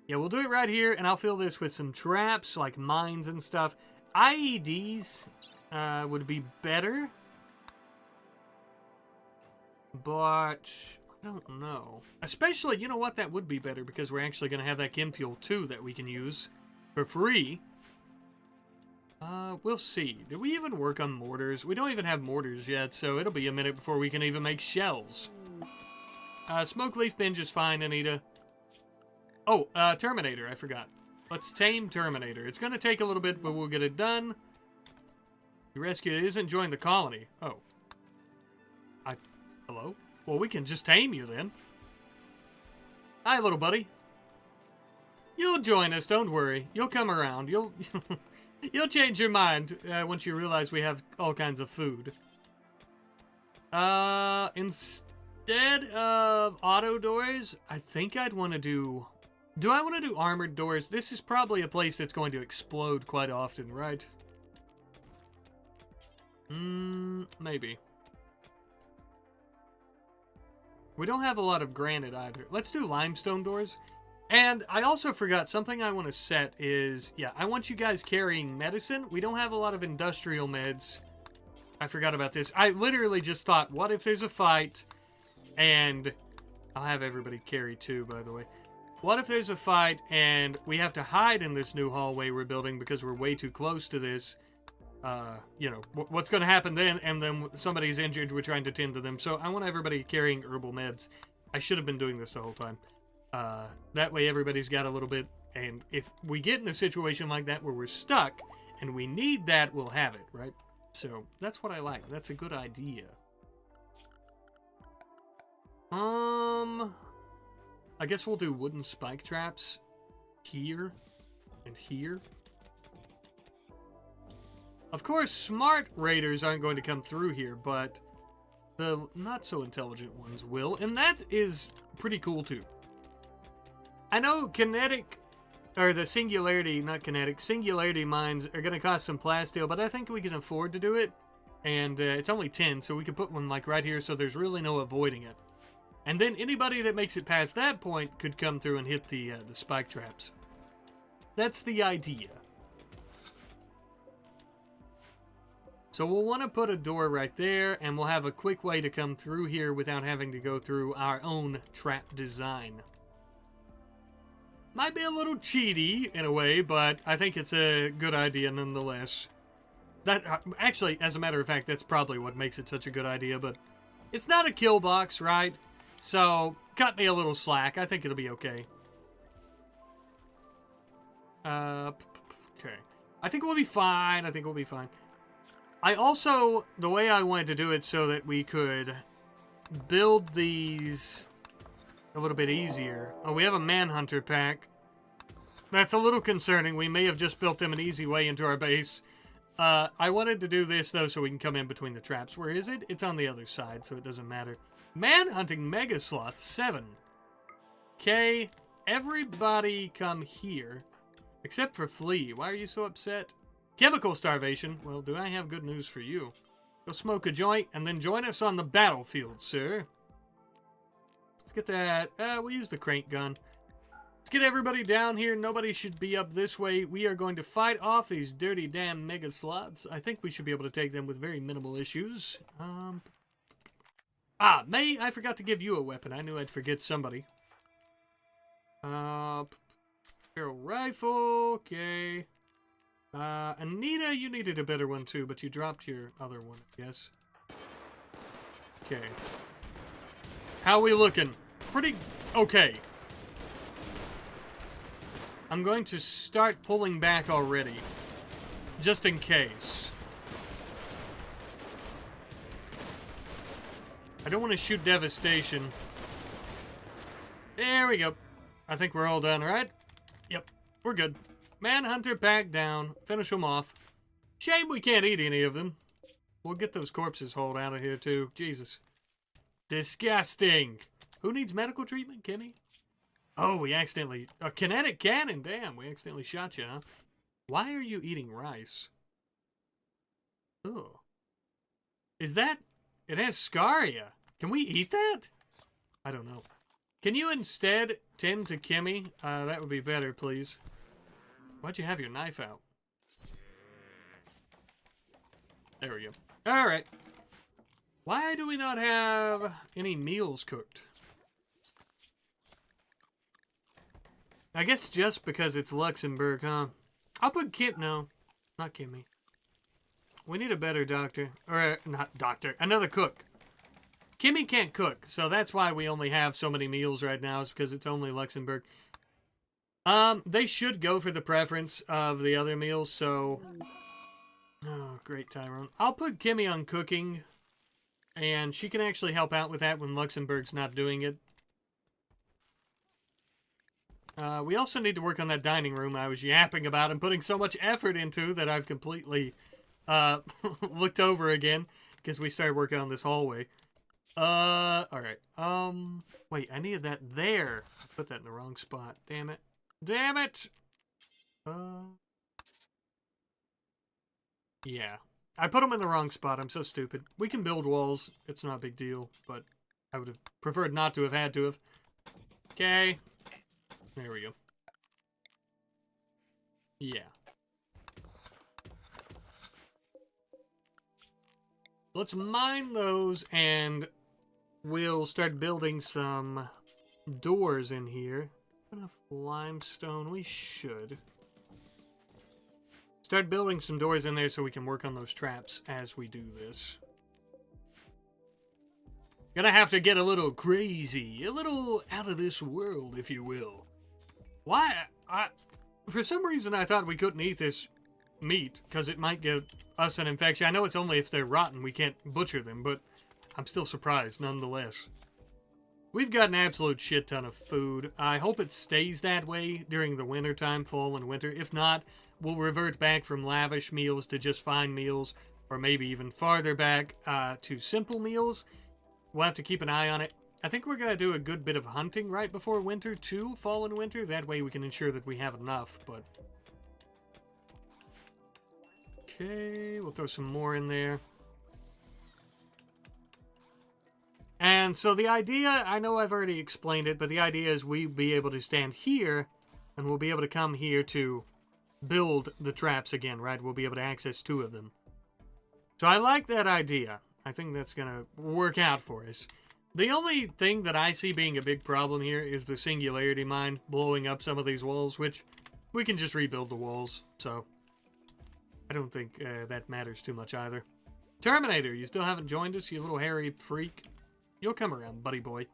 Yeah, we'll do it right here, and I'll fill this with some traps, like mines and stuff. IEDs would be better. But I don't know. Especially, you know what, that would be better because we're actually going to have that chem fuel too that we can use for free. We'll see. Did we even work on mortars? We don't even have mortars yet, so it'll be a minute before we can even make shells. Smoke leaf binge is fine, Anita. Oh, Terminator, I forgot. Let's tame Terminator. It's going to take a little bit, but we'll get it done. You rescued isn't joined the colony. Oh. Hello? Well, we can just tame you then. Hi, little buddy. You'll join us, don't worry. You'll come around. You'll change your mind once you realize we have all kinds of food. Instead of auto doors, I think I'd want to do... Do I want to do armored doors? This is probably a place that's going to explode quite often, right? Maybe. We don't have a lot of granite either. Let's do limestone doors. And I also forgot something I want to set is... Yeah, I want you guys carrying medicine. We don't have a lot of industrial meds. I forgot about this. I literally just thought, what if there's a fight? And I'll have everybody carry too, by the way. What if there's a fight and we have to hide in this new hallway we're building because we're way too close to this? You know, what's going to happen then? And then somebody's injured, we're trying to tend to them. So I want everybody carrying herbal meds. I should have been doing this the whole time. That way everybody's got a little bit. And if we get in a situation like that where we're stuck and we need that, we'll have it, right? So that's what I like. That's a good idea. I guess we'll do wooden spike traps here and here. Of course, smart raiders aren't going to come through here, but the not-so-intelligent ones will, and that is pretty cool, too. I know Kinetic, or the Singularity, not Kinetic, Singularity mines are going to cost some plasteel, but I think we can afford to do it, and it's only 10, so we can put one, like, right here, so there's really no avoiding it. And then anybody that makes it past that point could come through and hit the spike traps. That's the idea. So we'll want to put a door right there, and we'll have a quick way to come through here without having to go through our own trap design. Might be a little cheaty in a way, but I think it's a good idea nonetheless. That actually, as a matter of fact, that's probably what makes it such a good idea, but it's not a kill box, right? So, cut me a little slack. I think it'll be okay. Okay. I think we'll be fine. I think we'll be fine. I also, the way I wanted to do it so that we could build these a little bit easier. Oh, we have a Manhunter pack. That's a little concerning. We may have just built them an easy way into our base. I wanted to do this, though, so we can come in between the traps. Where is it? It's on the other side, so it doesn't matter. Manhunting Mega Slots 7. Okay, everybody come here. Except for Flea. Why are you so upset? Chemical starvation. Well, do I have good news for you? Go smoke a joint, and then join us on the battlefield, sir. Let's get that. We'll use the crank gun. Let's get everybody down here. Nobody should be up this way. We are going to fight off these dirty damn Mega Slots. I think we should be able to take them with very minimal issues. May, I forgot to give you a weapon. I knew I'd forget somebody. Barrel rifle, okay. Anita, you needed a better one too, but you dropped your other one, I guess. Okay. How we looking? Pretty okay. I'm going to start pulling back already. Just in case. I don't want to shoot devastation. There we go. I think we're all done, right? Yep, we're good. Manhunter back down. Finish them off. Shame we can't eat any of them. We'll get those corpses hauled out of here, too. Jesus. Disgusting. Who needs medical treatment, Kimmy? Oh, we accidentally... A kinetic cannon. Damn, we accidentally shot you, huh? Why are you eating rice? Oh. Is that... It has scaria. Can we eat that? I don't know. Can you instead tend to Kimmy? That would be better, please. Why'd you have your knife out? There we go. Alright. Why do we not have any meals cooked? I guess just because it's Luxembourg, huh? I'll put Kim... No, not Kimmy. We need a better doctor. Or, not doctor. Another cook. Kimmy can't cook, so that's why we only have so many meals right now, is because it's only Luxembourg. They should go for the preference of the other meals, so... Oh, great, Tyrone. I'll put Kimmy on cooking, and she can actually help out with that when Luxembourg's not doing it. We also need to work on that dining room I was yapping about and putting so much effort into that I've completely looked over again, because we started working on this hallway. Alright. Wait, I needed that there. I put that in the wrong spot. Damn it. Damn it! Yeah. I put them in the wrong spot. I'm so stupid. We can build walls. It's not a big deal, but I would have preferred not to have had to have. Okay. There we go. Yeah. Let's mine those, and we'll start building some doors in here. Enough limestone, we should. Start building some doors in there so we can work on those traps as we do this. Gonna have to get a little crazy, a little out of this world, if you will. Why? For some reason I thought we couldn't eat this meat, because it might give us an infection. I know it's only if they're rotten, we can't butcher them, but I'm still surprised nonetheless. We've got an absolute shit ton of food. I hope it stays that way during the winter time, fall and winter. If not, we'll revert back from lavish meals to just fine meals, or maybe even farther back to simple meals. We'll have to keep an eye on it. I think we're going to do a good bit of hunting right before winter too, fall and winter. That way we can ensure that we have enough, but... Okay, we'll throw some more in there. And so the idea, I know I've already explained it, but the idea is we'll be able to stand here, and we'll be able to come here to build the traps again, right? We'll be able to access 2 of them. So I like that idea. I think that's going to work out for us. The only thing that I see being a big problem here is the singularity mine blowing up some of these walls, which we can just rebuild the walls, so I don't think that matters too much either. Terminator, you still haven't joined us, you little hairy freak? You'll come around, buddy boy.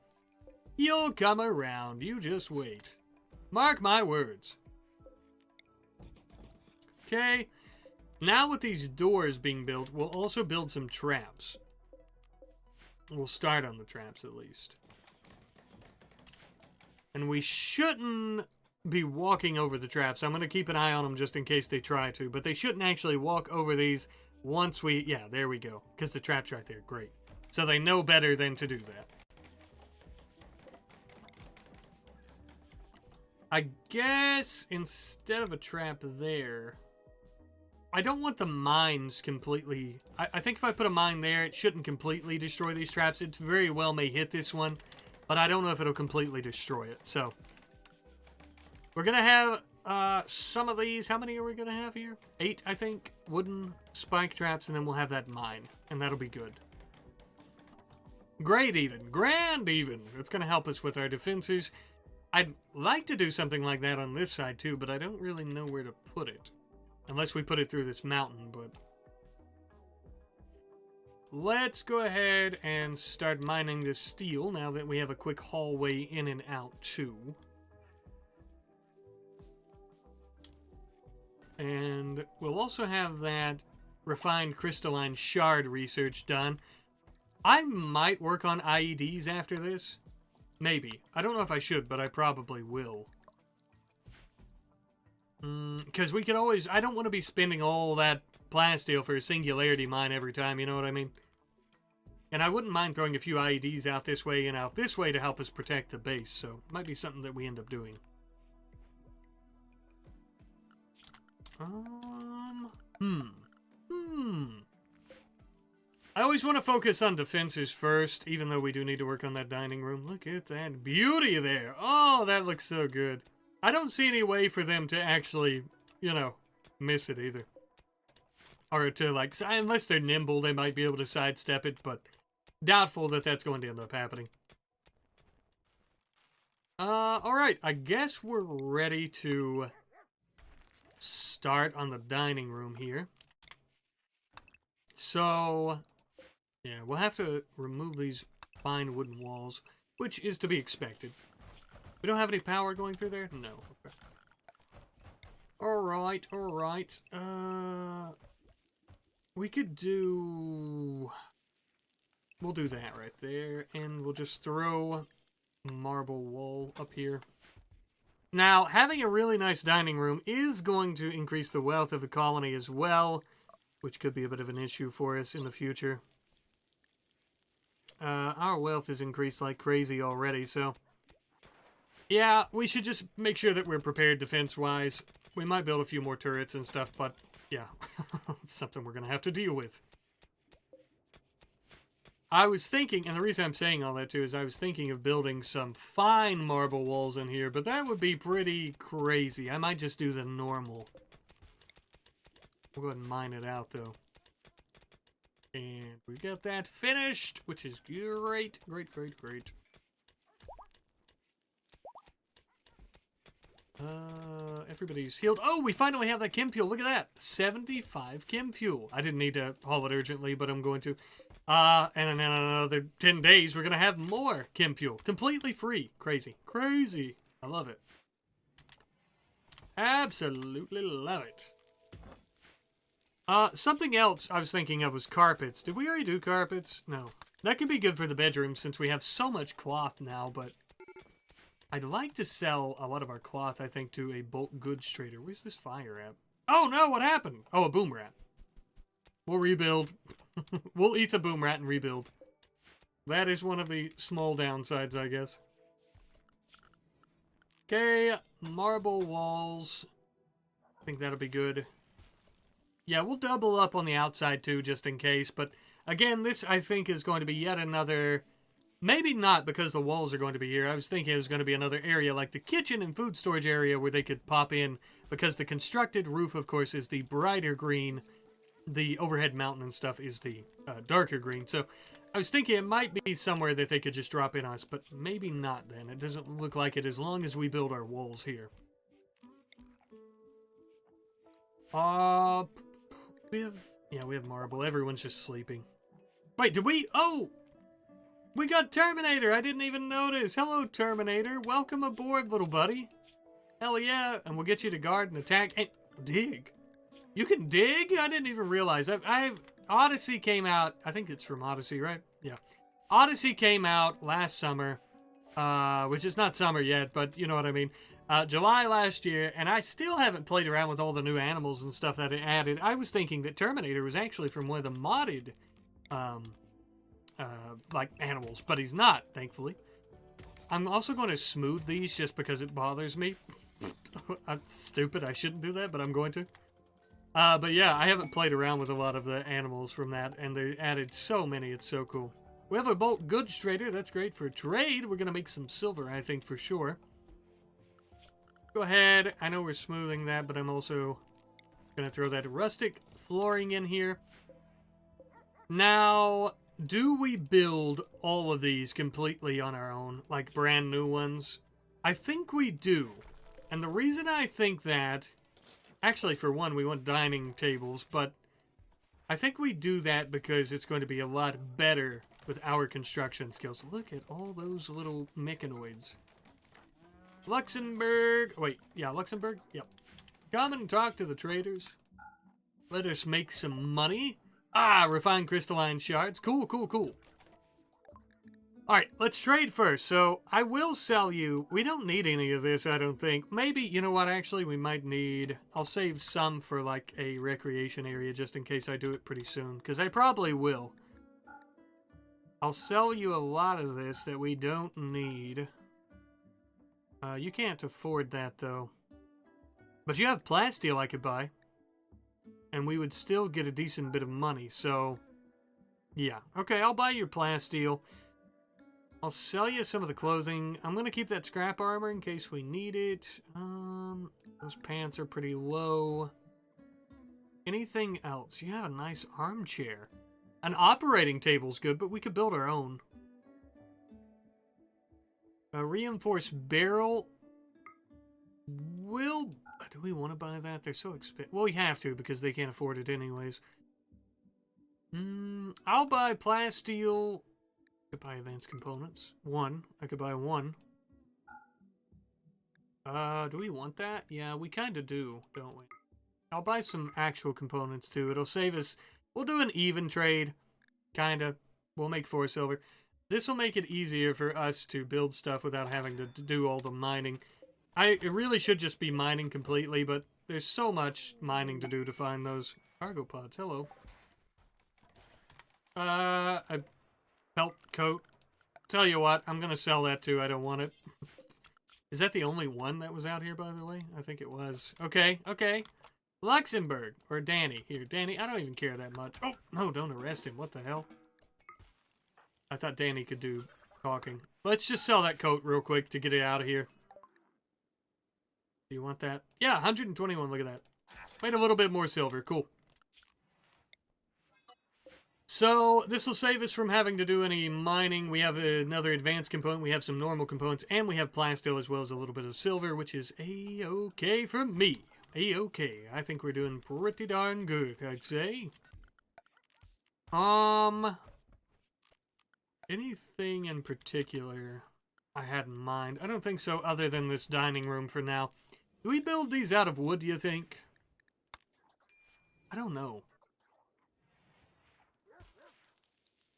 You'll come around. You just wait. Mark my words. Okay. Now with these doors being built, we'll also build some traps. We'll start on the traps at least. And we shouldn't be walking over the traps. I'm going to keep an eye on them just in case they try to. But they shouldn't actually walk over these once we... Yeah, there we go. Because the trap's right there. Great. So they know better than to do that. I guess instead of a trap there, I don't want the mines completely... I think if I put a mine there, it shouldn't completely destroy these traps. It very well may hit this one, but I don't know if it'll completely destroy it. So we're going to have some of these. How many are we going to have here? 8, I think. Wooden spike traps, and then we'll have that mine, and that'll be good. Great even. Grand even. It's going to help us with our defenses. I'd like to do something like that on this side too, but I don't really know where to put it. Unless we put it through this mountain, but... Let's go ahead and start mining this steel now that we have a quick hallway in and out too. And we'll also have that refined crystalline shard research done. I might work on IEDs after this. Maybe. I don't know if I should, but I probably will. Because we could always... I don't want to be spending all that plasteel for a singularity mine every time, you know what I mean? And I wouldn't mind throwing a few IEDs out this way and out this way to help us protect the base, so it might be something that we end up doing. I always want to focus on defenses first, even though we do need to work on that dining room. Look at that beauty there. Oh, that looks so good. I don't see any way for them to actually, you know, miss it either. Or to, like, unless they're nimble, they might be able to sidestep it, but doubtful that that's going to end up happening. Alright, I guess we're ready to start on the dining room here. So, yeah, we'll have to remove these fine wooden walls, which is to be expected. We don't have any power going through there? No. Okay. Alright, alright. We could do... We'll do that right there, and we'll just throw a marble wall up here. Now, having a really nice dining room is going to increase the wealth of the colony as well, which could be a bit of an issue for us in the future. Our wealth has increased like crazy already, so... Yeah, we should just make sure that we're prepared defense-wise. We might build a few more turrets and stuff, but yeah, it's something we're going to have to deal with. I was thinking, and the reason I'm saying all that too, is I was thinking of building some fine marble walls in here, but that would be pretty crazy. I might just do the normal. We'll go ahead and mine it out, though. And we got that finished, which is great, great, great, great. Everybody's healed. Oh, we finally have that chem fuel. Look at that. 75 chem fuel. I didn't need to haul it urgently, but I'm going to. And in another 10 days, we're going to have more chem fuel. Completely free. Crazy. Crazy. I love it. Absolutely love it. Something else I was thinking of was carpets. Did we already do carpets? No. That could be good for the bedroom since we have so much cloth now, but I'd like to sell a lot of our cloth, I think, to a bulk goods trader. Where's this fire at? Oh, no, what happened? Oh, a boom rat. We'll rebuild. We'll eat the boom rat and rebuild. That is one of the small downsides, I guess. Okay, marble walls. I think that'll be good. Yeah, we'll double up on the outside, too, just in case. But, again, this, I think, is going to be yet another... Maybe not because the walls are going to be here. I was thinking it was going to be another area like the kitchen and food storage area where they could pop in because the constructed roof, of course, is the brighter green. The overhead mountain and stuff is the darker green. So I was thinking it might be somewhere that they could just drop in on us, but maybe not then. It doesn't look like it as long as we build our walls here. We have marble. Everyone's just sleeping. Wait, did we... Oh! We got Terminator! I didn't even notice! Hello, Terminator! Welcome aboard, little buddy! Hell yeah! And we'll get you to guard and attack and dig! You can dig? I didn't even realize. Odyssey came out... I think it's from Odyssey, right? Yeah. Odyssey came out last summer. Which is not summer yet, but you know what I mean. July last year, and I still haven't played around with all the new animals and stuff that it added. I was thinking that Terminator was actually from one of the modded... like animals, but he's not, thankfully. I'm also going to smooth these just because it bothers me. I'm stupid, I shouldn't do that, but I'm going to. But yeah, I haven't played around with a lot of the animals from that, and they added so many, it's so cool. We have a bulk goods trader, that's great for trade. We're going to make some silver, I think, for sure. Go ahead, I know we're smoothing that, but I'm also going to throw that rustic flooring in here. Now... do we build all of these completely on our own, like brand new ones? I think we do. And the reason I think that, actually for one, we want dining tables, but I think we do that because it's going to be a lot better with our construction skills. Look at all those little mechanoids. Luxembourg, wait, yeah, Luxembourg, yep. Come and talk to the traders. Let us make some money. Ah, refined crystalline shards. Cool, cool, cool. Alright, let's trade first. So, I will sell you... We don't need any of this, I don't think. Maybe, you know what, actually, we might need... I'll save some for, like, a recreation area just in case I do it pretty soon. Because I probably will. I'll sell you a lot of this that we don't need. You can't afford that, though. But you have plasteel I could buy. And we would still get a decent bit of money, so... Yeah. Okay, I'll buy your plasteel. I'll sell you some of the clothing. I'm going to keep that scrap armor in case we need it. Those pants are pretty low. Anything else? You have a nice armchair. An operating table's good, but we could build our own. A reinforced barrel. Do we want to buy that? They're so expensive. Well, we have to because they can't afford it anyways. I'll buy plasteel. I could buy advanced components. One. I could buy one. Do we want that? Yeah, we kind of do, don't we? I'll buy some actual components too. It'll save us. We'll do an even trade. Kinda. We'll make 4 silver. This will make it easier for us to build stuff without having to do all the mining. It really should just be mining completely, but there's so much mining to do to find those cargo pods. Hello. A belt coat. Tell you what, I'm gonna sell that too. I don't want it. Is that the only one that was out here, by the way? I think it was. Okay, okay. Luxembourg. Or Danny. Here, Danny. I don't even care that much. Oh, no, don't arrest him. What the hell? I thought Danny could do talking. Let's just sell that coat real quick to get it out of here. Do you want that? Yeah, 121. Look at that. Made a little bit more silver. Cool. So, this will save us from having to do any mining. We have another advanced component. We have some normal components. And we have plasteel as well as a little bit of silver, which is A-okay for me. A-okay. I think we're doing pretty darn good, I'd say. Anything in particular I had in mind? I don't think so, other than this dining room for now. Do we build these out of wood, do you think? I don't know.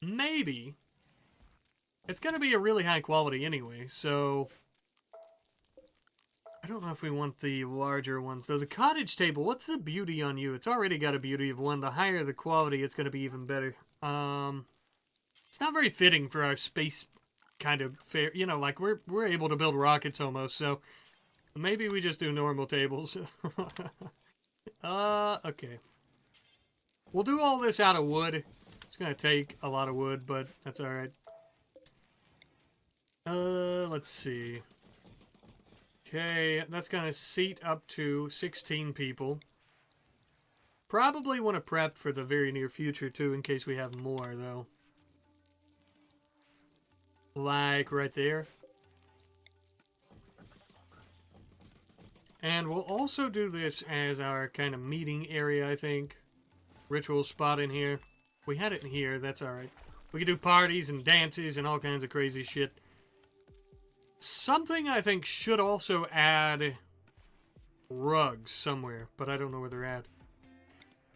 Maybe. It's going to be a really high quality anyway, so... I don't know if we want the larger ones, though. The cottage table, what's the beauty on you? It's already got a beauty of 1. The higher the quality, it's going to be even better. It's not very fitting for our space kind of fair. You know, like, we're able to build rockets almost, so... Maybe we just do normal tables. Okay. We'll do all this out of wood. It's gonna take a lot of wood, but that's alright. Let's see. Okay, that's gonna seat up to 16 people. Probably want to prep for the very near future, too, in case we have more, though. Like right there. And we'll also do this as our kind of meeting area, I think. Ritual spot in here. We had it in here, that's alright. We could do parties and dances and all kinds of crazy shit. Something I think should also add rugs somewhere, but I don't know where they're at.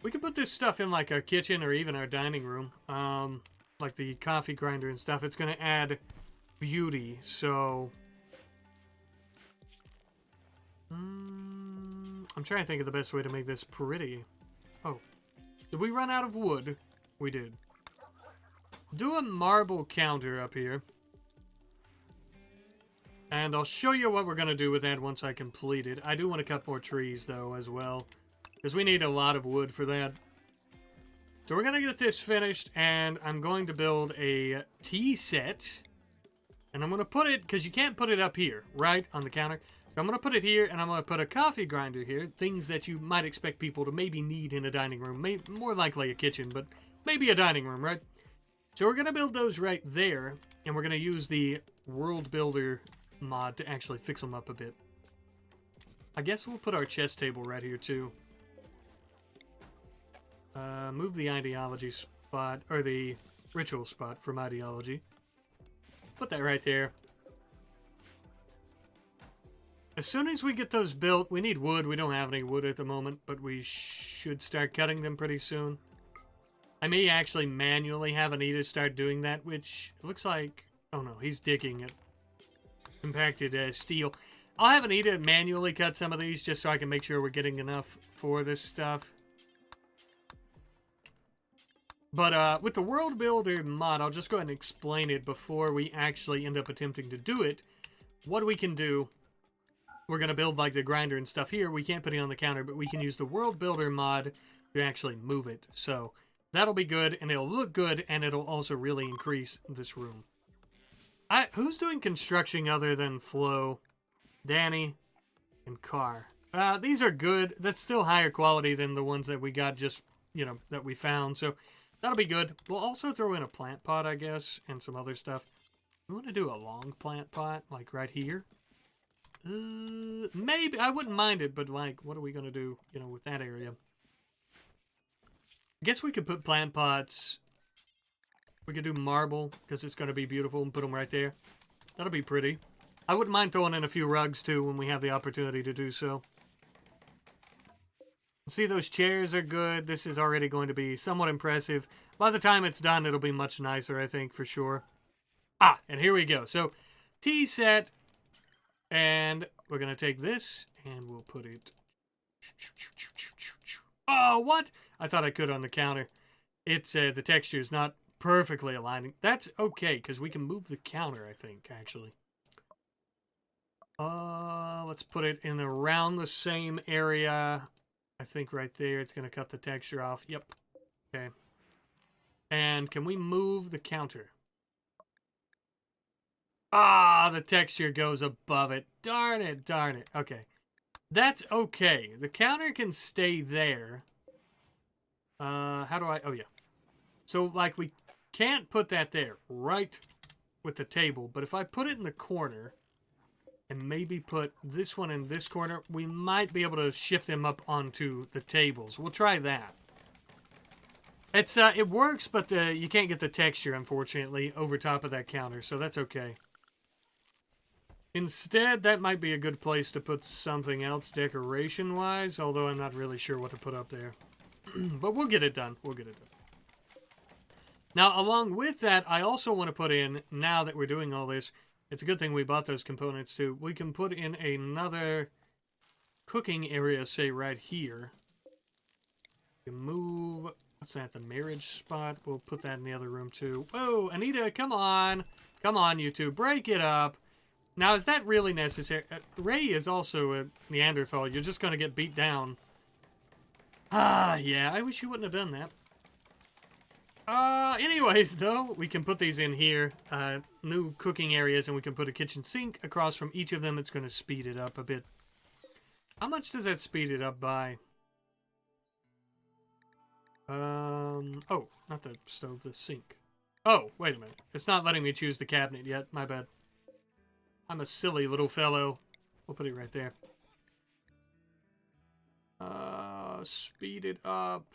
We could put this stuff in like our kitchen or even our dining room. Like the coffee grinder and stuff. It's going to add beauty, so... I'm trying to think of the best way to make this pretty. Oh. Did we run out of wood? We did. Do a marble counter up here. And I'll show you what we're going to do with that once I complete it. I do want to cut more trees, though, as well. Because we need a lot of wood for that. So we're going to get this finished, and I'm going to build a tea set. And I'm going to put it, because you can't put it up here, right, on the counter. So I'm going to put it here, and I'm going to put a coffee grinder here. Things that you might expect people to maybe need in a dining room. More likely a kitchen, but maybe a dining room, right? So we're going to build those right there, and we're going to use the World Builder mod to actually fix them up a bit. I guess we'll put our chess table right here, too. Move the ideology spot, or the ritual spot from ideology. Put that right there. As soon as we get those built, we need wood. We don't have any wood at the moment, but we should start cutting them pretty soon. I may actually manually have Anita start doing that, which looks like... Oh no, he's digging it. Compacted steel. I'll have Anita manually cut some of these just so I can make sure we're getting enough for this stuff. But with the World Builder mod, I'll just go ahead and explain it before we actually end up attempting to do it. What we can do... We're going to build like the grinder and stuff here. We can't put it on the counter, but we can use the World Builder mod to actually move it. So that'll be good, and it'll look good, and it'll also really increase this room. Who's doing construction other than Flo, Danny, and Carr? These are good. That's still higher quality than the ones that we got just, you know, that we found. So that'll be good. We'll also throw in a plant pot, I guess, and some other stuff. We want to do a long plant pot, like right here. Maybe. I wouldn't mind it, but like, what are we going to do, you know, with that area? I guess we could put plant pots. We could do marble, because it's going to be beautiful, and put them right there. That'll be pretty. I wouldn't mind throwing in a few rugs, too, when we have the opportunity to do so. See, those chairs are good. This is already going to be somewhat impressive. By the time it's done, it'll be much nicer, I think, for sure. Ah, and here we go. So, tea set. And we're going to take this, and we'll put it... Oh, what? I thought I could on the counter. It's, the texture is not perfectly aligning. That's okay, because we can move the counter, I think, actually. Let's put it in around the same area. I think right there, it's going to cut the texture off. Yep. Okay. And can we move the counter? Ah, the texture goes above it. Darn it, darn it. Okay. That's okay. The counter can stay there. How do I... Oh, yeah. So, like, we can't put that there, right with the table. But if I put it in the corner and maybe put this one in this corner, we might be able to shift them up onto the tables. We'll try that. It's it works, but you can't get the texture, unfortunately, over top of that counter. So that's okay. Instead, that might be a good place to put something else decoration-wise, although I'm not really sure what to put up there. But we'll get it done. We'll get it done. Now, along with that, I also want to put in, now that we're doing all this, it's a good thing we bought those components too, we can put in another cooking area, say right here. We can move, what's that, the marriage spot? We'll put that in the other room too. Whoa, Anita, come on. Come on, you two, break it up. Now, is that really necessary? Ray is also a Neanderthal. You're just going to get beat down. Ah, yeah. I wish you wouldn't have done that. Anyways, though, we can put these in here. New cooking areas, and we can put a kitchen sink across from each of them. It's going to speed it up a bit. How much does that speed it up by? Oh, not the stove, the sink. Oh, wait a minute. It's not letting me choose the cabinet yet. My bad. I'm a silly little fellow. We'll put it right there. Speed it up.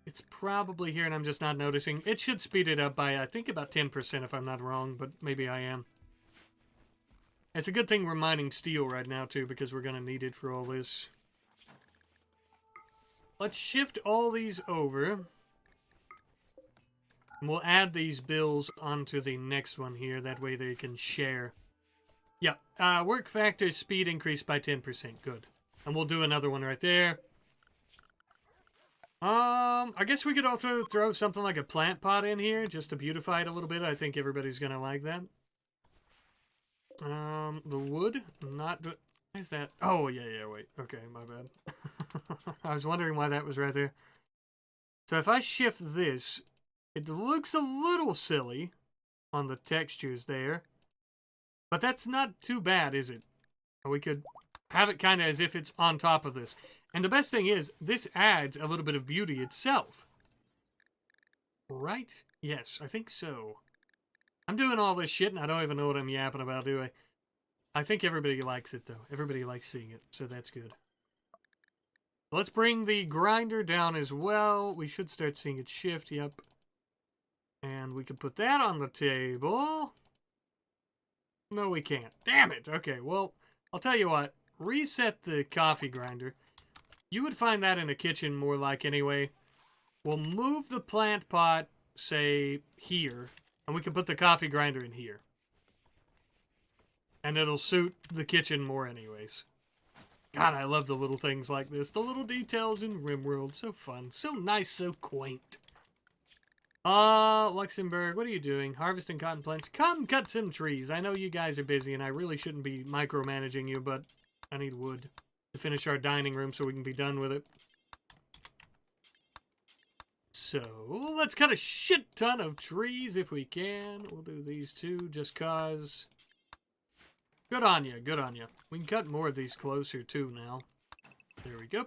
It's probably here and I'm just not noticing. It should speed it up by, I think, about 10% if I'm not wrong, but maybe I am. It's a good thing we're mining steel right now, too, because we're going to need it for all this. Let's shift all these over. And we'll add these bills onto the next one here. That way they can share. Yeah. Work factor speed increased by 10%. Good. And we'll do another one right there. I guess we could also throw something like a plant pot in here just to beautify it a little bit. I think everybody's going to like that. The wood. Not... Why is that? Oh, yeah, wait. Okay, my bad. I was wondering why that was right there. So if I shift this... It looks a little silly on the textures there. But that's not too bad, is it? We could have it kind of as if it's on top of this. And the best thing is, this adds a little bit of beauty itself. Right? Yes, I think so. I'm doing all this shit and I don't even know what I'm yapping about, do I? I think everybody likes it, though. Everybody likes seeing it, so that's good. Let's bring the grinder down as well. We should start seeing it shift, yep. And we can put that on the table. No, we can't. Damn it! Okay, well, I'll tell you what. Reset the coffee grinder. You would find that in a kitchen more like anyway. We'll move the plant pot, say, here. And we can put the coffee grinder in here. And it'll suit the kitchen more anyways. God, I love the little things like this. The little details in RimWorld. So fun. So nice, so quaint. Luxembourg, what are you doing? Harvesting cotton plants? Come cut some trees. I know you guys are busy and I really shouldn't be micromanaging you, but I need wood to finish our dining room so we can be done with it. So, let's cut a shit ton of trees if we can. We'll do these two just cause. Good on you, good on you. We can cut more of these closer too now. There we go.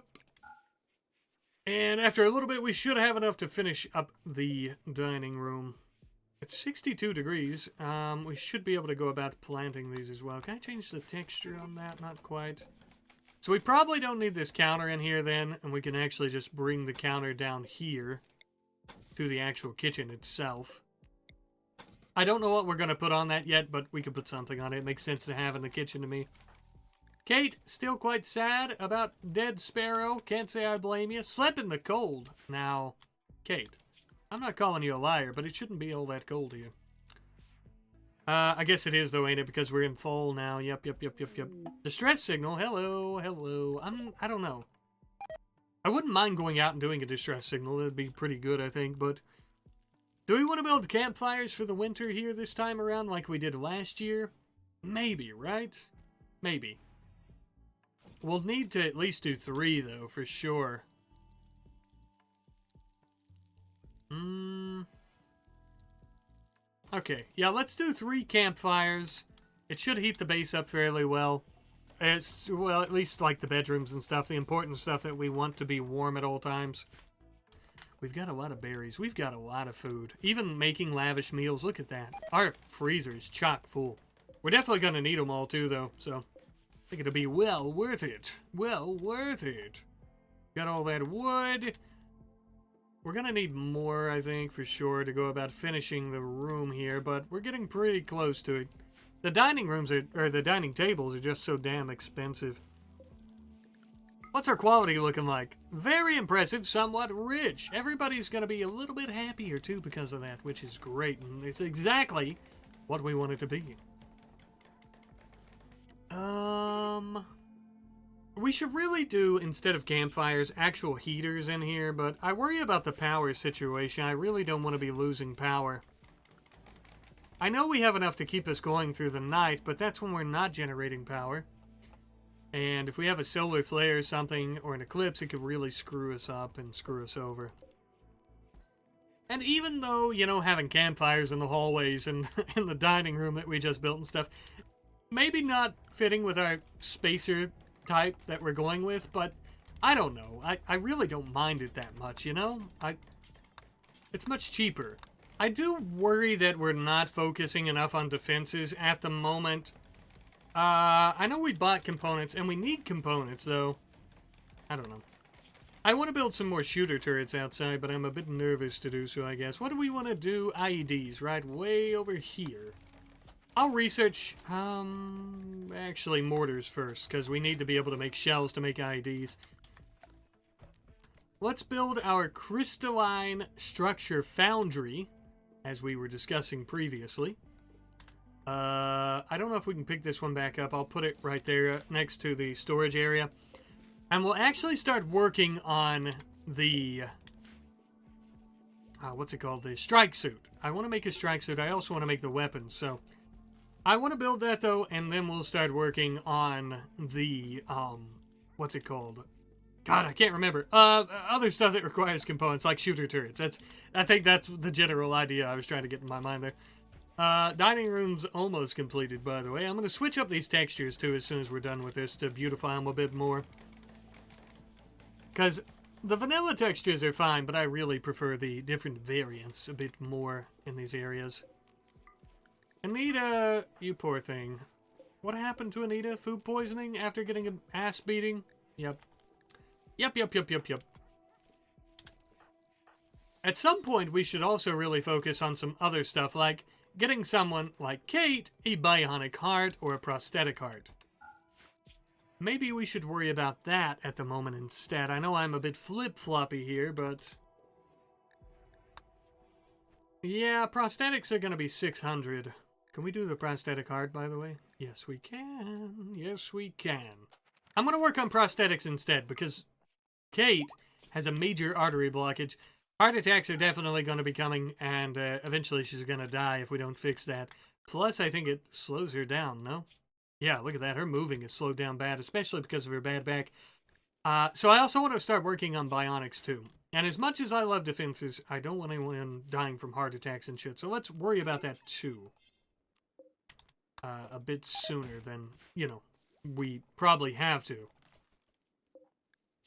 And after a little bit, we should have enough to finish up the dining room. It's 62 degrees. We should be able to go about planting these as well. Can I change the texture on that? Not quite. So we probably don't need this counter in here then, and we can actually just bring the counter down here to the actual kitchen itself. I don't know what we're going to put on that yet, but we could put something on it. It makes sense to have in the kitchen to me. Kate, still quite sad about dead Sparrow. Can't say I blame you. Slept in the cold. Now, Kate, I'm not calling you a liar, but it shouldn't be all that cold here. I guess it is though, ain't it? Because we're in fall now. Yep. Distress signal. Hello. I don't know. I wouldn't mind going out and doing a distress signal. That'd be pretty good, I think, but do we want to build campfires for the winter here this time around like we did last year? Maybe, right? Maybe. We'll need to at least do 3, though, for sure. Okay, yeah, let's do 3 campfires. It should heat the base up fairly well. Well, at least like the bedrooms and stuff, the important stuff that we want to be warm at all times. We've got a lot of berries. We've got a lot of food. Even making lavish meals, look at that. Our freezer is chock full. We're definitely going to need them all too, though, so I think it'll be well worth it. Well worth it. Got all that wood. We're going to need more, I think, for sure, to go about finishing the room here, but we're getting pretty close to it. The dining rooms or the dining tables are just so damn expensive. What's our quality looking like? Very impressive, somewhat rich. Everybody's going to be a little bit happier, too, because of that, which is great. And it's exactly what we want it to be. We should really do, instead of campfires, actual heaters in here, but I worry about the power situation. I really don't want to be losing power. I know we have enough to keep us going through the night, but that's when we're not generating power. And if we have a solar flare or something, or an eclipse, it could really screw us up and screw us over. And even though, you know, having campfires in the hallways and in the dining room that we just built and stuff, maybe not fitting with our spacer type that we're going with, but I don't know. I really don't mind it that much, you know? It's much cheaper. I do worry that we're not focusing enough on defenses at the moment. I know we bought components, and we need components, though. I don't know. I want to build some more shooter turrets outside, but I'm a bit nervous to do so, I guess. What do we want to do? IEDs, right? Way over here. I'll research, actually mortars first, because we need to be able to make shells to make IEDs. Let's build our crystalline structure foundry, as we were discussing previously. I don't know if we can pick this one back up. I'll put it right there next to the storage area. And we'll actually start working on the... what's it called? The strike suit. I want to make a strike suit. I also want to make the weapons, so... I want to build that, though, and then we'll start working on the, what's it called? God, I can't remember. Other stuff that requires components, like shooter turrets. I think that's the general idea I was trying to get in my mind there. Dining room's almost completed, by the way. I'm going to switch up these textures, too, as soon as we're done with this to beautify them a bit more. Because the vanilla textures are fine, but I really prefer the different variants a bit more in these areas. Anita, you poor thing. What happened to Anita? Food poisoning after getting an ass beating? Yep. Yep. At some point, we should also really focus on some other stuff, like getting someone like Kate a bionic heart or a prosthetic heart. Maybe we should worry about that at the moment instead. I know I'm a bit flip-floppy here, but... yeah, prosthetics are going to be 600. Can we do the prosthetic heart, by the way? Yes, we can. Yes, we can. I'm going to work on prosthetics instead, because Kate has a major artery blockage. Heart attacks are definitely going to be coming, and eventually she's going to die if we don't fix that. Plus, I think it slows her down, no? Yeah, look at that. Her moving is slowed down bad, especially because of her bad back. So I also want to start working on bionics, too. And as much as I love defenses, I don't want anyone dying from heart attacks and shit. So let's worry about that, too. A bit sooner than, you know, we probably have to.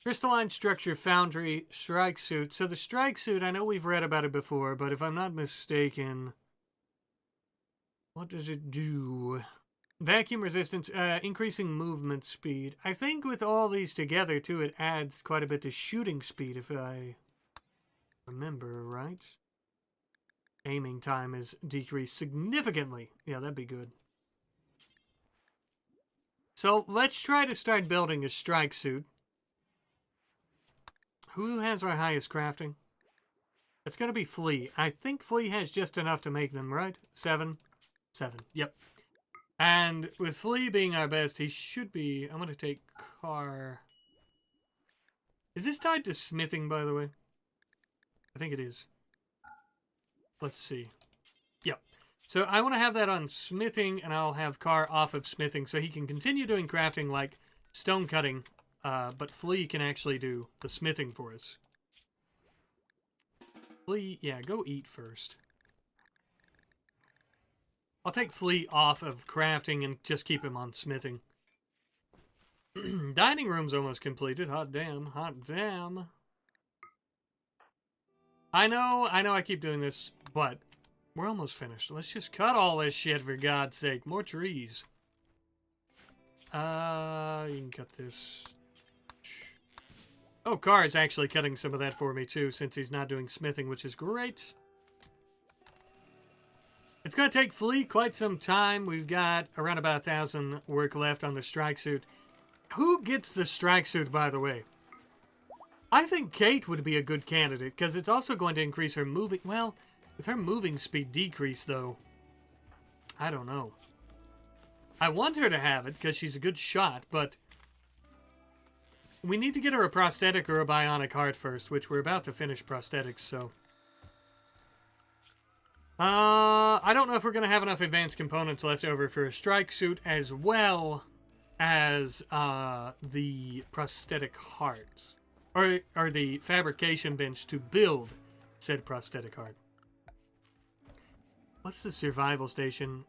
Crystalline structure, foundry, strike suit. So the strike suit, I know we've read about it before, but if I'm not mistaken, what does it do? Vacuum resistance, increasing movement speed. I think with all these together, too, it adds quite a bit to shooting speed, if I remember right. Aiming time is decreased significantly. Yeah, that'd be good. So let's try to start building a strike suit. Who has our highest crafting? It's going to be Flea. I think Flea has just enough to make them, right? 7? 7. Yep. And with Flea being our best, he should be... I'm going to take Car... Is this tied to smithing, by the way? I think it is. Let's see. Yep. So I want to have that on smithing, and I'll have Car off of smithing, so he can continue doing crafting like stone cutting, but Flea can actually do the smithing for us. Flea, yeah, go eat first. I'll take Flea off of crafting and just keep him on smithing. Dining room's almost completed. Hot damn, hot damn. I know I keep doing this, but we're almost finished. Let's just cut all this shit, for God's sake. More trees. You can cut this. Oh, Car is actually cutting some of that for me, too, since he's not doing smithing, which is great. It's going to take Flea quite some time. We've got around about 1,000 work left on the strike suit. Who gets the strike suit, by the way? I think Kate would be a good candidate, because it's also going to increase her moving... Well, with her moving speed decrease, though, I don't know. I want her to have it, because she's a good shot, but... we need to get her a prosthetic or a bionic heart first, which we're about to finish prosthetics, so... I don't know if we're going to have enough advanced components left over for a strike suit as well as the prosthetic heart. Or the fabrication bench to build said prosthetic heart. What's the survival station?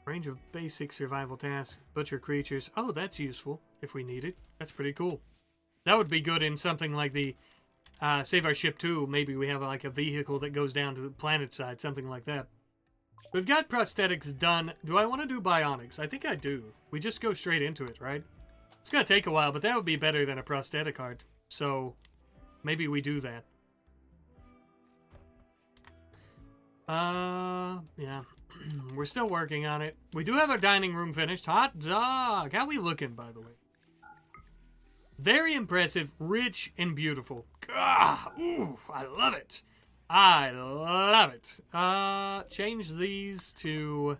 Range of basic survival tasks. Butcher creatures. Oh, that's useful if we need it. That's pretty cool. That would be good in something like the... Save Our Ship 2, maybe we have like a vehicle that goes down to the planet side, something like that. We've got prosthetics done. Do I want to do bionics? I think I do. We just go straight into it, right? It's going to take a while, but that would be better than a prosthetic heart. So, maybe we do that. Yeah. We're still working on it. We do have our dining room finished. Hot dog! How we looking, by the way? Very impressive, rich, and beautiful. Ah, ooh, I love it. I love it. Change these to...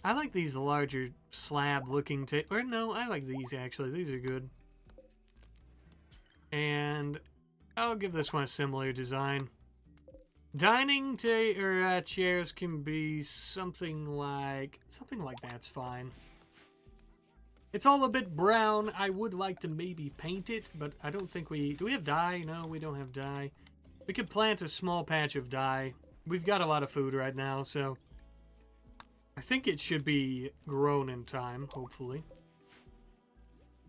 I like these larger slab-looking or no, I like these, actually. These are good. And I'll give this one a similar design. Dining chairs can be something like that's fine. It's all a bit brown. I would like to maybe paint it, but I don't think we... Do we have dye? No, we don't have dye. We could plant a small patch of dye. We've got a lot of food right now, so... I think it should be grown in time, hopefully.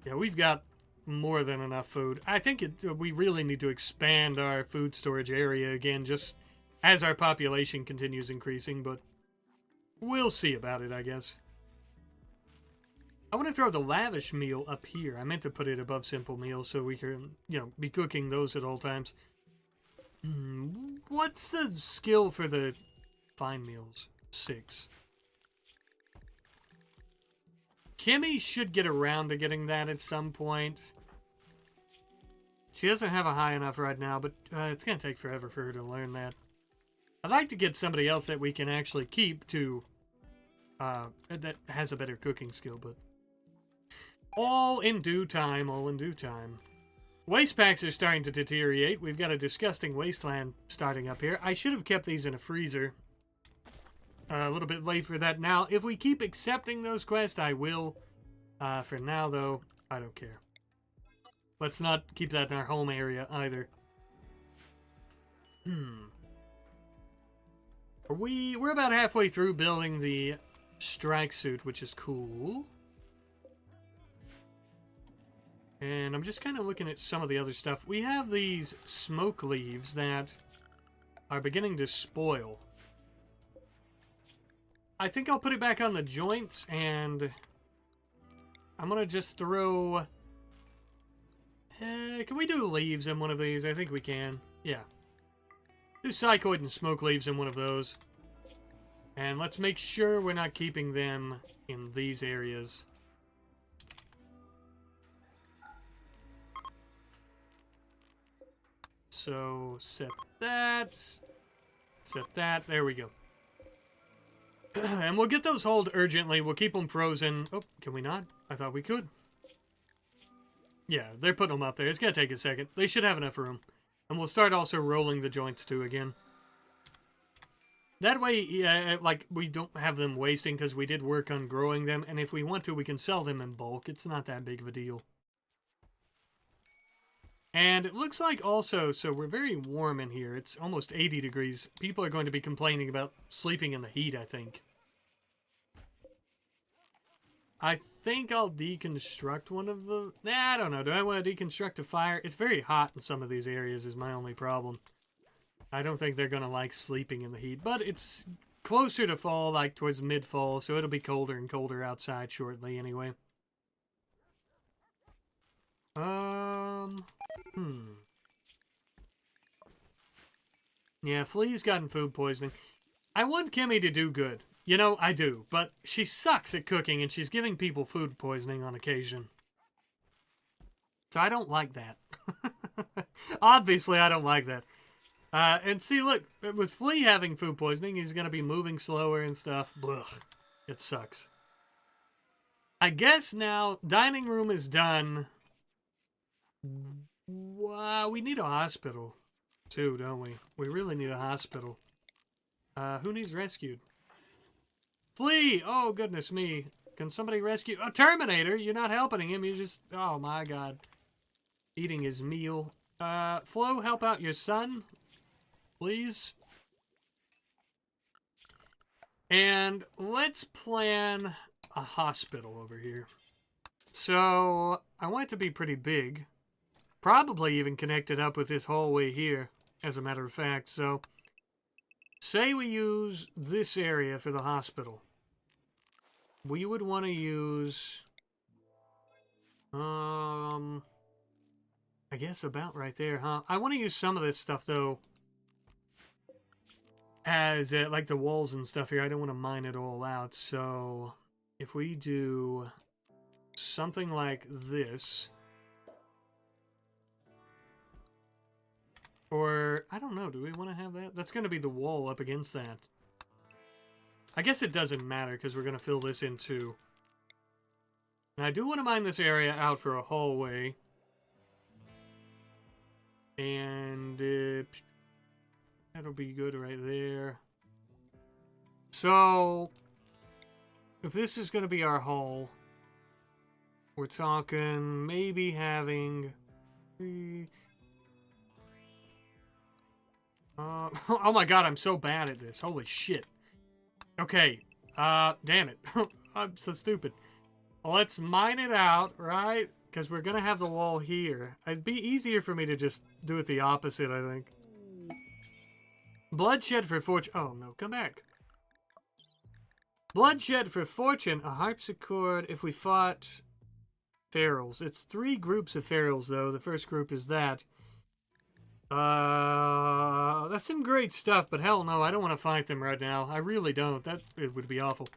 Yeah, we've got more than enough food. I think we really need to expand our food storage area again, just as our population continues increasing, but... we'll see about it, I guess. I want to throw the lavish meal up here. I meant to put it above simple meals so we can, be cooking those at all times. What's the skill for the fine meals? 6. Kimmy should get around to getting that at some point. She doesn't have a high enough right now, but it's going to take forever for her to learn that. I'd like to get somebody else that we can actually keep to... that has a better cooking skill, but... all in due time, all in due time. Waste packs are starting to deteriorate. We've got a disgusting wasteland starting up here. I should have kept these in a freezer. A little bit late for that now. If we keep accepting those quests, I will. For now, though, I don't care. Let's not keep that in our home area either. We're about halfway through building the strike suit, which is cool. And I'm just kind of looking at some of the other stuff. We have these smoke leaves that are beginning to spoil. I think I'll put it back on the joints, and I'm going to just throw... can we do leaves in one of these? I think we can. Yeah. Do psychoid and smoke leaves in one of those. And let's make sure we're not keeping them in these areas. So, set that. Set that. There we go. And we'll get those hauled urgently. We'll keep them frozen. Oh, can we not? I thought we could. Yeah, they're putting them up there. It's going to take a second. They should have enough room. And we'll start also rolling the joints too again. That way, yeah, like, we don't have them wasting because we did work on growing them. And if we want to, we can sell them in bulk. It's not that big of a deal. And it looks like also, so we're very warm in here. It's almost 80 degrees. People are going to be complaining about sleeping in the heat, I think. I think I'll deconstruct one of the... Nah, I don't know. Do I want to deconstruct a fire? It's very hot in some of these areas is my only problem. I don't think they're going to like sleeping in the heat. But it's closer to fall, like towards mid-fall, so it'll be colder and colder outside shortly anyway. Yeah, Flea's gotten food poisoning. I want Kimmy to do good. You know, I do. But she sucks at cooking, and she's giving people food poisoning on occasion. So I don't like that. Obviously, I don't like that. And see, look, with Flea having food poisoning, he's going to be moving slower and stuff. Blah. It sucks. I guess now, dining room is done. Wow, we need a hospital, too, don't we? We really need a hospital. Who needs rescued? Flea! Oh, goodness me. Can somebody rescue... Oh, Terminator! You're not helping him. You just... Oh, my God. Eating his meal. Flo, help out your son. Please. And let's plan a hospital over here. So, I want it to be pretty big. Probably even connected up with this hallway here, as a matter of fact. So, say we use this area for the hospital. We would want to use... I guess about right there, huh? I want to use some of this stuff, though, as, like, the walls and stuff here. I don't want to mine it all out. So, if we do something like this... Or, I don't know, do we want to have that? That's going to be the wall up against that. I guess it doesn't matter, because we're going to fill this in too. And I do want to mine this area out for a hallway. And, that'll be good right there. So, if this is going to be our hall, we're talking maybe having... oh my god, I'm so bad at this. Holy shit. Okay. Damn it. I'm so stupid. Let's mine it out, right? Because we're going to have the wall here. It'd be easier for me to just do it the opposite, I think. Bloodshed for fortune. Oh, no. Come back. Bloodshed for fortune. A harpsichord if we fought ferals. It's 3 groups of ferals, though. The first group is that. That's some great stuff, but hell no, I don't want to fight them right now. I really don't. It would be awful.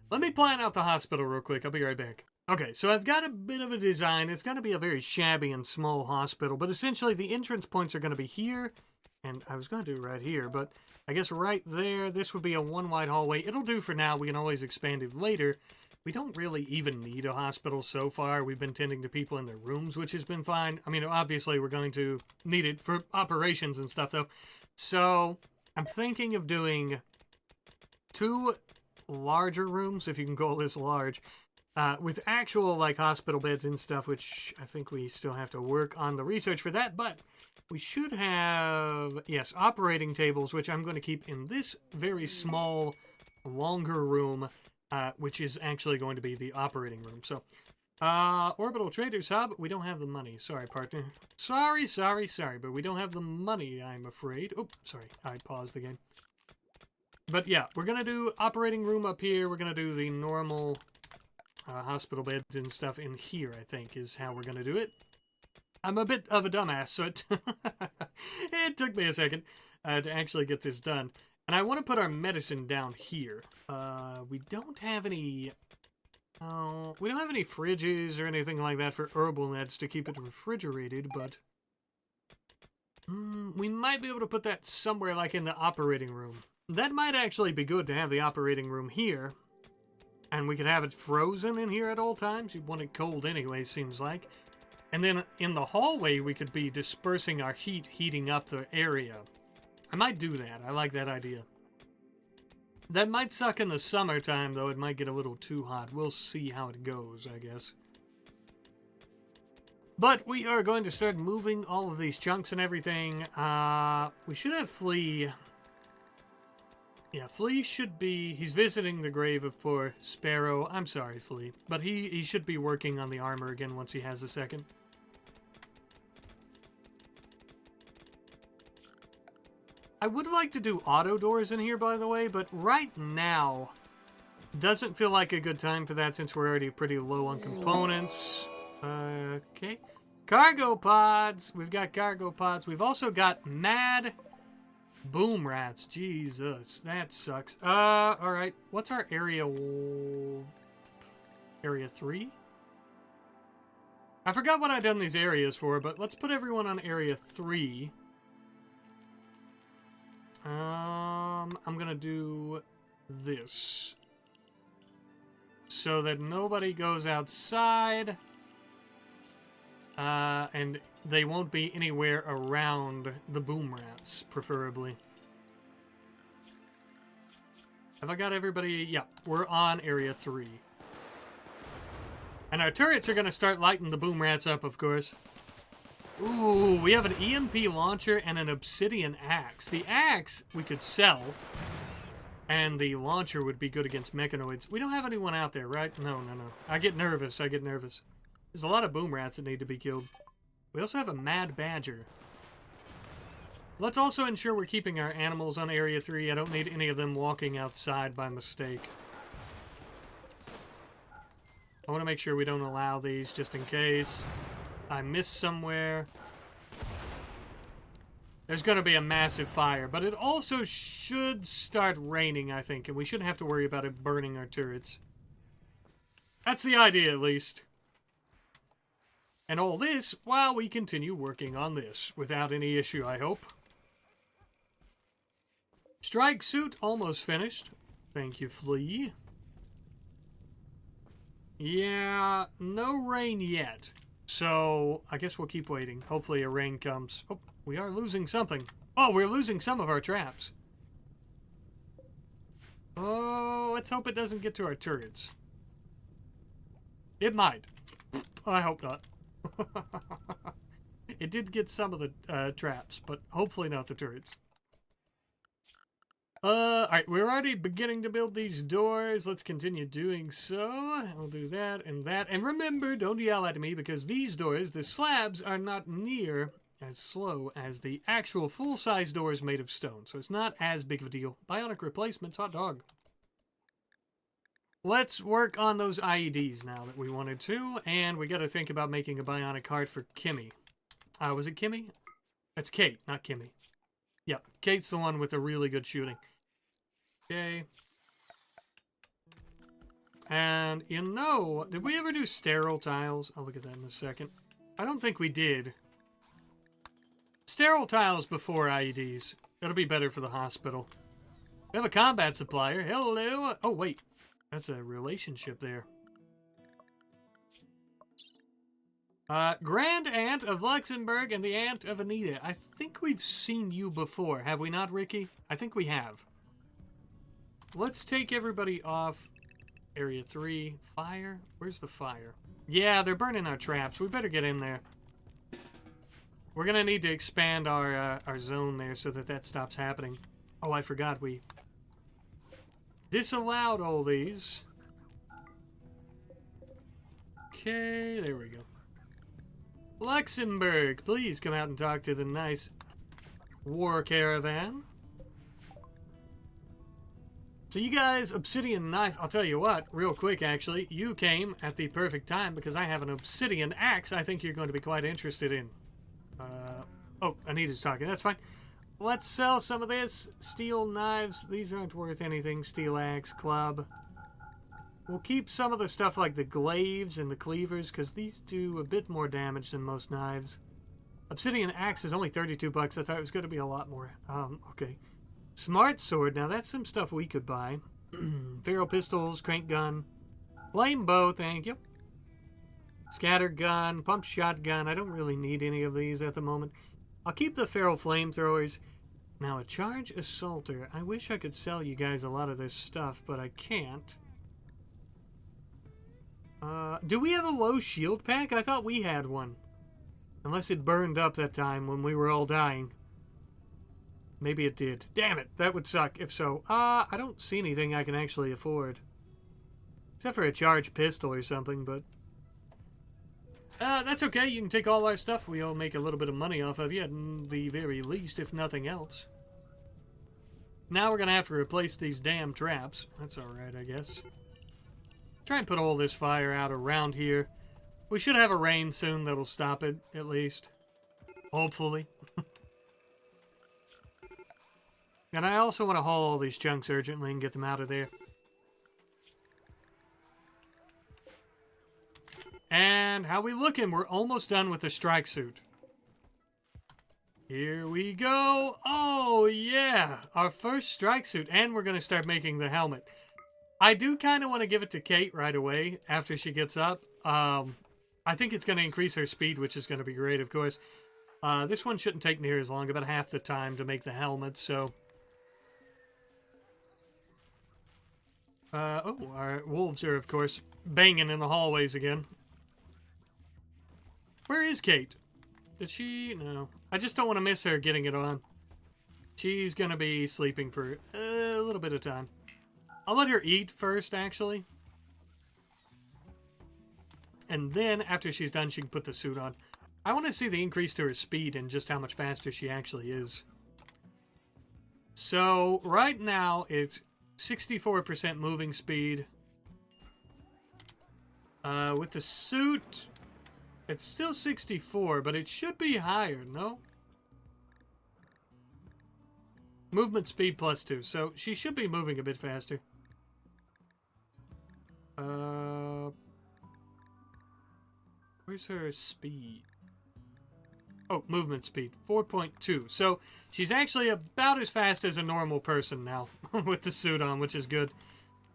Let me plan out the hospital real quick. I'll be right back. Okay, so I've got a bit of a design. It's going to be a very shabby and small hospital, but essentially the entrance points are going to be here, and I was going to do right here, but I guess right there, this would be a one-wide hallway. It'll do for now. We can always expand it later. We don't really even need a hospital so far. We've been tending to people in their rooms, which has been fine. I mean, obviously we're going to need it for operations and stuff, though. So I'm thinking of doing 2 larger rooms, if you can call this large, with actual, like, hospital beds and stuff, which I think we still have to work on the research for that, but we should have, yes, operating tables, which I'm going to keep in this very small, longer room, which is actually going to be the operating room. So, Orbital Traders Hub, we don't have the money. Sorry, partner. Sorry, but we don't have the money, I'm afraid. Oh, sorry, I paused the game. But yeah, we're going to do operating room up here. We're going to do the normal hospital beds and stuff in here, I think, is how we're going to do it. I'm a bit of a dumbass, so it took me a second to actually get this done. And I want to put our medicine down here. We don't have any... we don't have any fridges or anything like that for herbal meds to keep it refrigerated, but... we might be able to put that somewhere, like in the operating room. That might actually be good to have the operating room here. And we could have it frozen in here at all times. You want it cold anyway, seems like. And then in the hallway, we could be dispersing our heat, heating up the area. I might do that. I like that idea. That might suck in the summertime, though. It might get a little too hot. We'll see how it goes, I guess. But we are going to start moving all of these chunks and everything. We should have Flea... Yeah, Flea should be... He's visiting the grave of poor Sparrow. I'm sorry, Flea. But he should be working on the armor again once he has a second. I would like to do auto doors in here, by the way, but right now doesn't feel like a good time for that since we're already pretty low on components. Okay. Cargo pods. We've got cargo pods. We've also got mad... boom rats. Jesus, that sucks. Alright. What's our area? Area 3? I forgot what I've done these areas for, but let's put everyone on area 3. I'm gonna do this. So that nobody goes outside. And they won't be anywhere around the boom rats, preferably. Have I got everybody? Yeah, we're on area 3. And our turrets are going to start lighting the boom rats up, of course. Ooh, we have an EMP launcher and an obsidian axe. The axe we could sell, and the launcher would be good against mechanoids. We don't have anyone out there, right? No. I get nervous. There's a lot of boom rats that need to be killed. We also have a mad badger. Let's also ensure we're keeping our animals on area 3. I don't need any of them walking outside by mistake. I want to make sure we don't allow these just in case I miss somewhere. There's going to be a massive fire, but it also should start raining, I think, and we shouldn't have to worry about it burning our turrets. That's the idea, at least. And all this while we continue working on this, without any issue, I hope. Strike suit almost finished. Thank you, Flea. Yeah, no rain yet. So, I guess we'll keep waiting. Hopefully a rain comes. Oh, we are losing something. Oh, we're losing some of our traps. Oh, let's hope it doesn't get to our turrets. It might. I hope not. It did get some of the traps, but hopefully not the turrets. Alright, we're already beginning to build these doors. Let's continue doing so. We'll do that and that. And remember, don't yell at me, because these doors, the slabs, are not near as slow as the actual full-size doors made of stone. So it's not as big of a deal. Bionic replacements, hot dog. Let's work on those IEDs now that we wanted to. And we got to think about making a bionic heart for Kimmy. Was it Kimmy? That's Kate, not Kimmy. Yep, Kate's the one with the really good shooting. Okay. And, you know, did we ever do sterile tiles? I'll look at that in a second. I don't think we did. Sterile tiles before IEDs. It'll be better for the hospital. We have a combat supplier. Hello. Oh, wait. That's a relationship there. Grand Aunt of Luxembourg and the Aunt of Anita. I think we've seen you before. Have we not, Ricky? I think we have. Let's take everybody off Area 3. Fire? Where's the fire? Yeah, they're burning our traps. We better get in there. We're going to need to expand our zone there so that stops happening. Oh, I forgot we disallowed all these. Okay, there we go. Luxembourg, please come out and talk to the nice war caravan. So you guys, obsidian knife, I'll tell you what, real quick actually, you came at the perfect time because I have an obsidian axe I think you're going to be quite interested in. Oh, Anita's talking, that's fine. Let's sell some of this. Steel knives, these aren't worth anything. Steel axe, club. We'll keep some of the stuff like the glaives and the cleavers because these do a bit more damage than most knives. Obsidian axe is only 32 bucks. I thought it was going to be a lot more. Okay. Smart sword. Now that's some stuff we could buy. Ferro pistols, crank gun, flame bow, thank you. Scatter gun, pump shotgun. I don't really need any of these at the moment. I'll keep the ferro flamethrowers. Now a charge assaulter. I wish I could sell you guys a lot of this stuff, but I can't. Do we have a low shield pack? I thought we had one. Unless it burned up that time when we were all dying. Maybe it did. Damn it, that would suck if so. I don't see anything I can actually afford. Except for a charged pistol or something, but... that's okay, you can take all our stuff. We'll make a little bit of money off of you, at the very least, if nothing else. Now we're gonna have to replace these damn traps. That's alright, I guess. Try and put all this fire out around here. We should have a rain soon that'll stop it, at least. Hopefully. And I also want to haul all these chunks urgently and get them out of there. And how we looking? We're almost done with the strike suit. Here we go. Oh, yeah. Our first strike suit. And we're going to start making the helmet. I do kind of want to give it to Kate right away after she gets up. I think it's going to increase her speed, which is going to be great, of course. This one shouldn't take near as long, about half the time to make the helmet, so... oh, our wolves are, of course, banging in the hallways again. Where is Kate? Did she? No. I just don't want to miss her getting it on. She's going to be sleeping for a little bit of time. I'll let her eat first, actually. And then, after she's done, she can put the suit on. I want to see the increase to her speed and just how much faster she actually is. So, right now, it's 64% moving speed. With the suit, it's still 64, but it should be higher, no? Movement speed +2, so she should be moving a bit faster. Where's her speed? Oh, movement speed, 4.2. So she's actually about as fast as a normal person now with the suit on, which is good.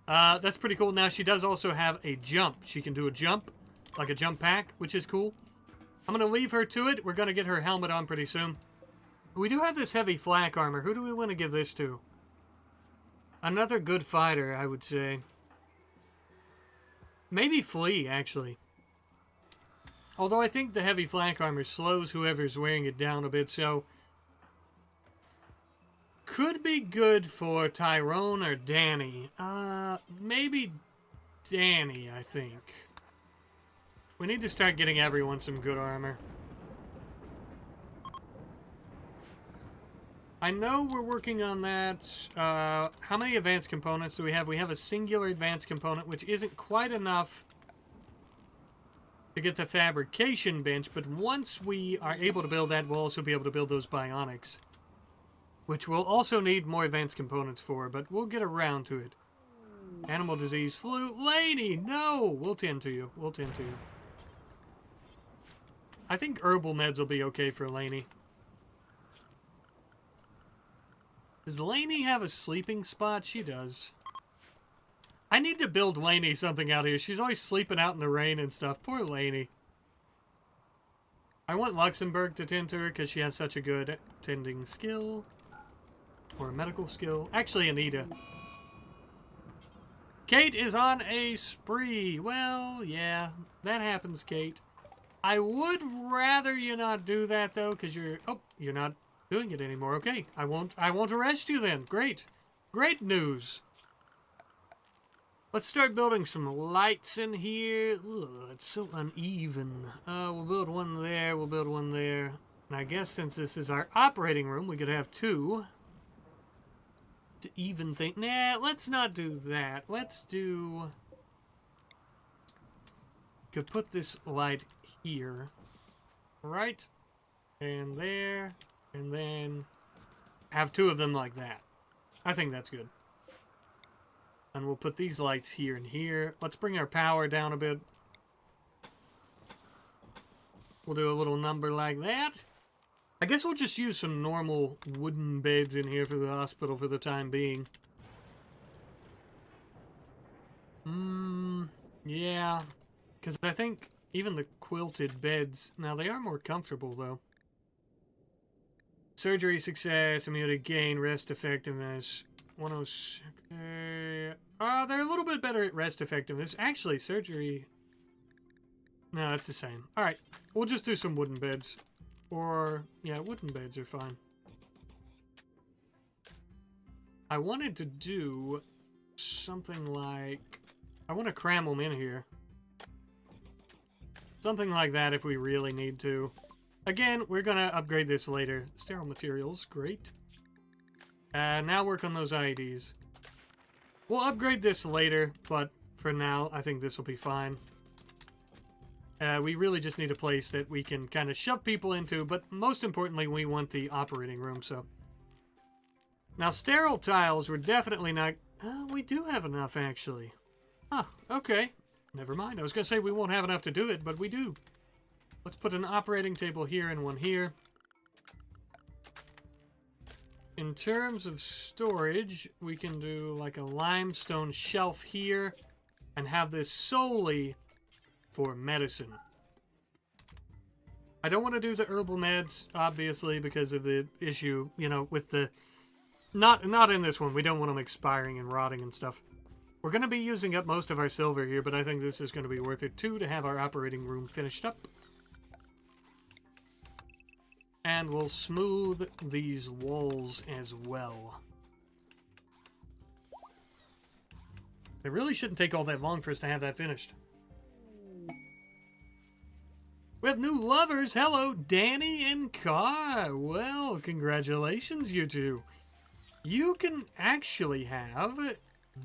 That's pretty cool. Now she does also have a jump. She can do a jump, like a jump pack, which is cool. I'm going to leave her to it. We're going to get her helmet on pretty soon. We do have this heavy flak armor. Who do we want to give this to? Another good fighter, I would say. Maybe Flea, actually. Although I think the heavy flak armor slows whoever's wearing it down a bit, so... Could be good for Tyrone or Danny. Maybe Danny, I think. We need to start getting everyone some good armor. I know we're working on that. How many advanced components do we have? We have a singular advanced component, which isn't quite enough to get the fabrication bench, but once we are able to build that, we'll also be able to build those bionics, which we'll also need more advanced components for, but we'll get around to it. Animal disease, flu. Laney, no! We'll tend to you. We'll tend to you. I think herbal meds will be okay for Laney. Does Laney have a sleeping spot? She does. I need to build Laney something out here. She's always sleeping out in the rain and stuff. Poor Laney. I want Luxembourg to tend to her because she has such a good tending skill. Or a medical skill. Actually, Anita. Kate is on a spree. Well, yeah. That happens, Kate. I would rather you not do that, though, because you're... Oh, you're not doing it anymore. Okay. I won't arrest you then. Great. Great news. Let's start building some lights in here. Ugh, it's so uneven. We'll build one there. We'll build one there. And I guess since this is our operating room, we could have two. To even think. Nah, let's not do that. Let's do... Could put this light here. Right? And there. And then have two of them like that. I think that's good. And we'll put these lights here and here. Let's bring our power down a bit. We'll do a little number like that. I guess we'll just use some normal wooden beds in here for the hospital for the time being. Yeah. Because I think even the quilted beds... Now, they are more comfortable, though. Surgery success, immunity gain, rest effectiveness... 106. They're a little bit better at rest effectiveness. Actually, surgery... No, it's the same. Alright, we'll just do some wooden beds. Or, yeah, wooden beds are fine. I wanted to do something like... I want to cram them in here. Something like that if we really need to. Again, we're going to upgrade this later. Sterile materials, great. Now work on those IEDs. We'll upgrade this later, but for now, I think this will be fine. We really just need a place that we can kind of shove people into, but most importantly, we want the operating room, so. Now, sterile tiles were definitely not... we do have enough, actually. Huh, okay. Never mind. I was going to say we won't have enough to do it, but we do. Let's put an operating table here and one here. In terms of storage, we can do like a limestone shelf here and have this solely for medicine. I don't want to do the herbal meds, obviously, because of the issue, you know, with the... Not in this one. We don't want them expiring and rotting and stuff. We're going to be using up most of our silver here, but I think this is going to be worth it, too, to have our operating room finished up. And we'll smooth these walls as well. It really shouldn't take all that long for us to have that finished. We have new lovers. Hello, Danny and Car. Well, congratulations, you two. You can actually have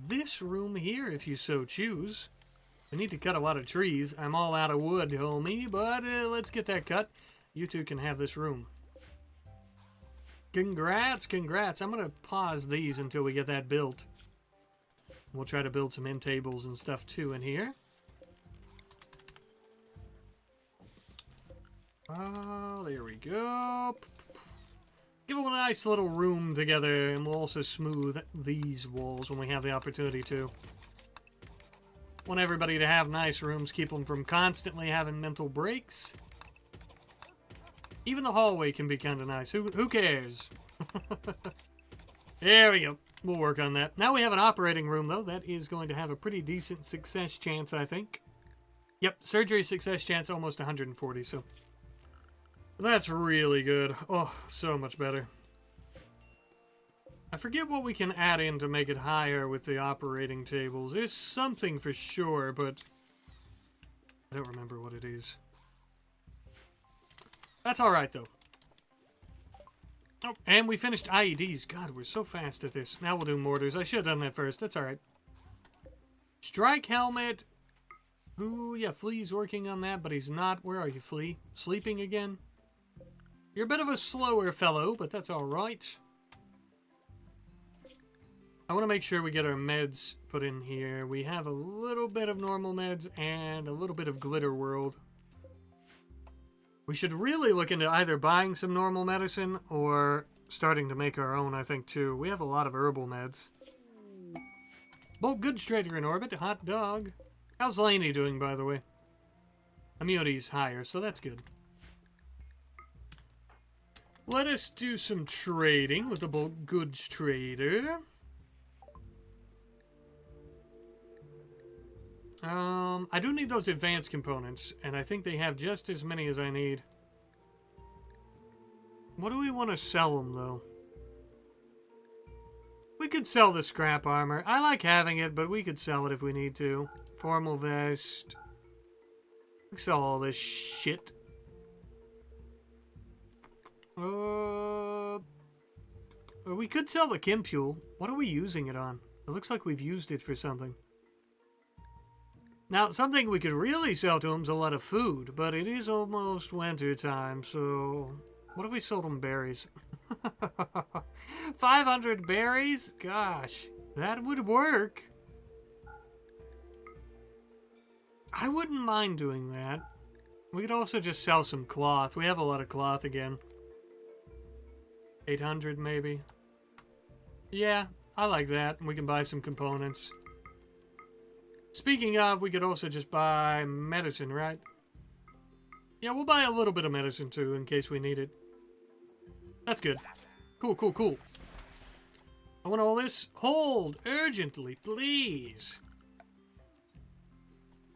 this room here if you so choose. We need to cut a lot of trees. I'm all out of wood, homie, but let's get that cut. You two can have this room. Congrats, congrats. I'm going to pause these until we get that built. We'll try to build some end tables and stuff too in here. Oh, there we go. Give them a nice little room together, and we'll also smooth these walls when we have the opportunity to. Want everybody to have nice rooms, keep them from constantly having mental breaks. Even the hallway can be kind of nice. Who cares? There we go. We'll work on that. Now we have an operating room, though. That is going to have a pretty decent success chance, I think. Yep, surgery success chance almost 140, so... That's really good. Oh, so much better. I forget what we can add in to make it higher with the operating tables. There's something for sure, but... I don't remember what it is. That's alright, though. Oh, and we finished IEDs. God, we're so fast at this. Now we'll do mortars. I should have done that first. That's alright. Strike helmet. Ooh, yeah, Flea's working on that, but he's not. Where are you, Flea? Sleeping again? You're a bit of a slower fellow, but that's alright. I want to make sure we get our meds put in here. We have a little bit of normal meds and a little bit of glitter world. We should really look into either buying some normal medicine or starting to make our own, I think, too. We have a lot of herbal meds. Bolt Goods Trader in orbit. Hot dog. How's Laney doing, by the way? Immunity's higher, so that's good. Let us do some trading with the Bolt Goods Trader. I do need those advanced components, and I think they have just as many as I need. What do we want to sell them, though? We could sell the scrap armor. I like having it, but we could sell it if we need to. Formal vest. We can sell all this shit. We could sell the Kimpule. What are we using it on? It looks like we've used it for something. Now, something we could really sell to them is a lot of food, but it is almost winter time, so... What if we sold them berries? 500 berries? Gosh, that would work. I wouldn't mind doing that. We could also just sell some cloth. We have a lot of cloth again. 800 maybe. Yeah, I like that. We can buy some components. Speaking of, we could also just buy medicine, right? Yeah, we'll buy a little bit of medicine too, in case we need it. That's good. Cool, cool, cool. I want all this. Hold! Urgently, please!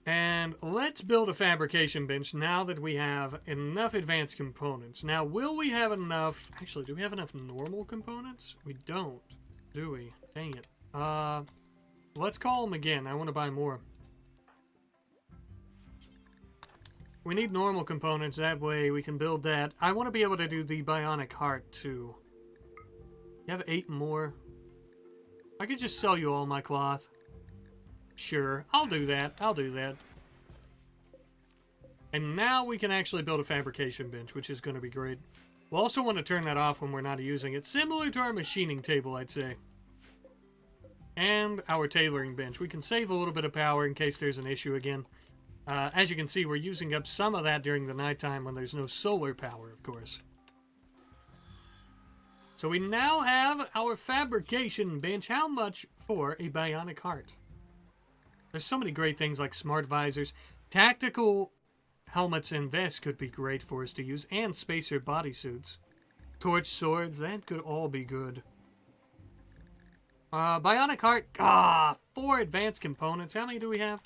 And let's build a fabrication bench now that we have enough advanced components. Now, will we have enough... Actually, do we have enough normal components? We don't, do we? Dang it. Let's call them again. I want to buy more. We need normal components. That way we can build that. I want to be able to do the bionic heart, too. You have 8 more. I could just sell you all my cloth. Sure, I'll do that. I'll do that. And now we can actually build a fabrication bench, which is going to be great. We'll also want to turn that off when we're not using it. Similar to our machining table, I'd say. And our tailoring bench. We can save a little bit of power in case there's an issue again. As you can see, we're using up some of that during the nighttime when there's no solar power, of course. So we now have our fabrication bench. How much for a bionic heart? There's so many great things like smart visors. Tactical helmets and vests could be great for us to use. And spacer bodysuits. Torch swords, that could all be good. Bionic heart. 4 advanced components. How many do we have?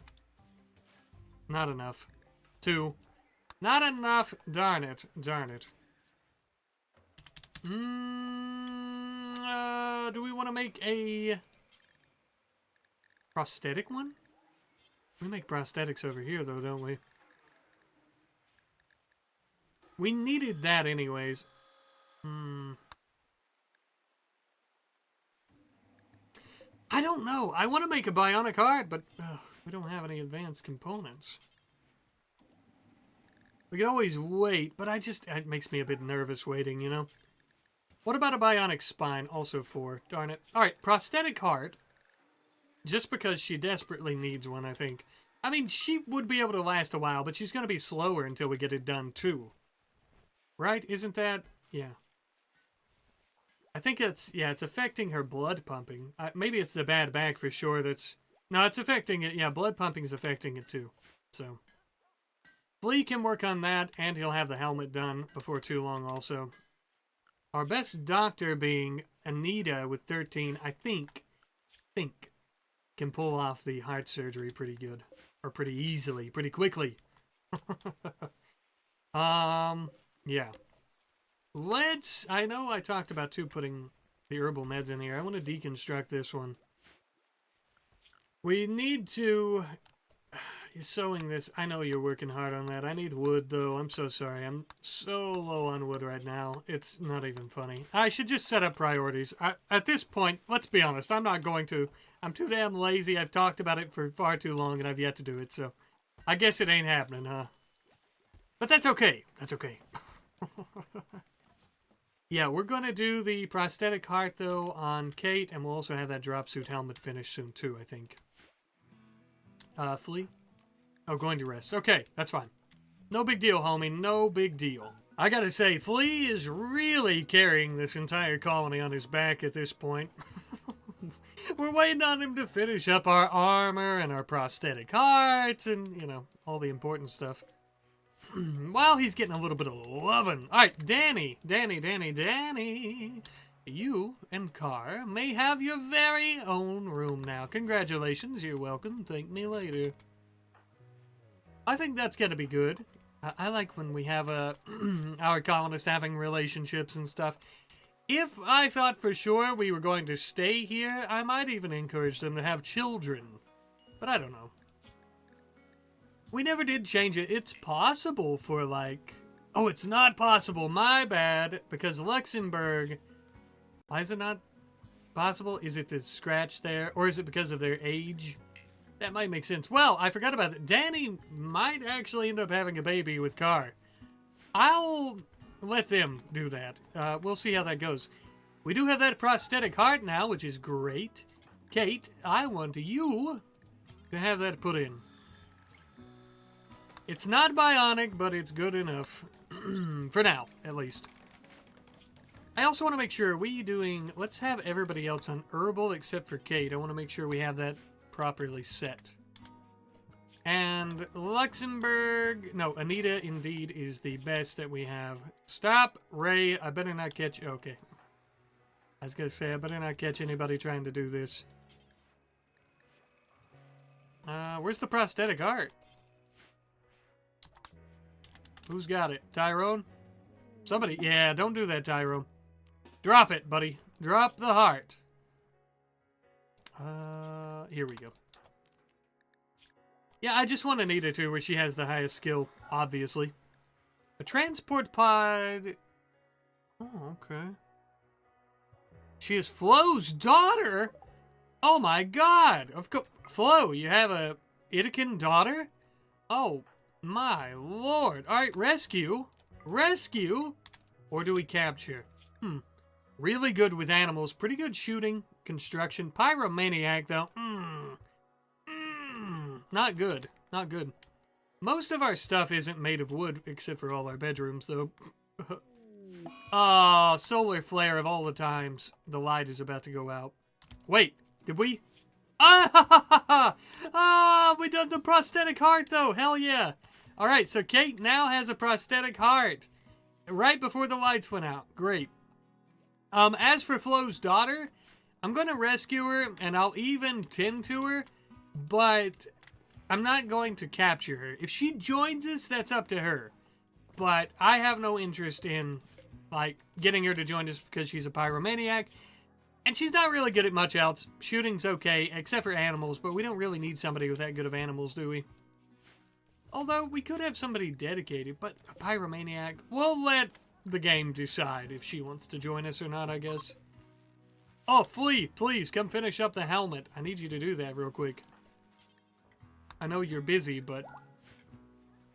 Not enough. 2. Not enough. Darn it. Darn it. Do we want to make a prosthetic one? We make prosthetics over here, though, don't we? We needed that anyways. I don't know. I want to make a bionic heart, but we don't have any advanced components. We can always wait, but it makes me a bit nervous waiting, you know? What about a bionic spine? Also 4. Darn it. Alright, prosthetic heart. Just because she desperately needs one, I think. I mean, she would be able to last a while, but she's going to be slower until we get it done, too. Right? Isn't that... Yeah. I think it's... Yeah, it's affecting her blood pumping. Maybe it's the bad back for sure that's... No, it's affecting it. Yeah, blood pumping is affecting it, too. So... Flea can work on that, and he'll have the helmet done before too long, also. Our best doctor being Anita with 13, I think, can pull off the heart surgery pretty good. Or pretty easily, pretty quickly. Yeah. I know I talked about, too, putting the herbal meds in here. I want to deconstruct this one. We need to... You're sewing this. I know you're working hard on that. I need wood, though. I'm so sorry. I'm so low on wood right now. It's not even funny. I should just set up priorities. At this point, let's be honest, I'm not going to. I'm too damn lazy. I've talked about it for far too long, and I've yet to do it, so I guess it ain't happening, huh? But that's okay. That's okay. Yeah, we're going to do the prosthetic heart, though, on Kate, and we'll also have that drop suit helmet finished soon, too, I think. Flea? Oh, going to rest. Okay, that's fine. No big deal, homie. No big deal. I gotta say, Flea is really carrying this entire colony on his back at this point. We're waiting on him to finish up our armor and our prosthetic hearts and, you know, all the important stuff. While he's getting a little bit of lovin'. Alright, Danny. You and Car may have your very own room now. Congratulations, you're welcome. Thank me later. I think that's gonna be good. I like when we have our colonists having relationships and stuff. If I thought for sure we were going to stay here, I might even encourage them to have children. But I don't know. We never did change it. It's possible for like... Oh, it's not possible. My bad. Because Luxembourg... Why is it not possible? Is it the scratch there? Or is it because of their age? That might make sense. Well, I forgot about it. Danny might actually end up having a baby with Car. I'll let them do that. We'll see how that goes. We do have that prosthetic heart now, which is great. Kate, I want you to have that put in. It's not bionic, but it's good enough. For now, at least. I also want to make sure let's have everybody else on herbal except for Kate. I want to make sure we have that properly set. And Luxembourg, no, Anita indeed is the best that we have. Stop, Ray, I better not catch, okay. I was gonna say, I better not catch anybody trying to do this. Where's the prosthetic art? Who's got it? Tyrone? Somebody, yeah, don't do that, Tyrone. Drop it, buddy. Drop the heart. Here we go. Yeah, I just want Anita to, where she has the highest skill, obviously. A transport pod... Oh, okay. She is Flo's daughter? Oh my god! Of course, Flo, you have a Itakin daughter? Oh my lord. Alright, rescue. Rescue? Or do we capture? Really good with animals. Pretty good shooting. Construction. Pyromaniac, though. Not good. Not good. Most of our stuff isn't made of wood, except for all our bedrooms, though. Ah, solar flare of all the times. The light is about to go out. Wait, did we? Ah, we done the prosthetic heart, though. Hell yeah. All right, so Kate now has a prosthetic heart. Right before the lights went out. Great. As for Flo's daughter, I'm going to rescue her, and I'll even tend to her, but I'm not going to capture her. If she joins us, that's up to her. But I have no interest in, like, getting her to join us because she's a pyromaniac, and she's not really good at much else. Shooting's okay, except for animals, but we don't really need somebody with that good of animals, do we? Although, we could have somebody dedicated, but a pyromaniac, we'll let the game decide if she wants to join us or not, I guess. Oh, Flea, please, come finish up the helmet. I need you to do that real quick. I know you're busy, but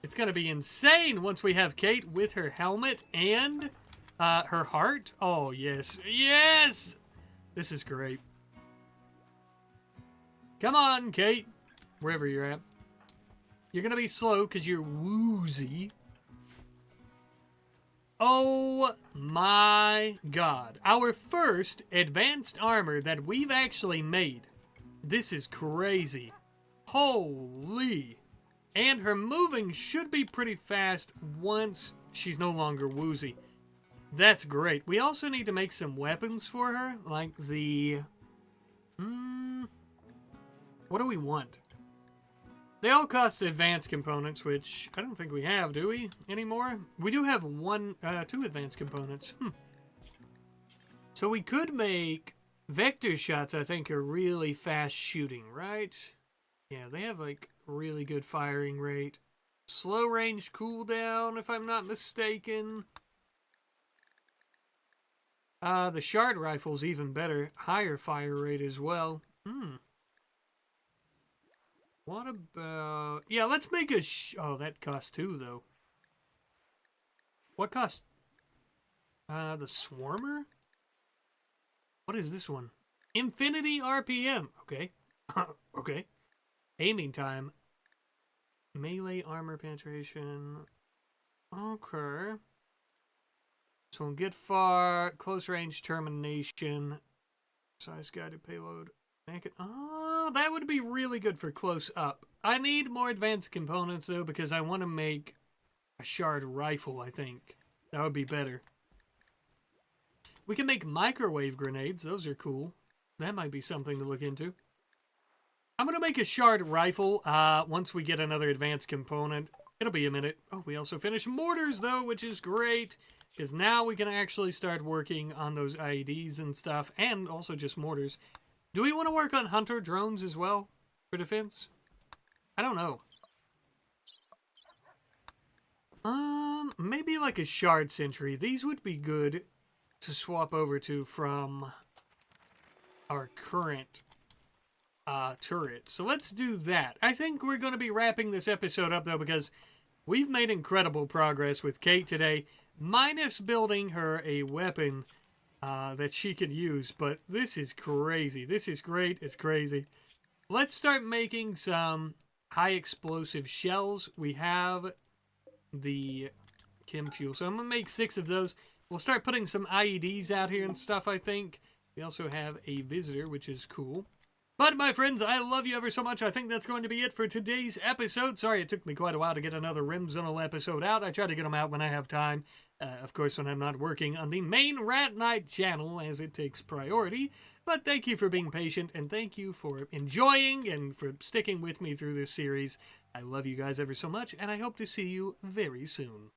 it's going to be insane once we have Kate with her helmet and her heart. Oh, yes. Yes! This is great. Come on, Kate. Wherever you're at. You're going to be slow because you're woozy. Oh my god. Our first advanced armor that we've actually made. This is crazy. Holy. And her moving should be pretty fast once she's no longer woozy. That's great. We also need to make some weapons for her. Like the... what do we want? They all cost advanced components, which I don't think we have, do we, anymore? We do have two advanced components. So we could make vector shots, I think, are really fast shooting, right? Yeah, they have, like, really good firing rate. Slow range cooldown, if I'm not mistaken. The shard rifle's even better. Higher fire rate as well. What about... Yeah, let's make a... Oh, that costs 2, though. What costs... The Swarmer? What is this one? Infinity RPM. Okay. Okay. Aiming time. Melee armor penetration. Okay. So we'll get far. Close range termination. Size guided payload. Make it. Oh, that would be really good for close up. I need more advanced components though because I want to make a shard rifle, I think. That would be better. We can make microwave grenades. Those are cool. That might be something to look into. I'm going to make a shard rifle once we get another advanced component. It'll be a minute. Oh, we also finished mortars, though, which is great. Because now we can actually start working on those IEDs and stuff. And also just mortars. Do we want to work on hunter drones as well for defense? I don't know. Maybe like a shard sentry. These would be good to swap over to from our current turret. So let's do that. I think we're going to be wrapping this episode up, though, because we've made incredible progress with Kate today, minus building her a weapon that she could use. But this is crazy. This is great. It's crazy. Let's start making some high explosive shells. We have the chem fuel, so I'm going to make 6 of those. We'll start putting some IEDs out here and stuff, I think. We also have a visitor, which is cool. But, my friends, I love you ever so much. I think that's going to be it for today's episode. Sorry, it took me quite a while to get another Rimsenal episode out. I try to get them out when I have time. Of course, when I'm not working on the main Rat Night channel, as it takes priority. But thank you for being patient, and thank you for enjoying and for sticking with me through this series. I love you guys ever so much, and I hope to see you very soon.